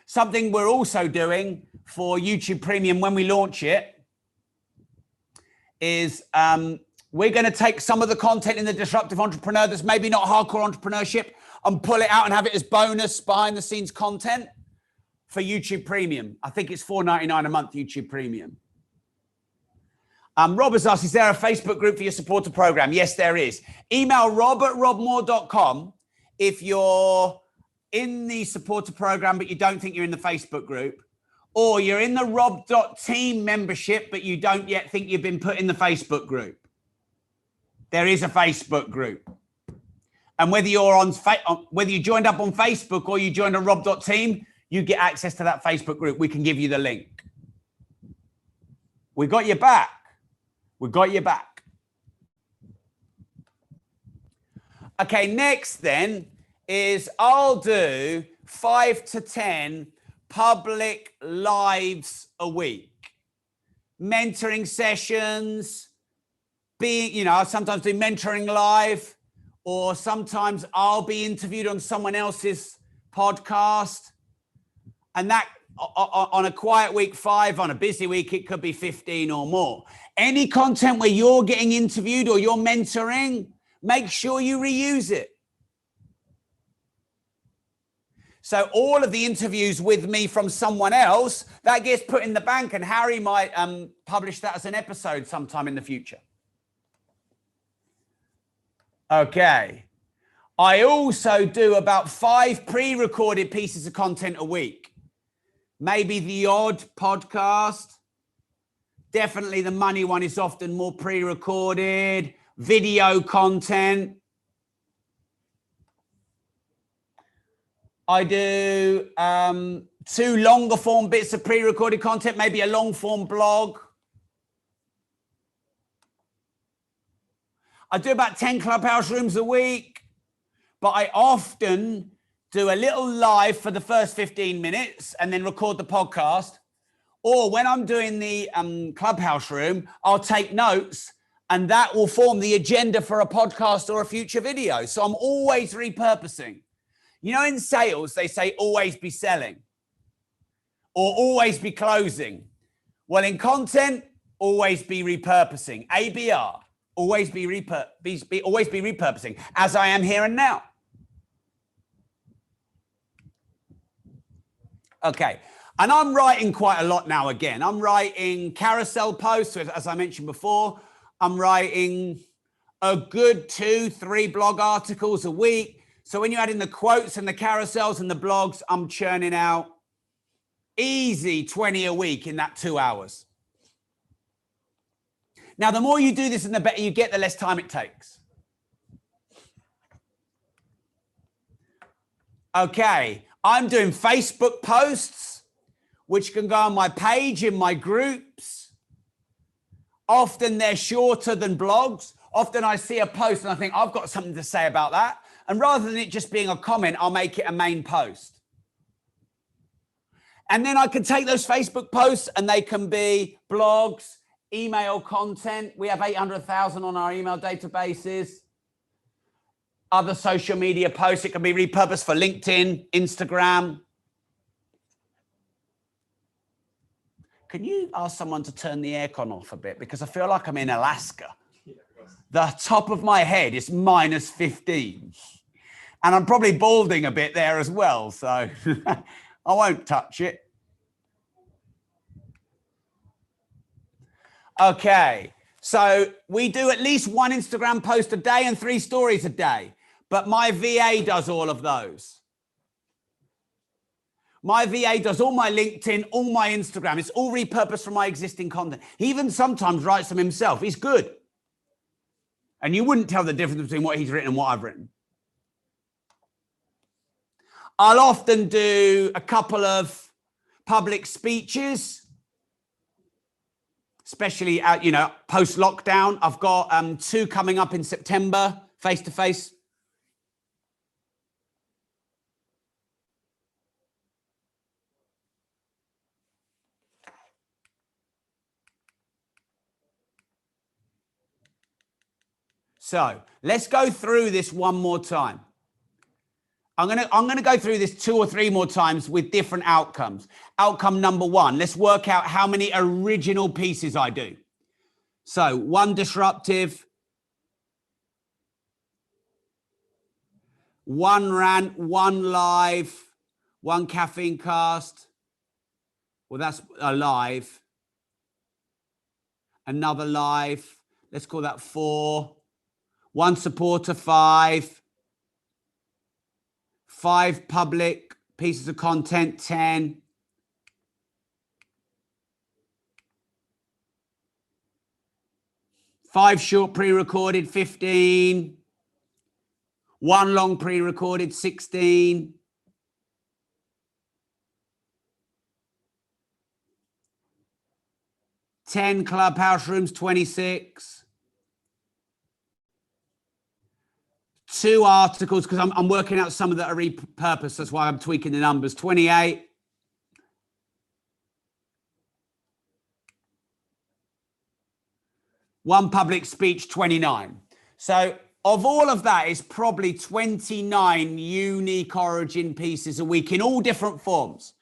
Something we're also doing for YouTube Premium when we launch it is we're going to take some of the content in the Disruptive Entrepreneur that's maybe not hardcore entrepreneurship and pull it out and have it as bonus behind the scenes content for YouTube Premium. I think it's $4.99 a month, YouTube Premium. Rob has asked, is there a Facebook group for your supporter program? Yes, there is. Email rob@robmoore.com if you're in the supporter program, but you don't think you're in the Facebook group, or you're in the Rob.team membership, but you don't yet think you've been put in the Facebook group. There is a Facebook group. And whether you're whether you joined up on Facebook or you joined a Rob.team, you get access to that Facebook group. We can give you the link. We got your back. We got your back. Okay, next then is I'll do 5 to 10 public lives a week. Mentoring sessions, I'll sometimes do mentoring live, or sometimes I'll be interviewed on someone else's podcast. And that on a quiet week 5, on a busy week, it could be 15 or more. Any content where you're getting interviewed or you're mentoring, make sure you reuse it. So all of the interviews with me from someone else, that gets put in the bank, and Harry might publish that as an episode sometime in the future. Okay. I also do about 5 pre-recorded pieces of content a week. Maybe the odd podcast. Definitely the money one is often more pre-recorded. Video content. I do 2 longer form bits of pre-recorded content, maybe a long form blog I do about 10 Clubhouse rooms a week, but I often do a little live for the first 15 minutes and then record the podcast. Or when I'm doing the Clubhouse room, I'll take notes and that will form the agenda for a podcast or a future video. So I'm always repurposing. You know, in sales, they say always be selling or always be closing. Well, in content, always be repurposing. ABR, always be repurposing, as I am here and now. Okay, and I'm writing quite a lot now again. I'm writing carousel posts, as I mentioned before. I'm writing a good 2-3 blog articles a week. So when you add in the quotes and the carousels and the blogs, I'm churning out easy 20 a week in that 2 hours. Now, the more you do this and the better you get, the less time it takes. Okay, I'm doing Facebook posts, which can go on my page, in my groups. Often they're shorter than blogs. Often I see a post and I think, I've got something to say about that. And rather than it just being a comment, I'll make it a main post. And then I can take those Facebook posts and they can be blogs, email content. We have 800,000 on our email databases. Other social media posts. It can be repurposed for LinkedIn, Instagram. Can you ask someone to turn the aircon off a bit? Because I feel like I'm in Alaska. The top of my head is -15. And I'm probably balding a bit there as well. So I won't touch it. Okay. So we do at least 1 Instagram post a day and 3 stories a day. But my VA does all of those. My VA does all my LinkedIn, all my Instagram. It's all repurposed from my existing content. He even sometimes writes them himself. He's good. And you wouldn't tell the difference between what he's written and what I've written. I'll often do a couple of public speeches, especially out, post-lockdown. I've got 2 coming up in September, face-to-face. So let's go through this one more time. I'm gonna go through this 2 or 3 more times with different outcomes. Outcome number 1, let's work out how many original pieces I do. So 1 disruptive, 1 rant, 1 live, 1 caffeine cast. Well, that's a live. Another live. Let's call that 4. 1 supporter, 5. 5 public pieces of content, 10. 5 short pre-recorded, 15. 1 long pre-recorded, 16. 10 clubhouse rooms, 26. 2 articles, because I'm working out some of that are repurposed. That's why I'm tweaking the numbers. 28. 1 public speech, 29. So of all of that is probably 29 unique origin pieces a week in all different forms.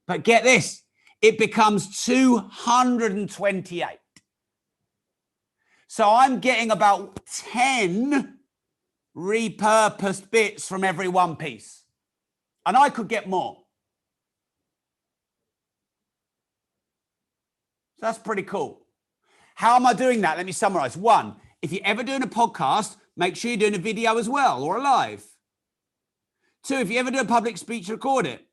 But get this, it becomes 228. So I'm getting about 10 repurposed bits from every 1 piece. And I could get more. So that's pretty cool. How am I doing that? Let me summarize. 1, if you're ever doing a podcast, make sure you're doing a video as well or a live. 2, if you ever do a public speech, record it.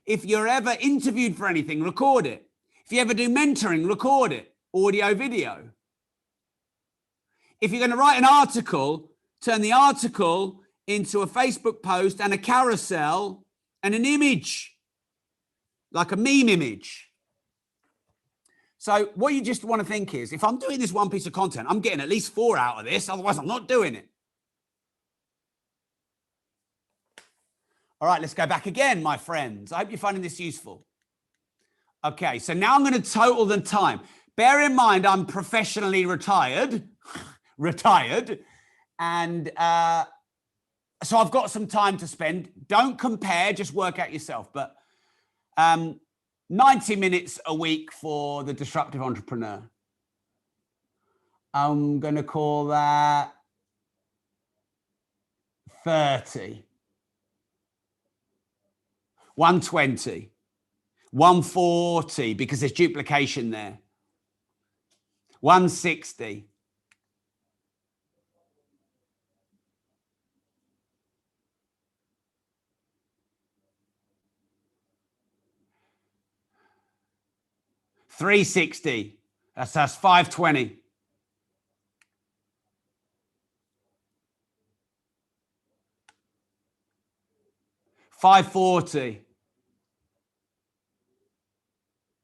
If you're ever interviewed for anything, record it. If you ever do mentoring, record it. Audio, video. If you're going to write an article, turn the article into a Facebook post and a carousel and an image, like a meme image. So what you just want to think is, if I'm doing this one piece of content, I'm getting at least 4 out of this. Otherwise, I'm not doing it. All right, let's go back again, my friends. I hope you're finding this useful. Okay, so now I'm going to total the time. Bear in mind, I'm professionally retired. And so I've got some time to spend. Don't compare, just work out yourself. But 90 minutes a week for the disruptive entrepreneur. I'm going to call that 30. 120. 140, because there's duplication there. 160. 360. That's 520. 540.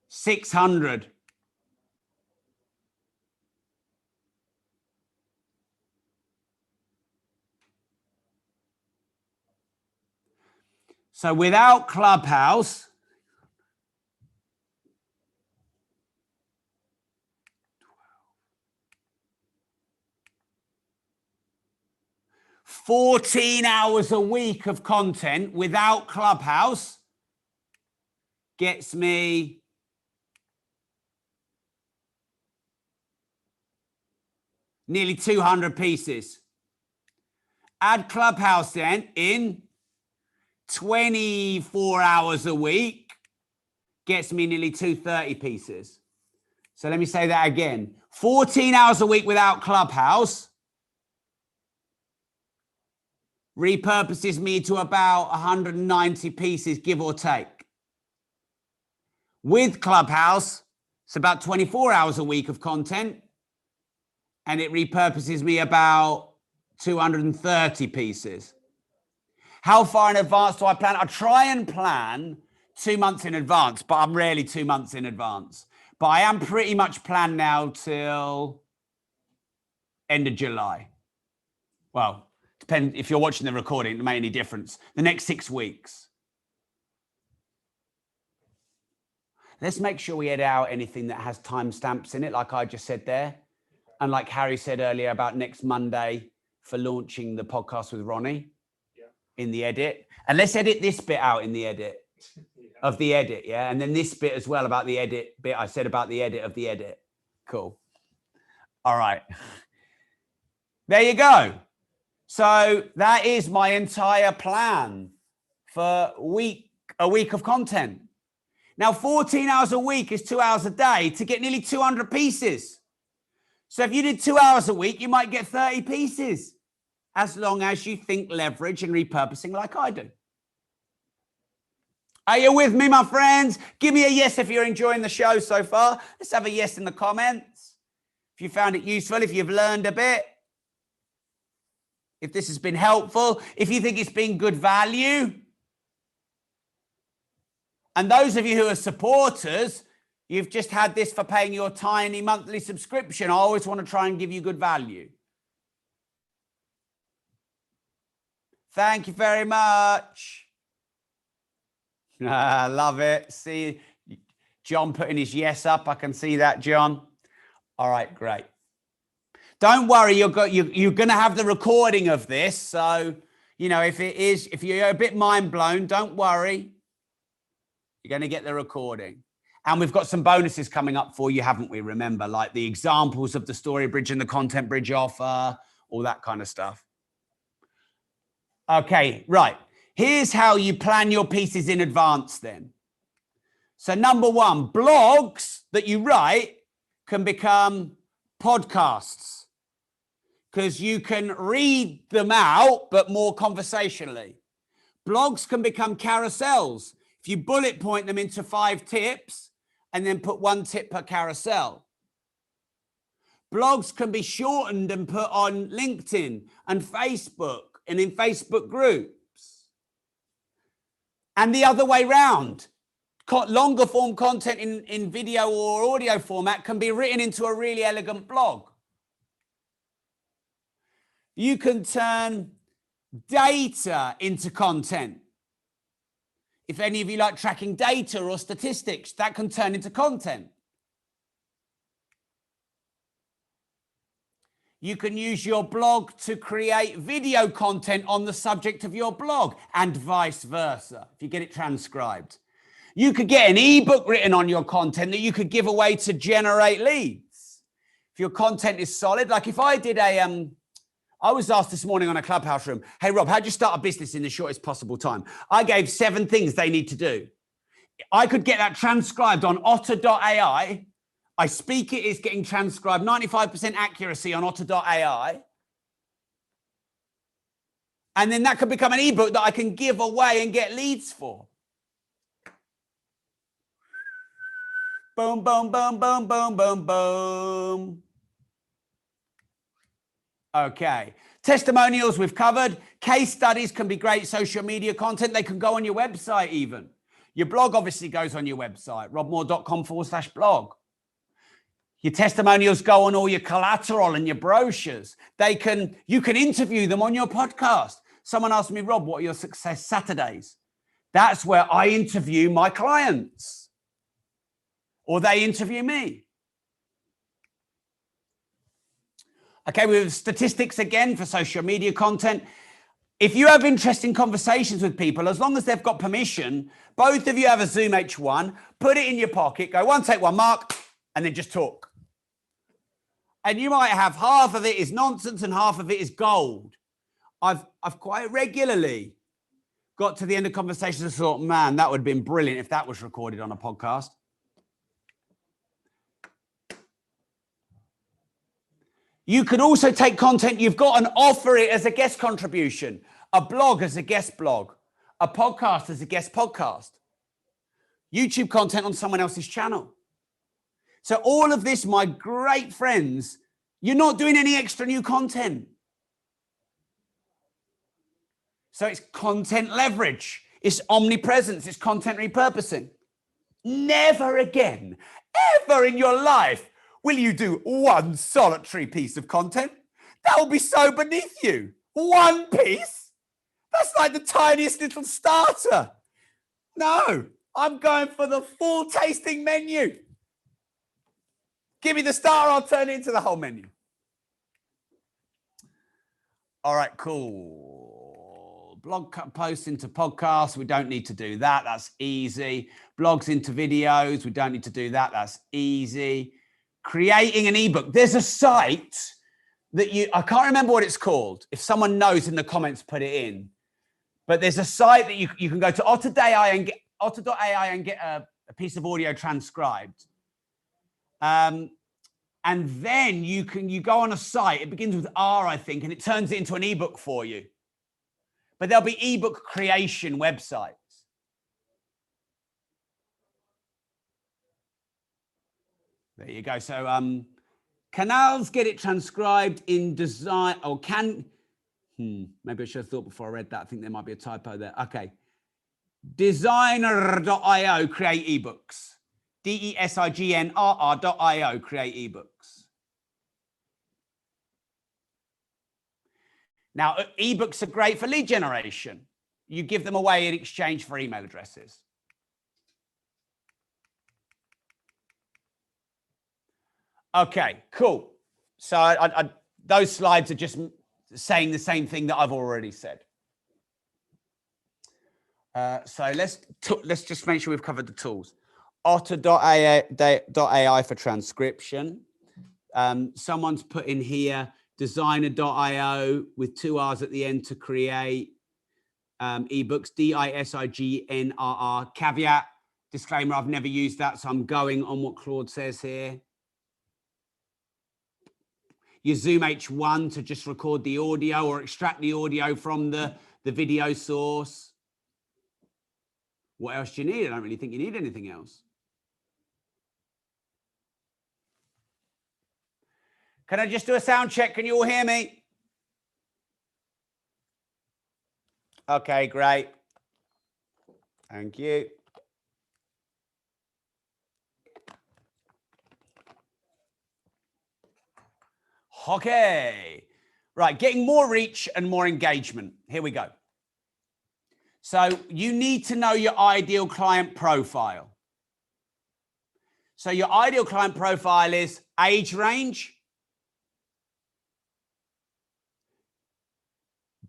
600. So without Clubhouse, $14 hours a week of content without Clubhouse gets me nearly 200 pieces. Add Clubhouse then in 24 hours a week gets me nearly 230 pieces. So let me say that again. 14 hours a week without Clubhouse repurposes me to about 190 pieces, give or take. With Clubhouse, it's about 24 hours a week of content, and it repurposes me about 230 pieces. How far in advance do I plan? I try and plan 2 months in advance, but I'm rarely 2 months in advance. But I am pretty much planned now till end of July. Well, depends if you're watching the recording, it doesn't make any difference. The next 6 weeks. Let's make sure we edit out anything that has timestamps in it, like I just said there. And like Harry said earlier about next Monday for launching the podcast with Ronnie in the edit. And let's edit this bit out in the edit of the edit, yeah? And then this bit as well about the edit bit I said about the edit of the edit. Cool. All right. There you go. So that is my entire plan for a week of content. Now, 14 hours a week is 2 hours a day to get nearly 200 pieces. So if you did 2 hours a week, you might get 30 pieces, as long as you think leverage and repurposing like I do. Are you with me, my friends? Give me a yes if you're enjoying the show so far. Let's have a yes in the comments. If you found it useful, if you've learned a bit, if this has been helpful, if you think it's been good value. And those of you who are supporters, you've just had this for paying your tiny monthly subscription. I always want to try and give you good value. Thank you very much. I love it. See John putting his yes up. I can see that, John. All right, great. Don't worry, you're going to have the recording of this. So, you know, if you're a bit mind blown, don't worry. You're going to get the recording. And we've got some bonuses coming up for you, haven't we? Remember, like the examples of the Story Bridge and the Content Bridge offer, all that kind of stuff. Okay, right. Here's how you plan your pieces in advance then. So number one, blogs that you write can become podcasts because you can read them out, but more conversationally. Blogs can become carousels. If you bullet point them into 5 tips and then put 1 tip per carousel. Blogs can be shortened and put on LinkedIn and Facebook and in Facebook groups. And the other way round. longer form content in video or audio format can be written into a really elegant blog. You can turn data into content. If any of you like tracking data or statistics, that can turn into content. You can use your blog to create video content on the subject of your blog and vice versa, if you get it transcribed. You could get an ebook written on your content that you could give away to generate leads. If your content is solid, like if I did I was asked this morning on a Clubhouse room, hey Rob, how'd you start a business in the shortest possible time? I gave 7 things they need to do. I could get that transcribed on otter.ai. I speak it, it's getting transcribed, 95% accuracy on otter.ai. And then that could become an ebook that I can give away and get leads for. Boom, boom, boom, boom, boom, boom, boom. Okay. Testimonials we've covered. Case studies can be great social media content. They can go on your website even. Your blog obviously goes on your website, robmoore.com/blog. Your testimonials go on all your collateral and your brochures. You can interview them on your podcast. Someone asked me, Rob, what are your success Saturdays? That's where I interview my clients. Or they interview me. Okay, we have statistics again for social media content. If you have interesting conversations with people, as long as they've got permission, both of you have a Zoom H1, put it in your pocket, go 1, take 1, mark, and then just talk. And you might have half of it is nonsense and half of it is gold. I've quite regularly got to the end of conversations and thought, man, that would have been brilliant if that was recorded on a podcast. You could also take content you've got and offer it as a guest contribution, a blog as a guest blog, a podcast as a guest podcast, YouTube content on someone else's channel. So all of this, my great friends, you're not doing any extra new content. So it's content leverage. It's omnipresence. It's content repurposing. Never again, ever in your life will you do one solitary piece of content. That will be so beneath you. One piece? That's like the tiniest little starter. No, I'm going for the full tasting menu. Give me the starter, I'll turn it into the whole menu. All right, cool. Blog posts into podcasts, we don't need to do that. That's easy. Blogs into videos, we don't need to do that. That's easy. Creating an ebook. There's a site that I can't remember what it's called. If someone knows in the comments, put it in. But there's a site that you can go to otter.ai and get a piece of audio transcribed. And then you go on a site, it begins with R, I think, and it turns it into an ebook for you. But there'll be ebook creation websites. There you go. So canals get it transcribed in design, or maybe I should have thought before I read that. I think there might be a typo there. Okay. Designer.io create ebooks. DESIGNRR.io create ebooks. Now, ebooks are great for lead generation. You give them away in exchange for email addresses. Okay, cool. So those slides are just saying the same thing that I've already said. So let's just make sure we've covered the tools. Otter.ai for transcription. Someone's put in here designer.io with 2 R's at the end to create ebooks. DISIGNRR. Caveat, disclaimer, I've never used that, so I'm going on what Claude says here. Your Zoom H1 to just record the audio or extract the audio from the video source. What else do you need? I don't really think you need anything else. Can I just do a sound check? Can you all hear me? Okay, great. Thank you. Okay. Right, getting more reach and more engagement. Here we go. So you need to know your ideal client profile. So your ideal client profile is age range,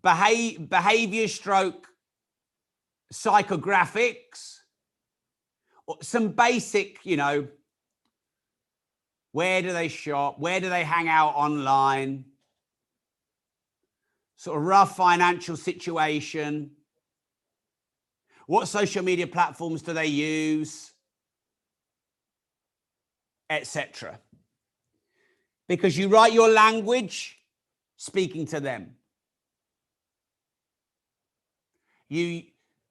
behavior stroke, psychographics, some basic, you know, where do they shop? Where do they hang out online? Sort of rough financial situation. What social media platforms do they use? Etc. Because you write your language speaking to them. You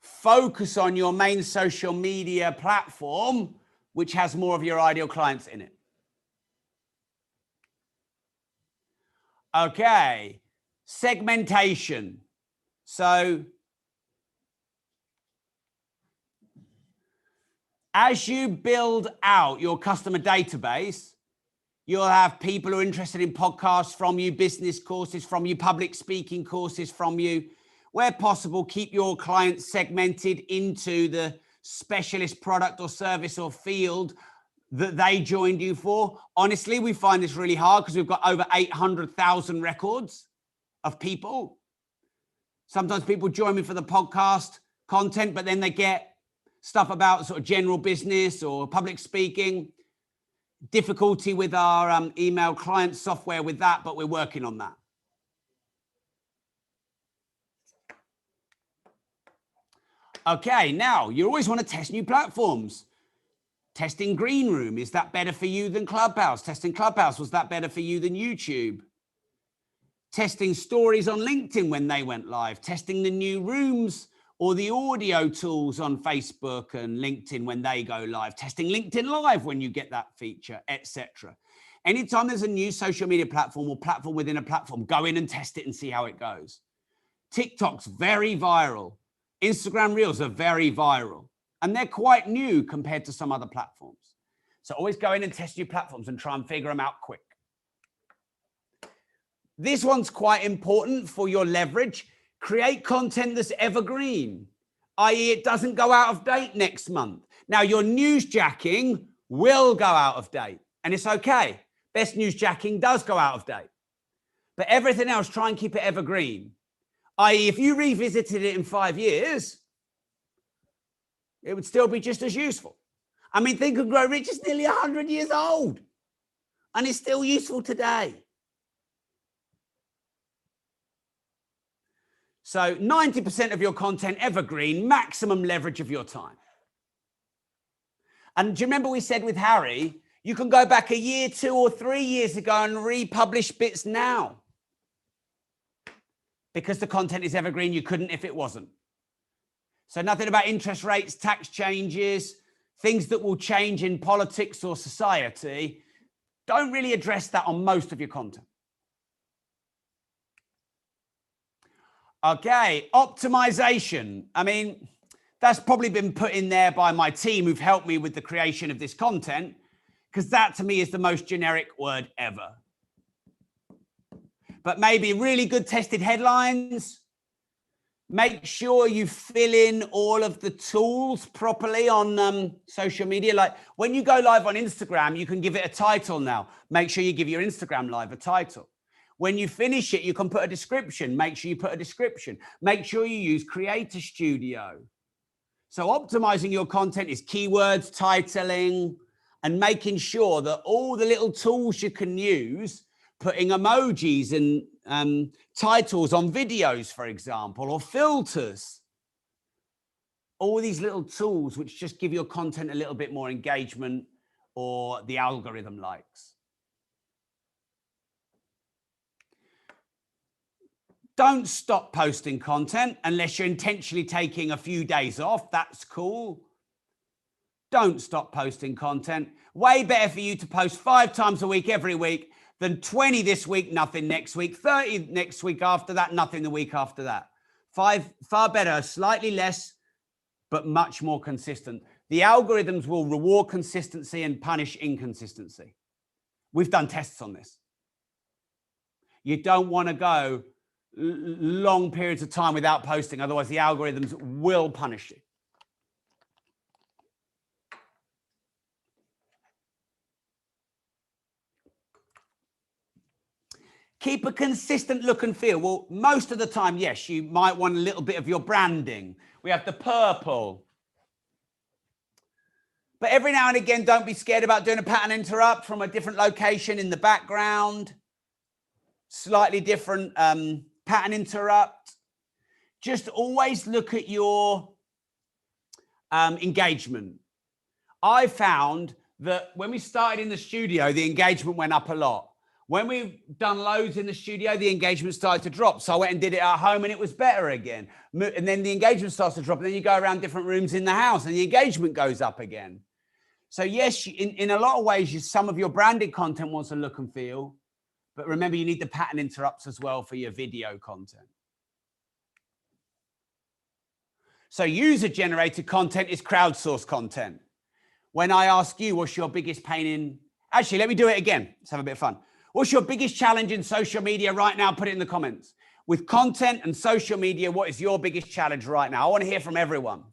focus on your main social media platform, which has more of your ideal clients in it. Okay, segmentation. So as you build out your customer database, you'll have people who are interested in podcasts from you, business courses from you, public speaking courses from you. Where possible, keep your clients segmented into the specialist product or service or field that they joined you for. Honestly, we find this really hard because we've got over 800,000 records of people. Sometimes people join me for the podcast content, but then they get stuff about sort of general business or public speaking. Difficulty with our email client software with that, but we're working on that. Okay, now you always want to test new platforms. Testing Green Room, is that better for you than Clubhouse? Testing Clubhouse, was that better for you than YouTube? Testing stories on LinkedIn when they went live. Testing the new rooms or the audio tools on Facebook and LinkedIn when they go live. Testing LinkedIn Live when you get that feature, etc. Anytime there's a new social media platform or platform within a platform, go in and test it and see how it goes. TikTok's very viral. Instagram Reels are very viral. And they're quite new compared to some other platforms. So always go in and test new platforms and try and figure them out quick. This one's quite important for your leverage. Create content that's evergreen, i.e. it doesn't go out of date next month. Now your newsjacking will go out of date and it's okay. Best newsjacking does go out of date. But everything else, try and keep it evergreen. i.e. if you revisited it in 5 years, it would still be just as useful. I mean, Think and Grow Rich is nearly 100 years old and it's still useful today. So 90% of your content evergreen, maximum leverage of your time. And do you remember we said with Harry, you can go back a year, 2 or 3 years ago and republish bits now. Because the content is evergreen, you couldn't if it wasn't. So nothing about interest rates, tax changes, things that will change in politics or society. Don't really address that on most of your content. Okay, optimization. I mean, that's probably been put in there by my team who've helped me with the creation of this content, because that to me is the most generic word ever. But maybe really good tested headlines. Make sure you fill in all of the tools properly on social media. Like when you go live on Instagram, you can give it a title now. Make sure you give your Instagram live a title. When you finish it, you can put a description. Make sure you put a description. Make sure you use Creator Studio. So optimizing your content is keywords, titling, and making sure that all the little tools you can use, putting emojis and titles on videos, for example, or filters. All these little tools which just give your content a little bit more engagement or the algorithm likes. Don't stop posting content unless you're intentionally taking a few days off. That's cool. Don't stop posting content. Way better for you to post 5 times a week every week than 20 this week, nothing next week, 30 next week after that, nothing the week after that. Far better, slightly less, but much more consistent. The algorithms will reward consistency and punish inconsistency. We've done tests on this. You don't want to go long periods of time without posting. Otherwise, the algorithms will punish you. Keep a consistent look and feel. Well, most of the time, yes, you might want a little bit of your branding. We have the purple. But every now and again, don't be scared about doing a pattern interrupt from a different location in the background. Slightly different pattern interrupt. Just always look at your engagement. I found that when we started in the studio, the engagement went up a lot. When we've done loads in the studio, the engagement started to drop. So I went and did it at home and it was better again. And then the engagement starts to drop. And then you go around different rooms in the house and the engagement goes up again. So yes, in a lot of ways, some of your branded content wants to look and feel. But remember, you need the pattern interrupts as well for your video content. So user-generated content is crowdsourced content. When I ask you, what's your biggest pain in... Actually, let me do it again. Let's have a bit of fun. What's your biggest challenge in social media right now? Put it in the comments. With content and social media, what is your biggest challenge right now? I want to hear from everyone.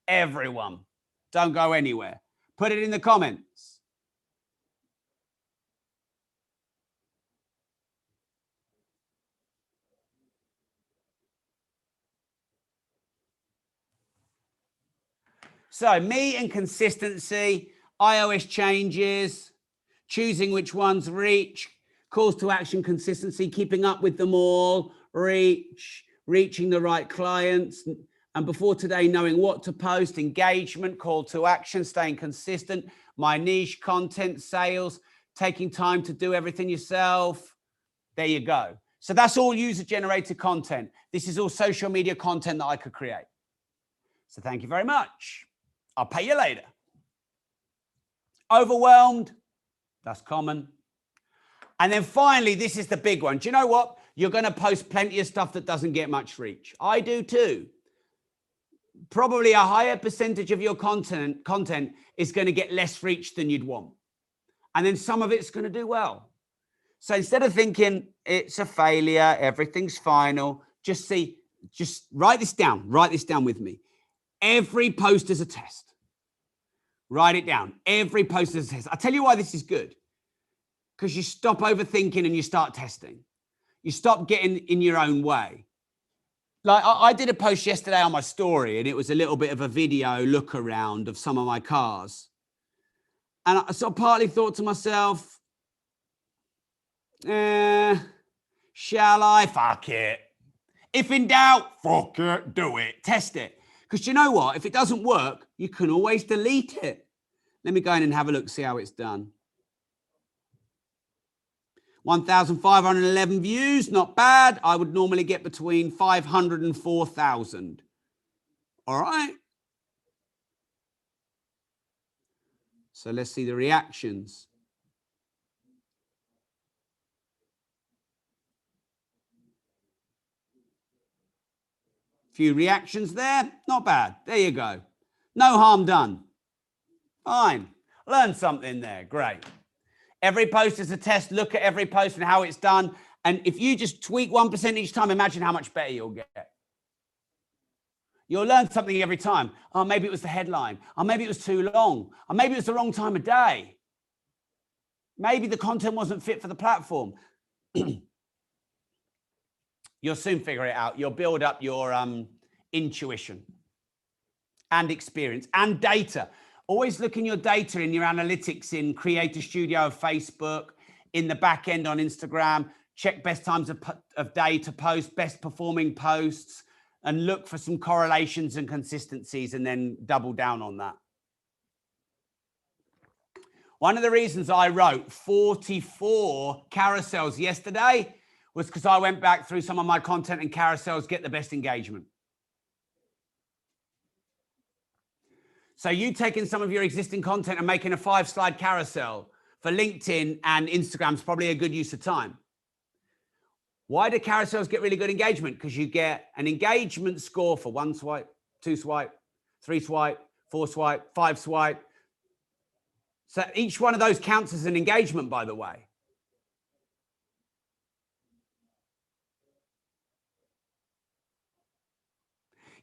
Everyone. Don't go anywhere. Put it in the comments. So me and consistency, iOS changes, choosing which ones reach, calls to action, consistency, keeping up with them all, reaching the right clients. And before today, knowing what to post, engagement, call to action, staying consistent, my niche, content, sales, taking time to do everything yourself. There you go. So that's all user-generated content. This is all social media content that I could create. So thank you very much. I'll pay you later. Overwhelmed. That's common. And then finally, this is the big one. Do you know what? You're going to post plenty of stuff that doesn't get much reach. I do too. Probably a higher percentage of your content is going to get less reach than you'd want. And then some of it's going to do well. So instead of thinking it's a failure, everything's final, just write this down. Write this down with me. Every post is a test. Write it down. Every post is a test. I'll tell you why this is good. Because you stop overthinking and you start testing. You stop getting in your own way. Like I did a post yesterday on my story and it was a little bit of a video look around of some of my cars. And I sort of partly thought to myself, shall I? Fuck it. If in doubt, fuck it, do it. Test it. Because you know what? If it doesn't work, you can always delete it. Let me go in and have a look, see how it's done. 1,511 views, not bad. I would normally get between 500 and 4,000. All right. So let's see the reactions. Few reactions there, not bad. There you go. No harm done. Fine. Learn something there. Great. Every post is a test. Look at every post and how it's done. And if you just tweak 1% each time, imagine how much better you'll get. You'll learn something every time. Oh, maybe it was the headline. Oh, maybe it was too long. Or maybe it was the wrong time of day. Maybe the content wasn't fit for the platform. You'll soon figure it out. You'll build up your intuition and experience and data. Always look in your data, in your analytics, in Creator Studio of Facebook, in the back end on Instagram. Check best times of day to post, best performing posts, and look for some correlations and consistencies and then double down on that. One of the reasons I wrote 44 carousels yesterday was because I went back through some of my content and carousels, get the best engagement. So you taking some of your existing content and making a 5-slide carousel for LinkedIn and Instagram is probably a good use of time. Why do carousels get really good engagement? Because you get an engagement score for 1 swipe, 2 swipe, 3 swipe, 4 swipe, 5 swipe. So each one of those counts as an engagement, by the way.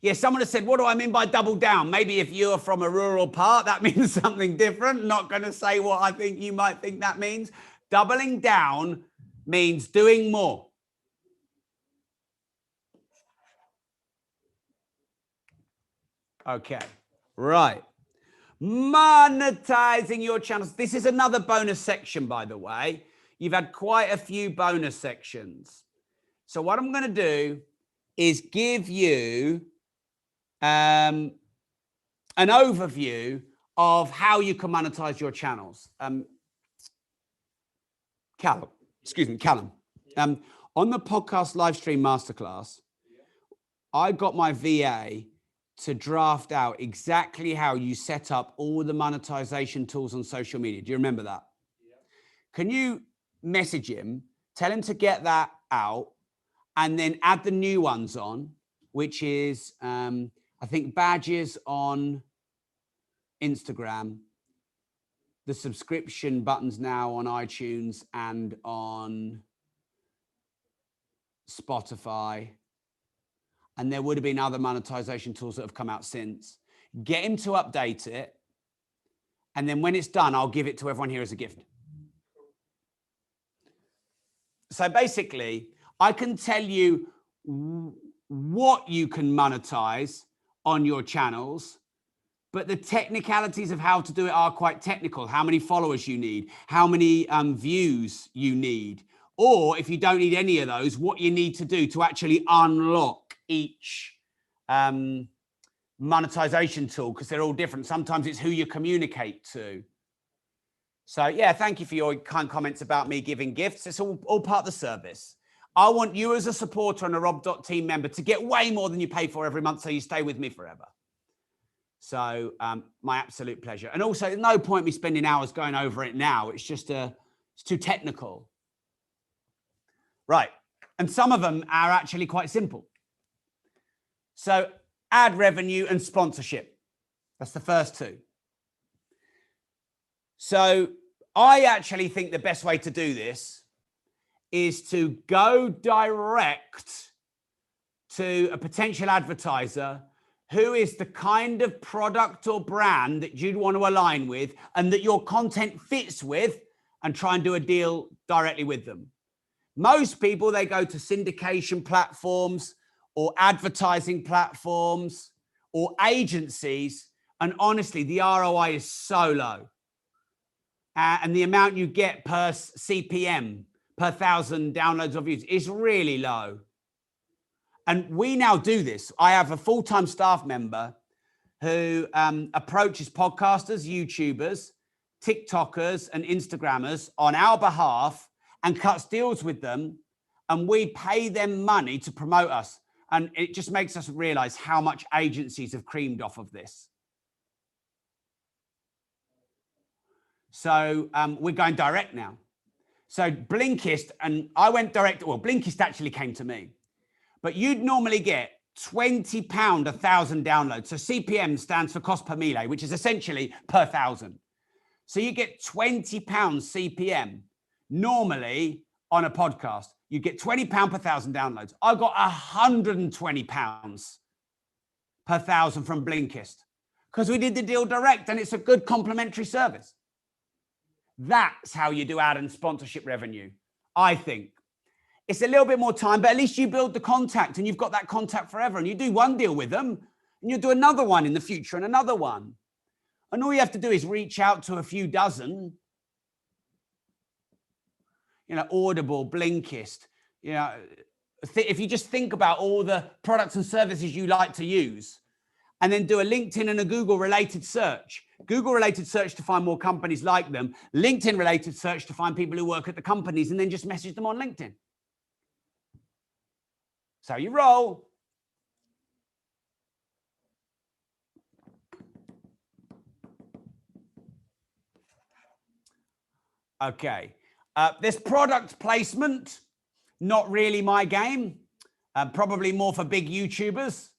Yeah, someone has said, what do I mean by double down? Maybe if you're from a rural part, that means something different. Not going to say what I think you might think that means. Doubling down means doing more. Okay, right. Monetizing your channels. This is another bonus section, by the way. You've had quite a few bonus sections. So what I'm going to do is give you an overview of how you can monetize your channels. Callum, on the podcast live stream masterclass, I got my VA to draft out exactly how you set up all the monetization tools on social media. Do you remember that? Yeah. Can you message him, tell him to get that out, and then add the new ones on, which is, I think, badges on Instagram, the subscription buttons now on iTunes and on Spotify. And there would have been other monetization tools that have come out since. Get him to update it. And then when it's done, I'll give it to everyone here as a gift. So basically, I can tell you what you can monetize on your channels, but the technicalities of how to do it are quite technical. How many followers you need, how many views you need, or if you don't need any of those, what you need to do to actually unlock each monetization tool, because they're all different. Sometimes it's who you communicate to. So yeah, thank you for your kind comments about me giving gifts. It's all part of the service. I want you as a supporter and a Rob.team member to get way more than you pay for every month, so you stay with me forever. So my absolute pleasure. And also, there's no point me spending hours going over it now. It's just it's too technical. Right. And some of them are actually quite simple. So ad revenue and sponsorship. That's the first two. So I actually think the best way to do this is to go direct to a potential advertiser who is the kind of product or brand that you'd want to align with and that your content fits with, and try and do a deal directly with them. Most people, they go to syndication platforms or advertising platforms or agencies, and honestly, the ROI is so low. And the amount you get per CPM, per 1,000 downloads or views, is really low. And we now do this. I have a full-time staff member who approaches podcasters, YouTubers, TikTokers, and Instagrammers on our behalf and cuts deals with them. And we pay them money to promote us. And it just makes us realize how much agencies have creamed off of this. So we're going direct now. So Blinkist, and I went direct. Well, Blinkist actually came to me. But you'd normally get £20 1,000 downloads. So CPM stands for cost per mille, which is essentially per 1,000. So you get £20 CPM normally on a podcast. You get £20 per 1,000 downloads. I got £120 per 1,000 from Blinkist because we did the deal direct, and it's a good complementary service. That's how you do ad and sponsorship revenue, I think. It's a little bit more time, but at least you build the contact and you've got that contact forever, and you do one deal with them and you do another one in the future and another one. And all you have to do is reach out to a few dozen, Audible, Blinkist, if you just think about all the products and services you like to use, and then do a LinkedIn and a Google related search. Google related search to find more companies like them, LinkedIn related search to find people who work at the companies, and then just message them on LinkedIn. So you roll. Okay. This product placement, not really my game. Probably more for big YouTubers.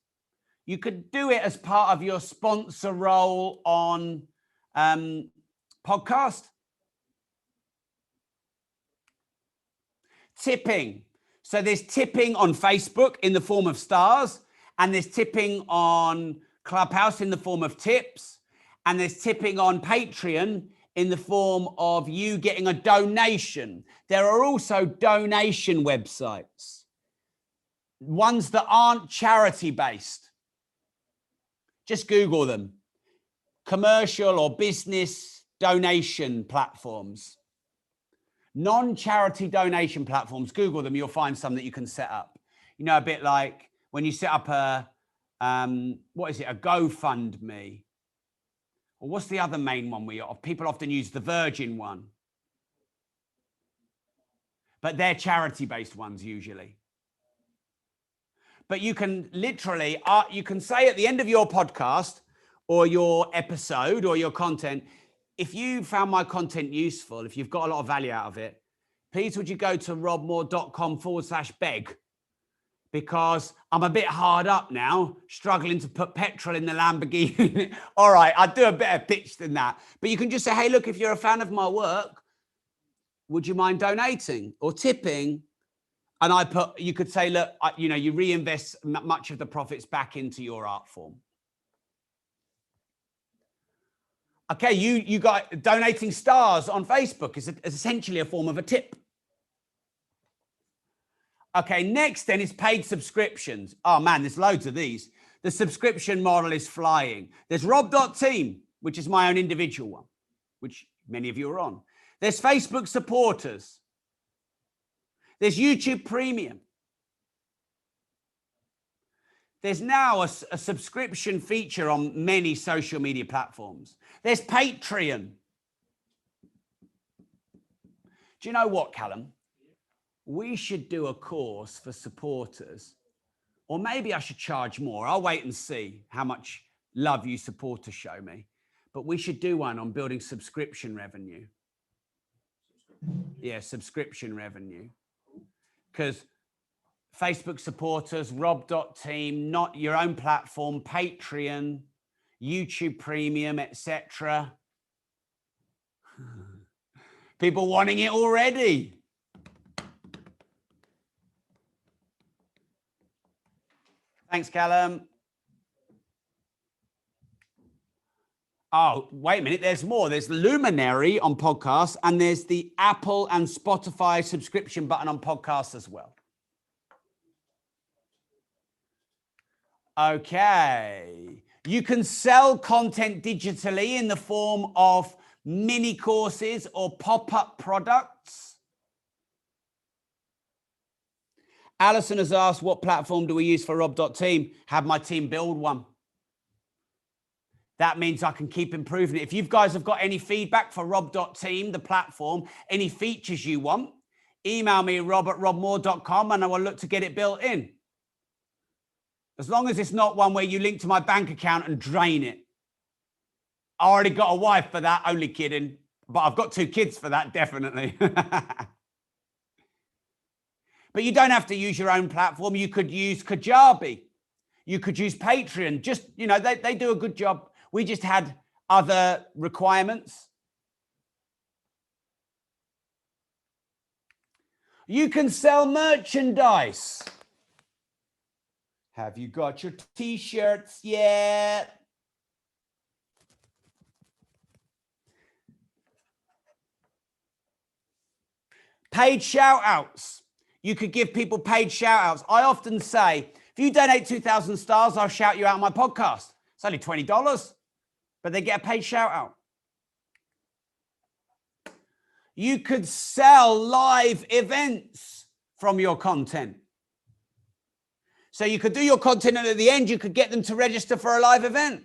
You could do it as part of your sponsor role on podcast. Tipping. So there's tipping on Facebook in the form of stars, and there's tipping on Clubhouse in the form of tips, and there's tipping on Patreon in the form of you getting a donation. There are also donation websites, ones that aren't charity based. Just Google them. Commercial or business donation platforms. Non-charity donation platforms. Google them, you'll find some that you can set up. You know, a bit like when you set up a, what is it, a GoFundMe. Or what's the other main one people often use? The Virgin one. But they're charity-based ones usually. But you can literally, you can say at the end of your podcast or your episode or your content, if you found my content useful, if you've got a lot of value out of it, please would you go to robmoore.com/beg, because I'm a bit hard up now, struggling to put petrol in the Lamborghini. All right, I'd do a better pitch than that. But you can just say, hey, look, if you're a fan of my work, would you mind donating or tipping? And you could say, look, you reinvest much of the profits back into your art form. Okay, you got donating stars on Facebook is essentially a form of a tip. Okay, next then is paid subscriptions. Oh man, there's loads of these. The subscription model is flying. There's rob.team, which is my own individual one, which many of you are on. There's Facebook supporters. There's YouTube Premium. There's now a subscription feature on many social media platforms. There's Patreon. Do you know what, Callum? We should do a course for supporters, or maybe I should charge more. I'll wait and see how much love you supporters show me. But we should do one on building subscription revenue. Yeah, subscription revenue. Because Facebook supporters, rob.team, not your own platform, Patreon, YouTube Premium, etc. People wanting it already. Thanks, Callum. Oh, wait a minute. There's more. There's Luminary on podcasts, and there's the Apple and Spotify subscription button on podcasts as well. Okay. You can sell content digitally in the form of mini courses or pop-up products. Alison has asked, what platform do we use for rob.team? Have my team build one. That means I can keep improving it. If you guys have got any feedback for rob.team, the platform, any features you want, email me rob@robmoore.com and I will look to get it built in. As long as it's not one where you link to my bank account and drain it. I already got a wife for that, only kidding. But I've got 2 kids for that, definitely. But you don't have to use your own platform. You could use Kajabi. You could use Patreon. Just, they do a good job. We just had other requirements. You can sell merchandise. Have you got your t-shirts yet? Paid shout outs. You could give people paid shout outs. I often say, if you donate 2,000 stars, I'll shout you out on my podcast. It's only $20, but they get a paid shout out. You could sell live events from your content. So you could do your content and at the end, you could get them to register for a live event.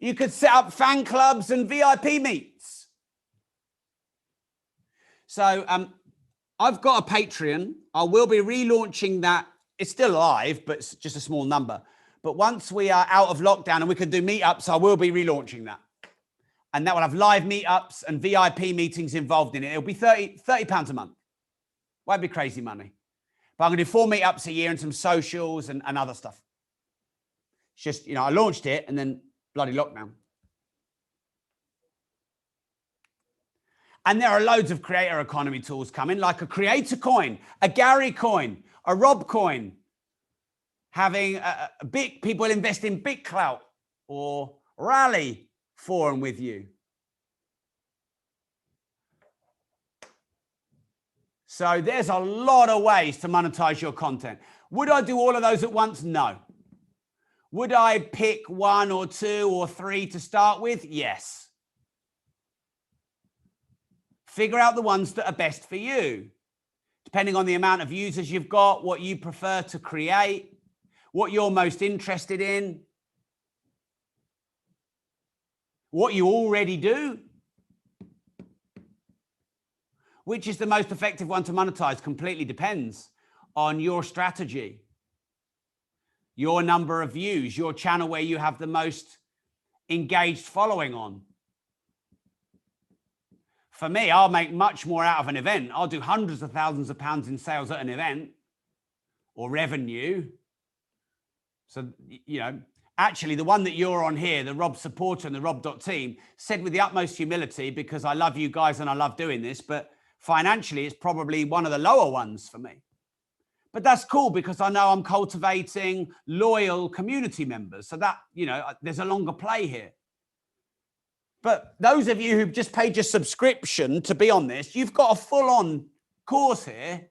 You could set up fan clubs and VIP meets. So I've got a Patreon. I will be relaunching that. It's still live, but it's just a small number. But once we are out of lockdown and we can do meetups, I will be relaunching that. And that will have live meetups and VIP meetings involved in it. It'll be £30 a month. Won't be crazy money. But I'm going to do 4 meetups a year and some socials and other stuff. It's just, I launched it and then bloody lockdown. And there are loads of creator economy tools coming, like a creator coin, a Gary coin, a Rob coin, having people invest in BitClout or Rally forum with you. So there's a lot of ways to monetize your content. Would I do all of those at once? No. Would I pick 1 or 2 or 3 to start with? Yes. Figure out the ones that are best for you, depending on the amount of users you've got, what you prefer to create, what you're most interested in, what you already do. Which is the most effective one to monetize completely depends on your strategy, your number of views, your channel where you have the most engaged following on. For me, I'll make much more out of an event. I'll do hundreds of thousands of pounds in sales at an event or revenue. So, you know, actually the one that you're on here, the Rob supporter and the Rob.team, said with the utmost humility, because I love you guys and I love doing this, but financially, it's probably one of the lower ones for me. But that's cool because I know I'm cultivating loyal community members. So that, you know, there's a longer play here. But those of you who've just paid your subscription to be on this, you've got a full-on course here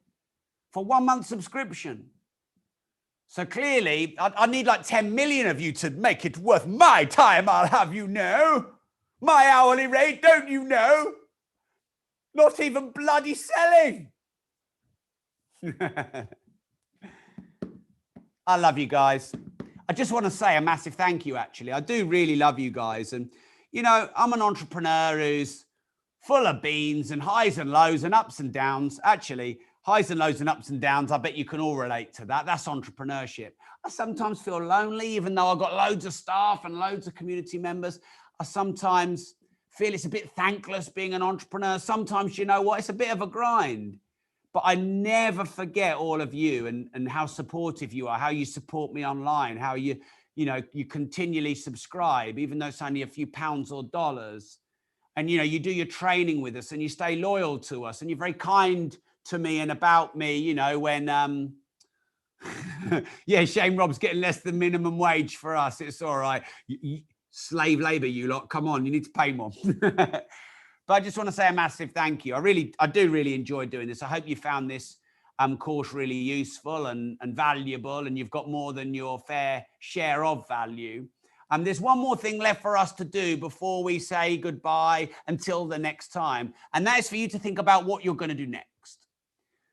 for 1 month subscription. So clearly, I need like 10 million of you to make it worth my time, I'll have you know. My hourly rate, don't you know? Not even bloody selling. I love you guys. I just want to say a massive thank you, actually. I do really love you guys. And, you know, I'm an entrepreneur who's full of beans and highs and lows and ups and downs. Actually, highs and lows and ups and downs, I bet you can all relate to that. That's entrepreneurship. I sometimes feel lonely, even though I've got loads of staff and loads of community members. I sometimes feel it's a bit thankless being an entrepreneur. Sometimes, you know what, it's a bit of a grind. But I never forget all of you and how supportive you are, how you support me online, how you continually subscribe, even though it's only a few pounds or dollars. And, you know, you do your training with us and you stay loyal to us and you're very kind to me and about me, you know, when, yeah, shame Rob's getting less than minimum wage for us. It's all right. Slave labor, you lot, come on, you need to pay more. But I just want to say a massive thank you. I do really enjoy doing this. I hope you found this course really useful and valuable, and you've got more than your fair share of value. There's one more thing left for us to do before we say goodbye until the next time, and that is for you to think about what you're going to do next.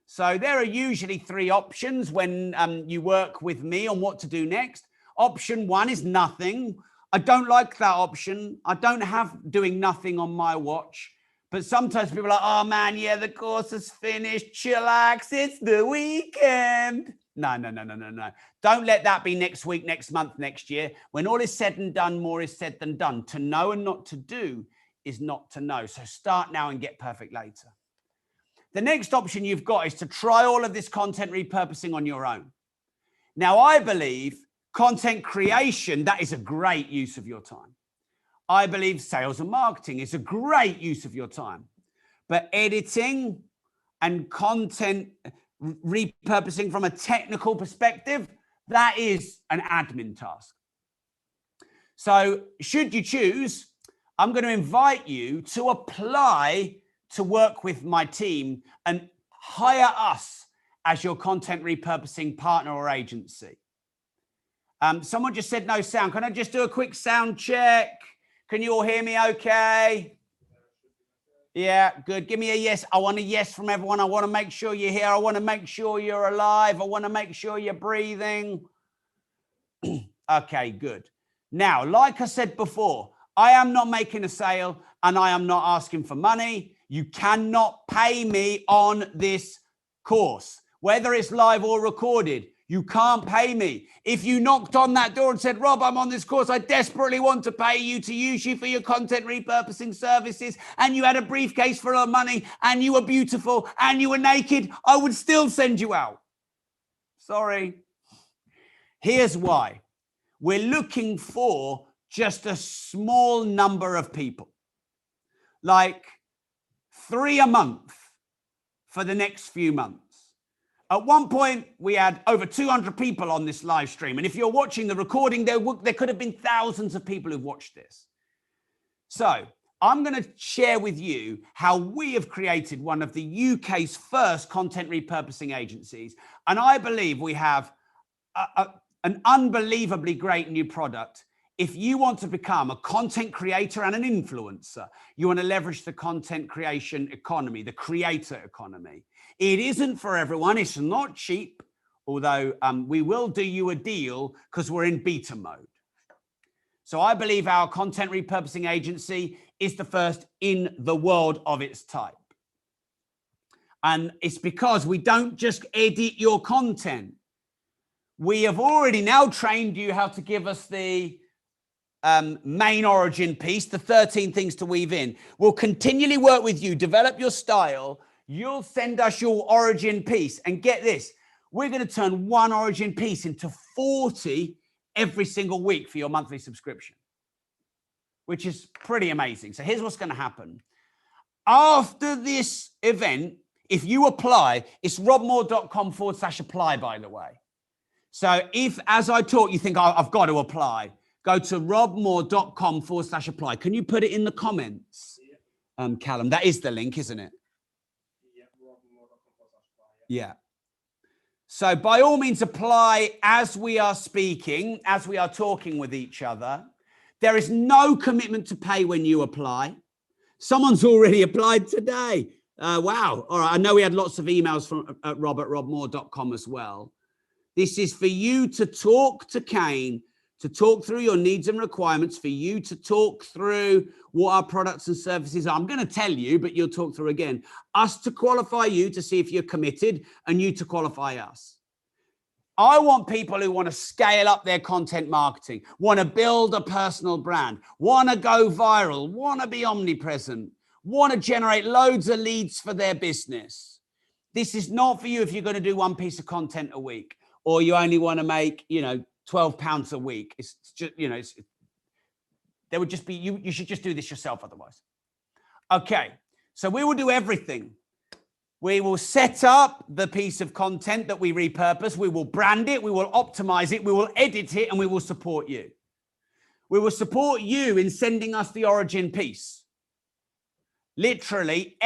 So there are usually 3 options when you work with me on what to do next. Option 1 is nothing. I don't like that option. I don't have doing nothing on my watch. But sometimes people are like, oh man, yeah, the course is finished. Chillax, it's the weekend. No. Don't let that be next week, next month, next year. When all is said and done, more is said than done. To know and not to do is not to know. So start now and get perfect later. The next option you've got is to try all of this content repurposing on your own. Now, I believe content creation, that is a great use of your time. I believe sales and marketing is a great use of your time. But editing and content repurposing from a technical perspective, that is an admin task. So should you choose, I'm going to invite you to apply to work with my team and hire us as your content repurposing partner or agency. Someone just said no sound. Can I just do a quick sound check? Can you all hear me okay? Yeah, good. Give me a yes. I want a yes from everyone. I want to make sure you're here. I want to make sure you're alive. I want to make sure you're breathing. Okay, good. Now, like I said before, I am not making a sale and I am not asking for money. You cannot pay me on this course, whether it's live or recorded. You can't pay me. If you knocked on that door and said, Rob, I'm on this course, I desperately want to pay you to use you for your content repurposing services, and you had a briefcase full of money and you were beautiful and you were naked, I would still send you out. Sorry. Here's why. We're looking for just a small number of people, like 3 a month for the next few months. At one point, we had over 200 people on this live stream. And if you're watching the recording, there could have been thousands of people who've watched this. So I'm going to share with you how we have created one of the UK's first content repurposing agencies. And I believe we have an unbelievably great new product. If you want to become a content creator and an influencer, you want to leverage the content creation economy, the creator economy. It isn't for everyone. It's not cheap, although we will do you a deal because we're in beta mode. So I believe our content repurposing agency is the first in the world of its type. And it's because we don't just edit your content. We have already now trained you how to give us the main origin piece, the 13 things to weave in. We'll continually work with you, develop your style. You'll send us your origin piece. And get this, we're going to turn one origin piece into 40 every single week for your monthly subscription, which is pretty amazing. So here's what's going to happen. After this event, if you apply, it's robmoore.com/apply, by the way. So if, as I talk, you think, I've got to apply, go to robmoore.com/apply. Can you put it in the comments, Callum? That is the link, isn't it? Yeah, robmoore.com/apply. Yeah. So by all means, apply as we are speaking, as we are talking with each other. There is no commitment to pay when you apply. Someone's already applied today. Wow. All right. I know we had lots of emails from rob@robmoore.com as well. This is for you to talk to Kane, to talk through your needs and requirements, for you to talk through what our products and services are. I'm going to tell you, but you'll talk through again. Us to qualify you to see if you're committed, and you to qualify us. I want people who want to scale up their content marketing, want to build a personal brand, want to go viral, want to be omnipresent, want to generate loads of leads for their business. This is not for you if you're going to do one piece of content a week, or you only want to make, £12 a week. It's just, there would just be, you should just do this yourself otherwise. Okay, so we will do everything. We will set up the piece of content that we repurpose. We will brand it. We will optimize it. We will edit it, and we will support you. We will support you in sending us the origin piece. Literally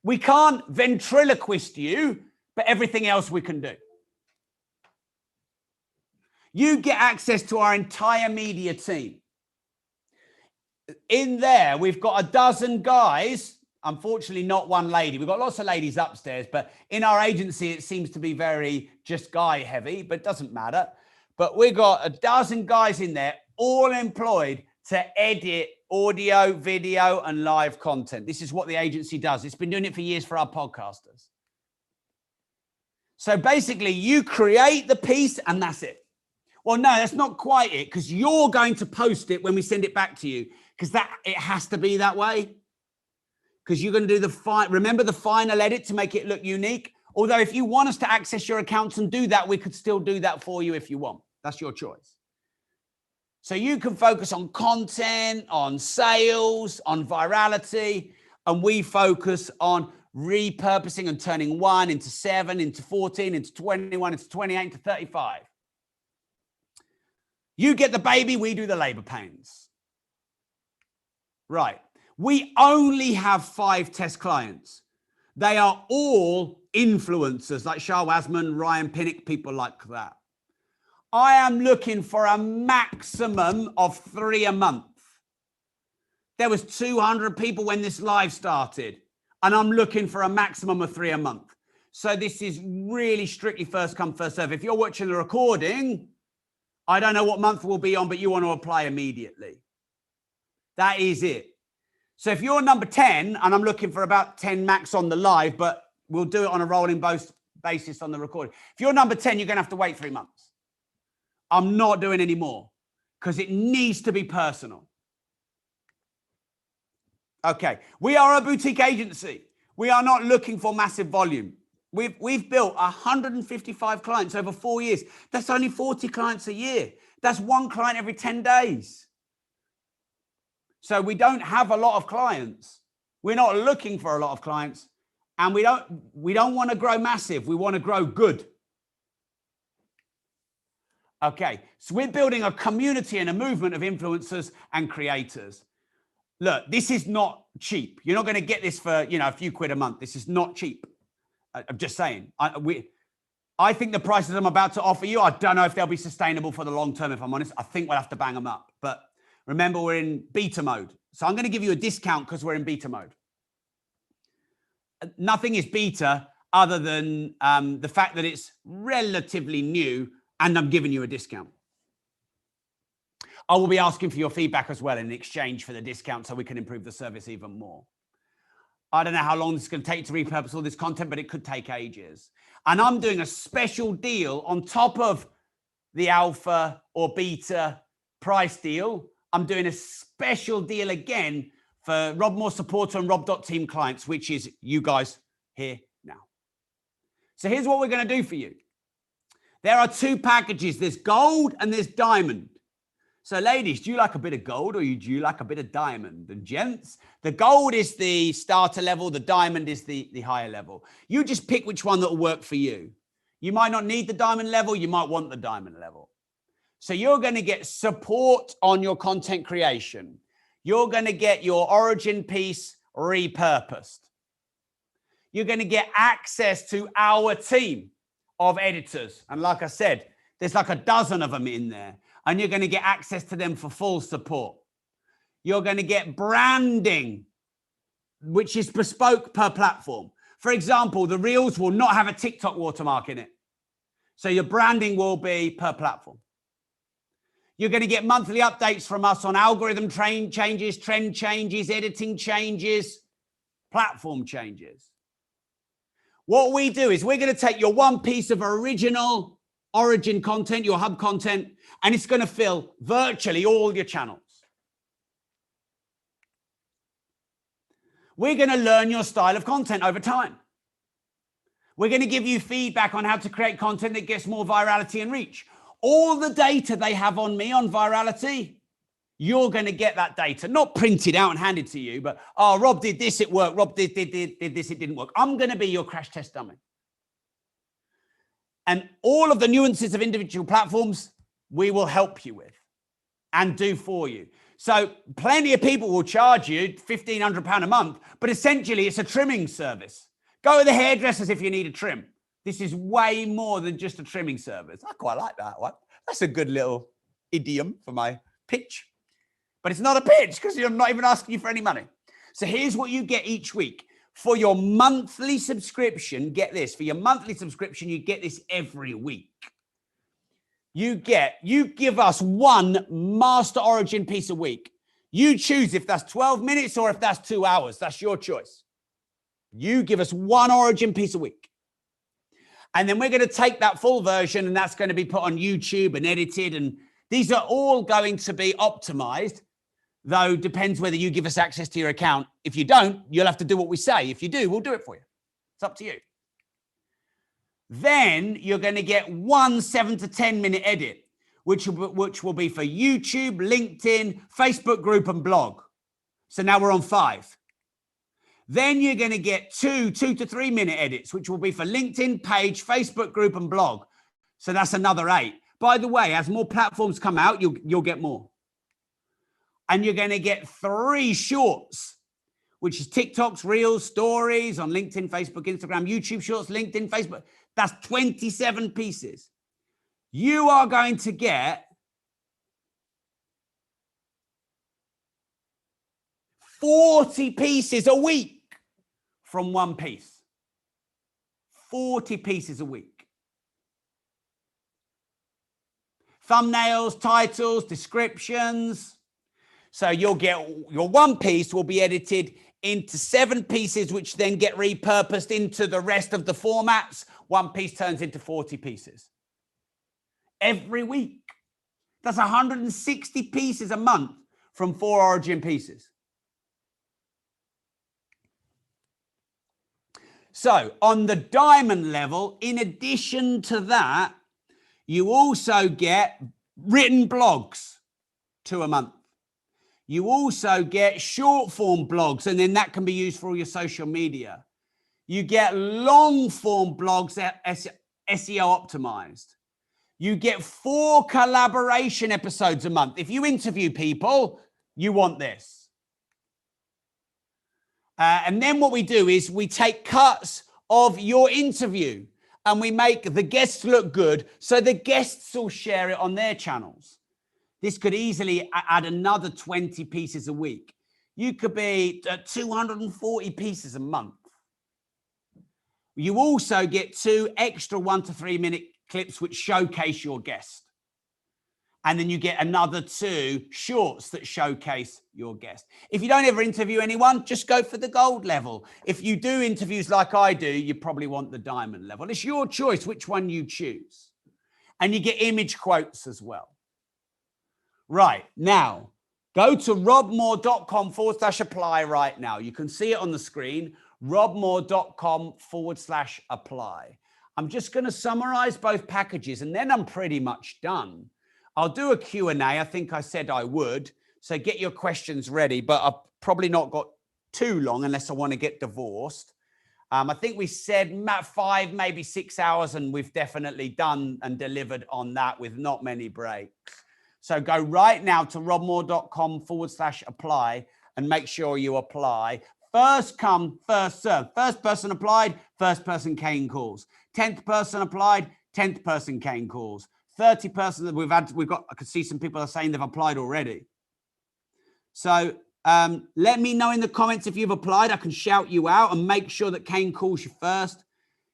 we can't ventriloquist you, but everything else we can do. You get access to our entire media team. In there, we've got a dozen guys. Unfortunately, not one lady. We've got lots of ladies upstairs, but in our agency, it seems to be very just guy heavy, but it doesn't matter. But we've got a dozen guys in there, all employed to edit audio, video, and live content. This is what the agency does. It's been doing it for years for our podcasters. So basically, you create the piece and that's it. Well, no, that's not quite it, because you're going to post it when we send it back to you, because it has to be that way. Because you're going to do remember the final edit to make it look unique. Although if you want us to access your accounts and do that, we could still do that for you if you want. That's your choice. So you can focus on content, on sales, on virality, and we focus on repurposing and turning 1 into 7, into 14, into 21, into 28, into 35. You get the baby, we do the labor pains. Right. We only have 5 test clients. They are all influencers like Shah Wasman, Ryan Pinnock, people like that. I am looking for a maximum of 3 a month. There was 200 people when this live started, and I'm looking for a maximum of 3 a month. So this is really strictly first come, first serve. If you're watching the recording, I don't know what month we'll be on, but you want to apply immediately. That is it. So if you're number 10, and I'm looking for about 10 max on the live, but we'll do it on a rolling basis on the recording. If you're number 10, you're going to have to wait 3 months. I'm not doing any more because it needs to be personal. Okay. We are a boutique agency. We are not looking for massive volume. We've built 155 clients over 4 years. That's only 40 clients a year. That's 1 client every 10 days. So we don't have a lot of clients. We're not looking for a lot of clients, and we don't want to grow massive. We want to grow good. Okay, so we're building a community and a movement of influencers and creators. Look, this is not cheap. You're not going to get this for, you know, a few quid a month. This is not cheap. I'm just saying. I think the prices I'm about to offer you, I don't know if they'll be sustainable for the long term, if I'm honest. I think we'll have to bang them up. But remember, we're in beta mode. So I'm going to give you a discount because we're in beta mode. Nothing is beta other than the fact that it's relatively new, and I'm giving you a discount. I will be asking for your feedback as well in exchange for the discount so we can improve the service even more. I don't know how long this is going to take to repurpose all this content, but it could take ages. And I'm doing a special deal on top of the alpha or beta price deal. I'm doing a special deal again for Rob Moore supporter and Rob.team clients, which is you guys here now. So here's what we're going to do for you. There are two packages. There's gold and there's diamond. So ladies, do you like a bit of gold or do you like a bit of diamond? And gents, the gold is the starter level. The diamond is the higher level. You just pick which one that will work for you. You might not need the diamond level. You might want the diamond level. So you're going to get support on your content creation. You're going to get your origin piece repurposed. You're going to get access to our team of editors. And like I said, there's like a dozen of them in there. And you're going to get access to them for full support. You're going to get branding, which is bespoke per platform. For example, the Reels will not have a TikTok watermark in it. So your branding will be per platform. You're going to get monthly updates from us on algorithm changes, trend changes, editing changes, platform changes. What we do is we're going to take your one piece of original origin content, your hub content, and it's going to fill virtually all your channels. We're going to learn your style of content over time. We're going to give you feedback on how to create content that gets more virality and reach. All the data they have on me on virality, you're going to get that data, not printed out and handed to you, but, oh, Rob did this, it worked. Rob did this, it didn't work. I'm going to be your crash test dummy. And all of the nuances of individual platforms, we will help you with and do for you. So plenty of people will charge you £1,500 a month, but essentially it's a trimming service. Go to the hairdressers if you need a trim. This is way more than just a trimming service. I quite like that one. That's a good little idiom for my pitch. But it's not a pitch because I'm not even asking you for any money. So here's what you get each week. For your monthly subscription, get this. For your monthly subscription, you get this every week. You give us one master origin piece a week. You choose if that's 12 minutes or if that's 2 hours. That's your choice. You give us one origin piece a week. And then we're going to take that full version and that's going to be put on YouTube and edited. And these are all going to be optimized, though depends whether you give us access to your account. If you don't, you'll have to do what we say. If you do, we'll do it for you. It's up to you. Then you're going to get one 7 to 10 minute edit, which will be for YouTube, LinkedIn, Facebook group, and blog. So now we're on 5. Then you're going to get 2 to 3 minute edits, which will be for LinkedIn page, Facebook group, and blog. So that's another 8. By the way, as more platforms come out, you'll get more. And you're going to get 3 shorts, which is TikToks, Reels, Stories on LinkedIn, Facebook, Instagram, YouTube Shorts, LinkedIn, Facebook. That's 27 pieces. You are going to get 40 pieces a week from one piece. 40 pieces a week. Thumbnails, titles, descriptions. So you'll get your one piece will be edited into 7 pieces, which then get repurposed into the rest of the formats. One piece turns into 40 pieces every week. That's 160 pieces a month from 4 origin pieces. So on the diamond level, in addition to that, you also get written blogs 2 a month. You also get short form blogs, and then that can be used for all your social media. You get long form blogs that SEO optimized. You get 4 collaboration episodes a month. If you interview people, you want this. And then what we do is we take cuts of your interview and we make the guests look good, so the guests will share it on their channels. This could easily add another 20 pieces a week. You could be at 240 pieces a month. You also get 2 extra 1 to 3 minute clips which showcase your guest. And then you get another 2 shorts that showcase your guest. If you don't ever interview anyone, just go for the gold level. If you do interviews like I do, you probably want the diamond level. It's your choice which one you choose. And you get image quotes as well. Right, now, go to robmoore.com/apply right now. You can see it on the screen, robmoore.com/apply. I'm just going to summarize both packages and then I'm pretty much done. I'll do a Q&A. I think I said I would. So get your questions ready, but I've probably not got too long unless I want to get divorced. I think we said 5, maybe 6 hours, and we've definitely done and delivered on that with not many breaks. So go right now to robmoore.com/apply and make sure you apply. First come, first serve. First person applied, first person Kane calls. 10th person applied, 10th person Kane calls. 30 person that we've got, I could see some people are saying they've applied already. So let me know in the comments if you've applied. I can shout you out and make sure that Kane calls you first.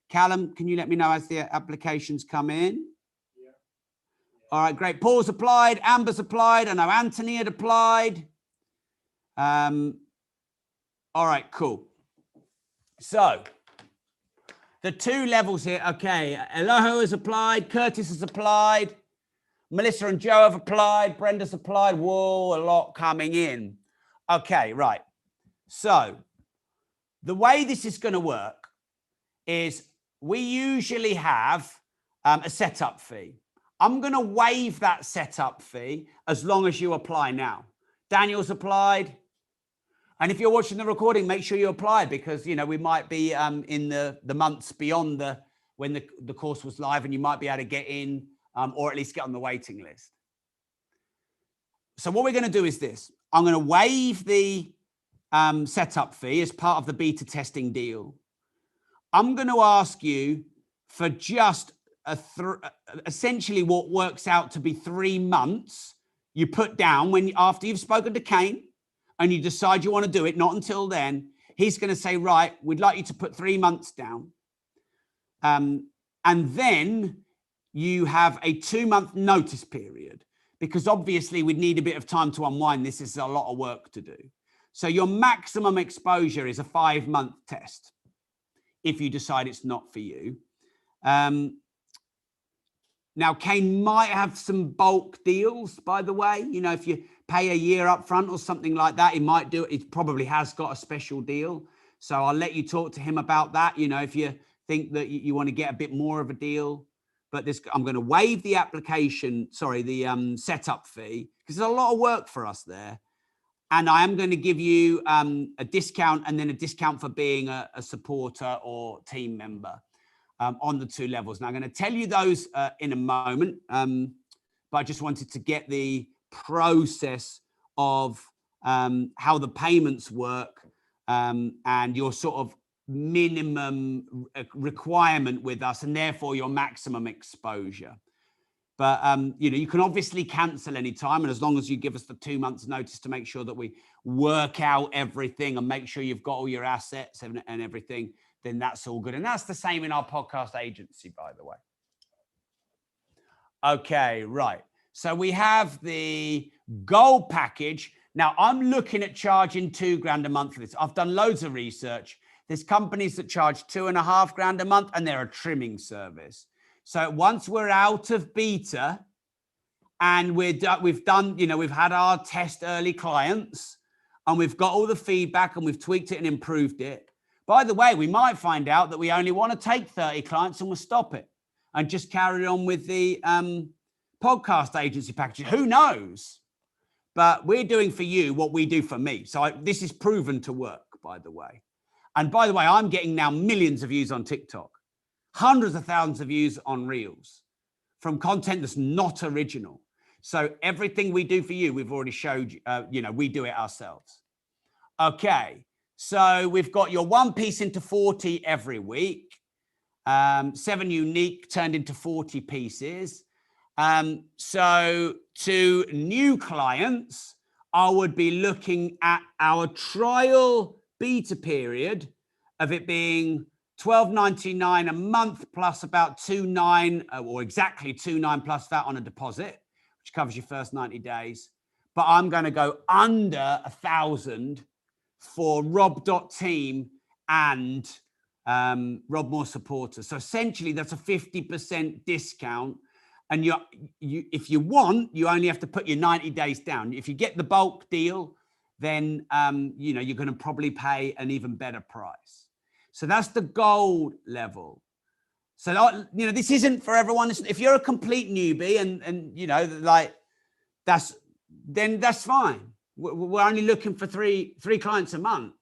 Callum, can you let me know as the applications come in? All right, great. Paul's applied. Amber's applied. I know Anthony had applied. All right, cool. So the 2 levels here. Okay, Eloho has applied. Curtis has applied. Melissa and Joe have applied. Brenda's applied. Whoa, a lot coming in. Okay, right. So the way this is going to work is we usually have a setup fee. I'm going to waive that setup fee as long as you apply now. Daniel's applied. And if you're watching the recording, make sure you apply, because, you know, we might be in the months beyond when the course was live, and you might be able to get in or at least get on the waiting list. So what we're going to do is this. I'm going to waive the setup fee as part of the beta testing deal. I'm going to ask you for just essentially what works out to be 3 months you put down after you've spoken to Kane and you decide you want to do it. Not until then. He's going to say, right, we'd like you to put 3 months down. And then you have a 2-month notice period, because obviously we'd need a bit of time to unwind. This is a lot of work to do. So your maximum exposure is a 5-month test if you decide it's not for you. Now, Kane might have some bulk deals, by the way. You know, if you pay a year up front or something like that, he might do it. He probably has got a special deal. So I'll let you talk to him about that. You know, if you think that you want to get a bit more of a deal. But I'm going to waive the the setup fee, because there's a lot of work for us there. And I am going to give you a discount, and then a discount for being a supporter or team member. On the 2 levels. Now, I'm going to tell you those in a moment, but I just wanted to get the process of how the payments work and your sort of minimum requirement with us, and therefore your maximum exposure. But, you know, you can obviously cancel any time, and as long as you give us the 2 months notice to make sure that we work out everything and make sure you've got all your assets and everything, then that's all good. And that's the same in our podcast agency, by the way. Okay, right. So we have the gold package. Now, I'm looking at charging $2,000 a month for this. I've done loads of research. There's companies that charge $2,500 a month, and they're a trimming service. So once we're out of beta and we've done, you know, we've had our test early clients and we've got all the feedback and we've tweaked it and improved it. By the way, we might find out that we only want to take 30 clients and we'll stop it and just carry on with the podcast agency package. Who knows? but we're doing for you what we do for me. So this is proven to work, by the way. And by the way, I'm getting now millions of views on TikTok, hundreds of thousands of views on Reels from content that's not original. So everything we do for you, we've already showed you, we do it ourselves. Okay, so we've got your 1 piece into 40 every week. 7 unique turned into 40 pieces. So to new clients, I would be looking at our trial beta period of it being $12.99 a month plus about $2.9 or exactly $2.9 plus that on a deposit, which covers your first 90 days. But I'm going to go under 1,000 for Rob.team and Rob Moore supporters. So essentially that's a 50% discount. And if you want, you only have to put your 90 days down. If you get the bulk deal, then you're going to probably pay an even better price. So that's the gold level. So this isn't for everyone. If you're a complete newbie and that's fine. We're only looking for three clients a month,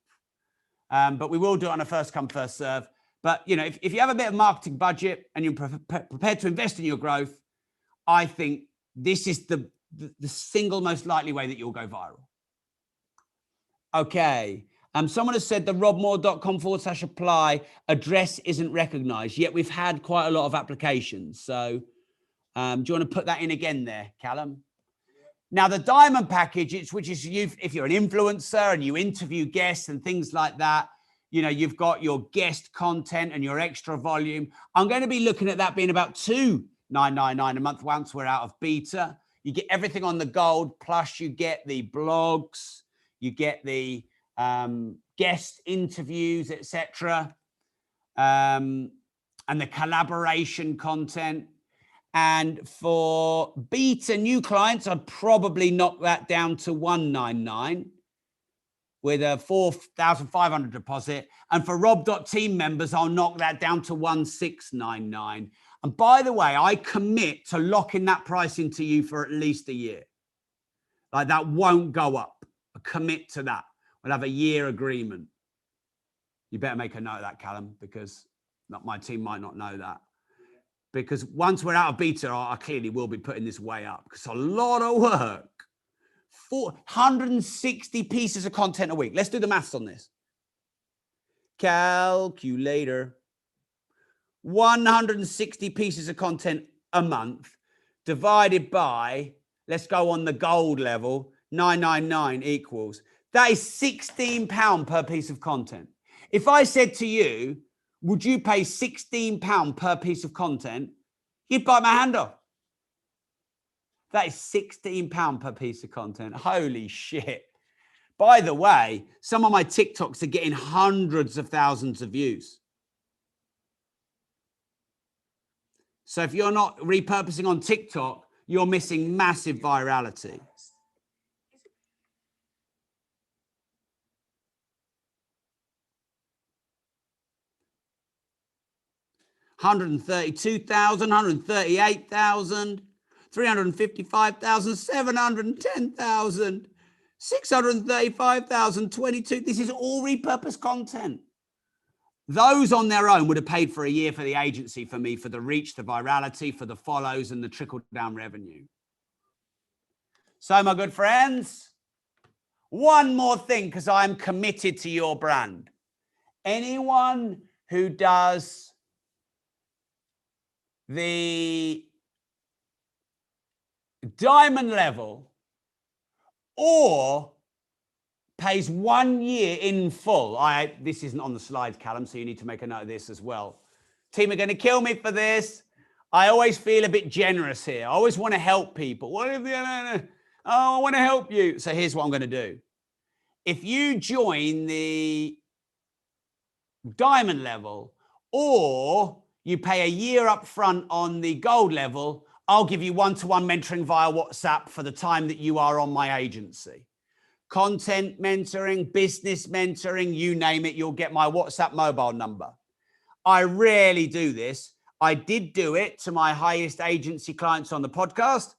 but we will do it on a first come first serve. But if you have a bit of marketing budget and you're prepared to invest in your growth, I think this is the single most likely way that you'll go viral. Okay. Someone has said the robmoore.com/apply address isn't recognized, yet we've had quite a lot of applications. So do you want to put that in again there, Callum? Now, the diamond package, if you're an influencer and you interview guests and things like that, you've got your guest content and your extra volume. I'm going to be looking at that being about $2.999 a month once we're out of beta. You get everything on the gold, plus you get the blogs, you get the guest interviews, etc., and the collaboration content. And for beta new clients, I'd probably knock that down to $199 with a $4,500 deposit. And for Rob.team members, I'll knock that down to $1,699. And by the way, I commit to locking that price into you for at least a year. Like, that won't go up. I commit to that. We'll have a year agreement. You better make a note of that, Callum, because my team might not know that. Because once we're out of beta, I clearly will be putting this way up. It's a lot of work. 460 pieces of content a week. Let's do the maths on this. Calculator. 160 pieces of content a month divided by, let's go on the gold level, 999 equals. That is £16 per piece of content. If I said to you, would you pay £16 per piece of content? You'd bite my hand off. That is £16 per piece of content. Holy shit. By the way, some of my TikToks are getting hundreds of thousands of views. So if you're not repurposing on TikTok, you're missing massive virality. $132,000, $138,000, $355,000, $710,000, $635,000, $22,000. This is all repurposed content. Those on their own would have paid for a year for the agency, for me, for the reach, the virality, for the follows and the trickle down revenue. So, my good friends, one more thing, because I'm committed to your brand. Anyone who does the diamond level or pays 1 year in full. This isn't on the slides, Callum, so you need to make a note of this as well. Team are going to kill me for this. I always feel a bit generous here. I always want to help people. I want to help you. So here's what I'm going to do. If you join the diamond level or you pay a year up front on the gold level, I'll give you one-to-one mentoring via WhatsApp for the time that you are on my agency. Content mentoring, business mentoring, you name it, you'll get my WhatsApp mobile number. I rarely do this. I did do it to my highest agency clients on the podcast.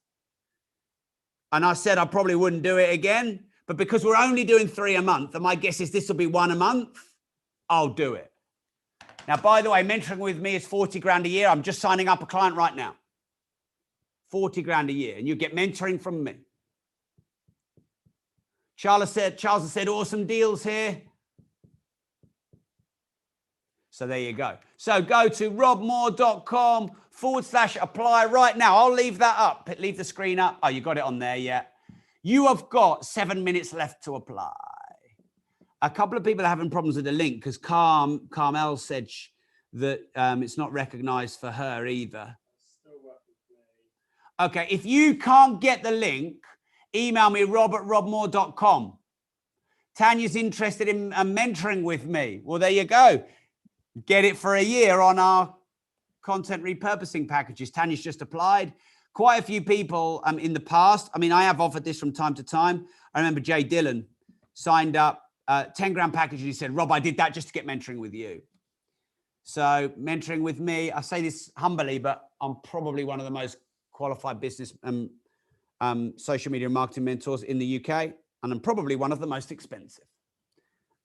And I said I probably wouldn't do it again. But because we're only doing 3 a month, and my guess is this will be 1 a month, I'll do it. Now, by the way, mentoring with me is 40 grand a year. I'm just signing up a client right now. 40 grand a year. And you get mentoring from me. Charles has said awesome deals here. So there you go. So go to robmoore.com/apply right now. I'll leave that up. Leave the screen up. Oh, you got it on there yet? You have got 7 minutes left to apply. A couple of people are having problems with the link because Carmel said that it's not recognized for her either. Okay, if you can't get the link, email me rob@robmoore.com. Tanya's interested in mentoring with me. Well, there you go. Get it for a year on our content repurposing packages. Tanya's just applied. Quite a few people in the past. I mean, I have offered this from time to time. I remember Jay Dillon signed up 10 grand package and he said, Rob, I did that just to get mentoring with you. So mentoring with me, I say this humbly, but I'm probably one of the most qualified business social media marketing mentors in the UK. And I'm probably one of the most expensive.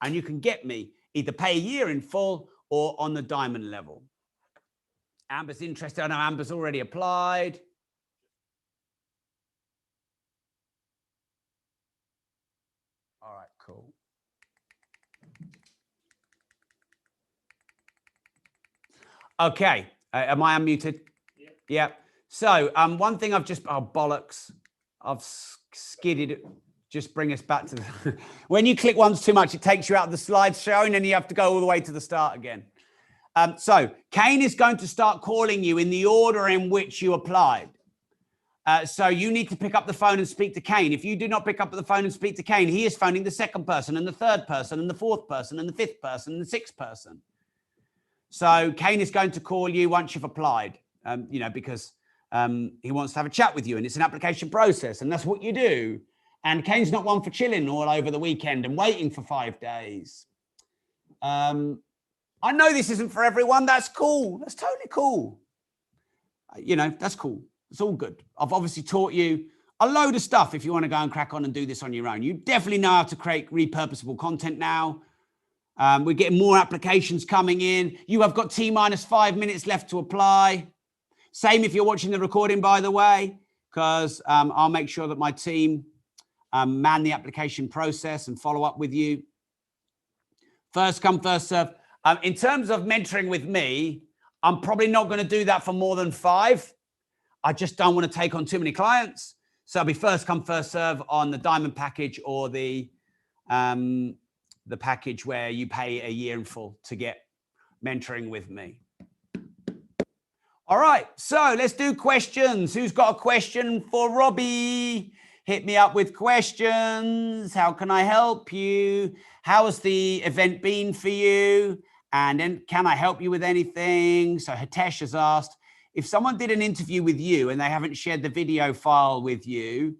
And you can get me either pay a year in full or on the diamond level. Amber's interested. I know Amber's already applied. All right, cool. Okay, am I unmuted? Yeah. So one thing I've just, oh, bollocks. I've skidded. Just bring us back to the, when you click once too much, it takes you out of the slideshow and then you have to go all the way to the start again. So Kane is going to start calling you in the order in which you applied. So you need to pick up the phone and speak to Kane. If you do not pick up the phone and speak to Kane, he is phoning the second person and the third person and the fourth person and the fifth person and the sixth person. So Kane is going to call you once you've applied, you know, because he wants to have a chat with you and it's an application process and that's what you do. And Kane's not one for chilling all over the weekend and waiting for 5 days. I know this isn't for everyone. That's cool. That's totally cool. You know, that's cool. It's all good. I've obviously taught you a load of stuff if you want to go and crack on and do this on your own. You definitely know how to create repurposable content now. We're getting more applications coming in. You have got T-5 minutes left to apply. Same if you're watching the recording, by the way, because I'll make sure that my team man the application process and follow up with you. First come, first serve. In terms of mentoring with me, I'm probably not going to do that for more than 5. I just don't want to take on too many clients. So it'll be first come, first serve on the diamond package or the package where you pay a year in full to get mentoring with me. All right, so let's do questions. Who's got a question for Robbie? Hit me up with questions. How can I help you? How has the event been for you? And then can I help you with anything? So Hitesh has asked, if someone did an interview with you and they haven't shared the video file with you,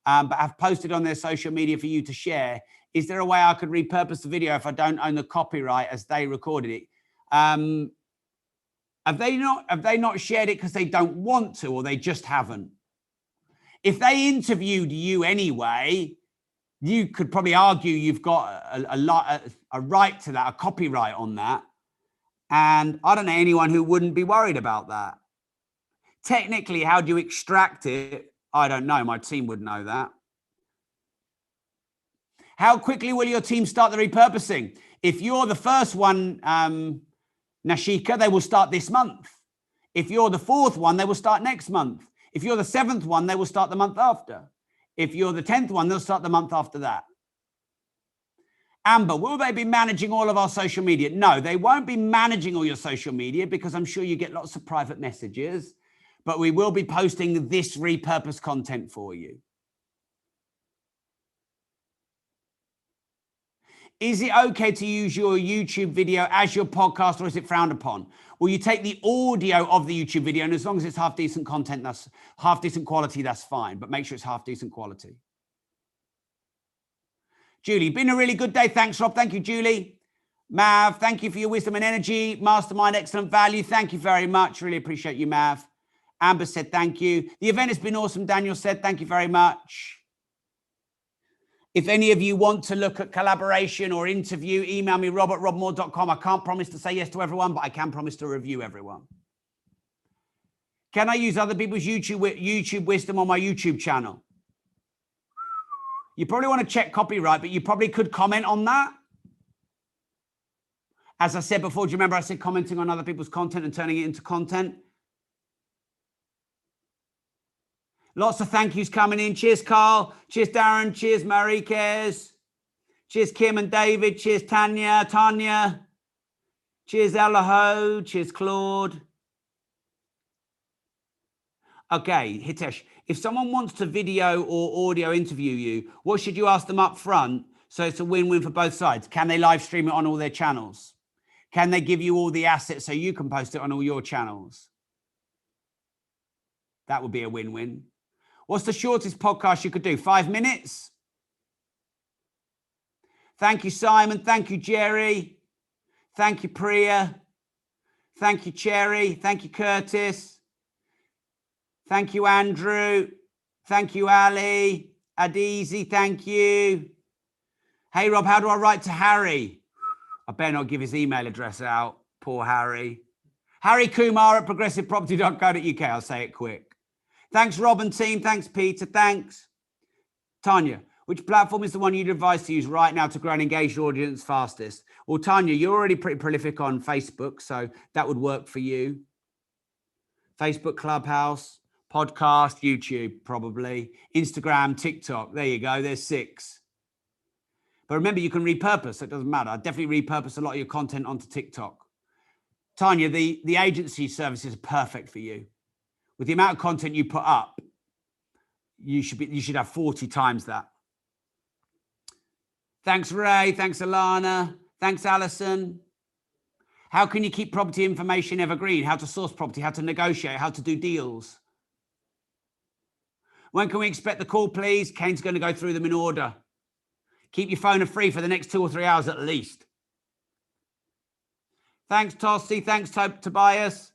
but have posted on their social media for you to share, is there a way I could repurpose the video if I don't own the copyright as they recorded it? Have they not shared it because they don't want to, or they just haven't? If they interviewed you anyway, you could probably argue you've got a right to that, a copyright on that. And I don't know anyone who wouldn't be worried about that. Technically, how do you extract it? I don't know. My team would know that. How quickly will your team start the repurposing? If you're the first one, Nashika, they will start this month. If you're the 4th one, they will start next month. If you're the 7th one, they will start the month after. If you're the 10th one, they'll start the month after that. Amber, will they be managing all of our social media? No, they won't be managing all your social media because I'm sure you get lots of private messages, but we will be posting this repurposed content for you. Is it okay to use your YouTube video as your podcast, or is it frowned upon? Well, you take the audio of the YouTube video, and as long as it's half decent content, that's half decent quality, that's fine. But make sure it's half decent quality. Julie, been a really good day. Thanks, Rob. Thank you, Julie. Mav, thank you for your wisdom and energy. Mastermind, excellent value. Thank you very much. Really appreciate you, Mav. Amber said, thank you. The event has been awesome. Daniel said, thank you very much. If any of you want to look at collaboration or interview, email me, rob@robmoore.com. I can't promise to say yes to everyone, but I can promise to review everyone. Can I use other people's YouTube wisdom on my YouTube channel? You probably want to check copyright, but you probably could comment on that. As I said before, do you remember I said commenting on other people's content and turning it into content? Lots of thank yous coming in. Cheers, Carl. Cheers, Darren. Cheers, Marikez. Cheers, Kim and David. Cheers, Tanya. Cheers, Elaho. Cheers, Claude. Okay, Hitesh, if someone wants to video or audio interview you, what should you ask them up front so it's a win-win for both sides? Can they live stream it on all their channels? Can they give you all the assets so you can post it on all your channels? That would be a win-win. What's the shortest podcast you could do? 5 minutes? Thank you, Simon. Thank you, Jerry. Thank you, Priya. Thank you, Cherry. Thank you, Curtis. Thank you, Andrew. Thank you, Ali. Adizi, thank you. Hey, Rob, how do I write to Harry? I better not give his email address out. Poor Harry. Harry Kumar at progressiveproperty.co.uk. I'll say it quick. Thanks, Rob and team. Thanks, Peter. Thanks. Tanya, which platform is the one you'd advise to use right now to grow an engaged audience fastest? Well, Tanya, you're already pretty prolific on Facebook, so that would work for you. Facebook, Clubhouse, podcast, YouTube, probably. Instagram, TikTok. There you go. There's 6. But remember, you can repurpose. So it doesn't matter. I definitely repurpose a lot of your content onto TikTok. Tanya, the agency services are perfect for you. With the amount of content you put up, you should have 40 times that. Thanks, Ray. Thanks, Alana. Thanks, Alison. How can you keep property information evergreen? How to source property, how to negotiate, how to do deals. When can we expect the call, please? Kane's going to go through them in order. Keep your phone free for the next 2 or 3 hours at least. Thanks, Tossi. Thanks, Tobias.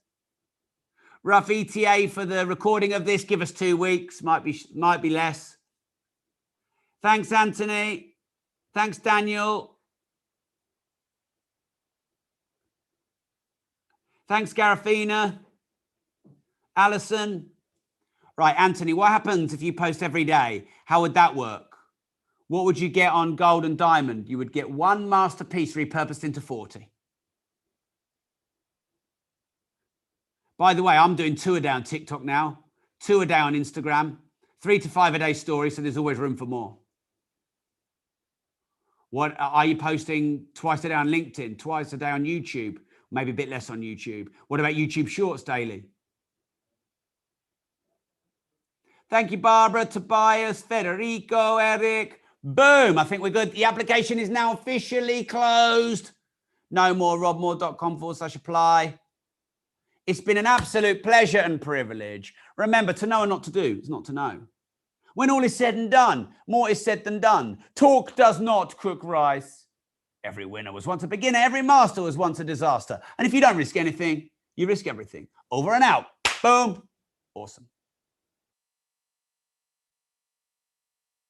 Rough ETA for the recording of this. Give us 2 weeks. Might be less. Thanks, Anthony. Thanks, Daniel. Thanks, Garafina. Alison. Right, Anthony, what happens if you post every day? How would that work? What would you get on gold and diamond? You would get 1 masterpiece repurposed into 40. By the way, I'm doing 2 a day on TikTok now, 2 a day on Instagram, 3 to 5 a day stories, so there's always room for more. What are you posting twice a day on LinkedIn, twice a day on YouTube, maybe a bit less on YouTube? What about YouTube Shorts daily? Thank you, Barbara, Tobias, Federico, Eric. Boom, I think we're good. The application is now officially closed. No more robmoore.com/apply. It's been an absolute pleasure and privilege. Remember, to know and not to do is not to know. When all is said and done, more is said than done. Talk does not cook rice. Every winner was once a beginner. Every master was once a disaster. And if you don't risk anything, you risk everything. Over and out. Boom. Awesome.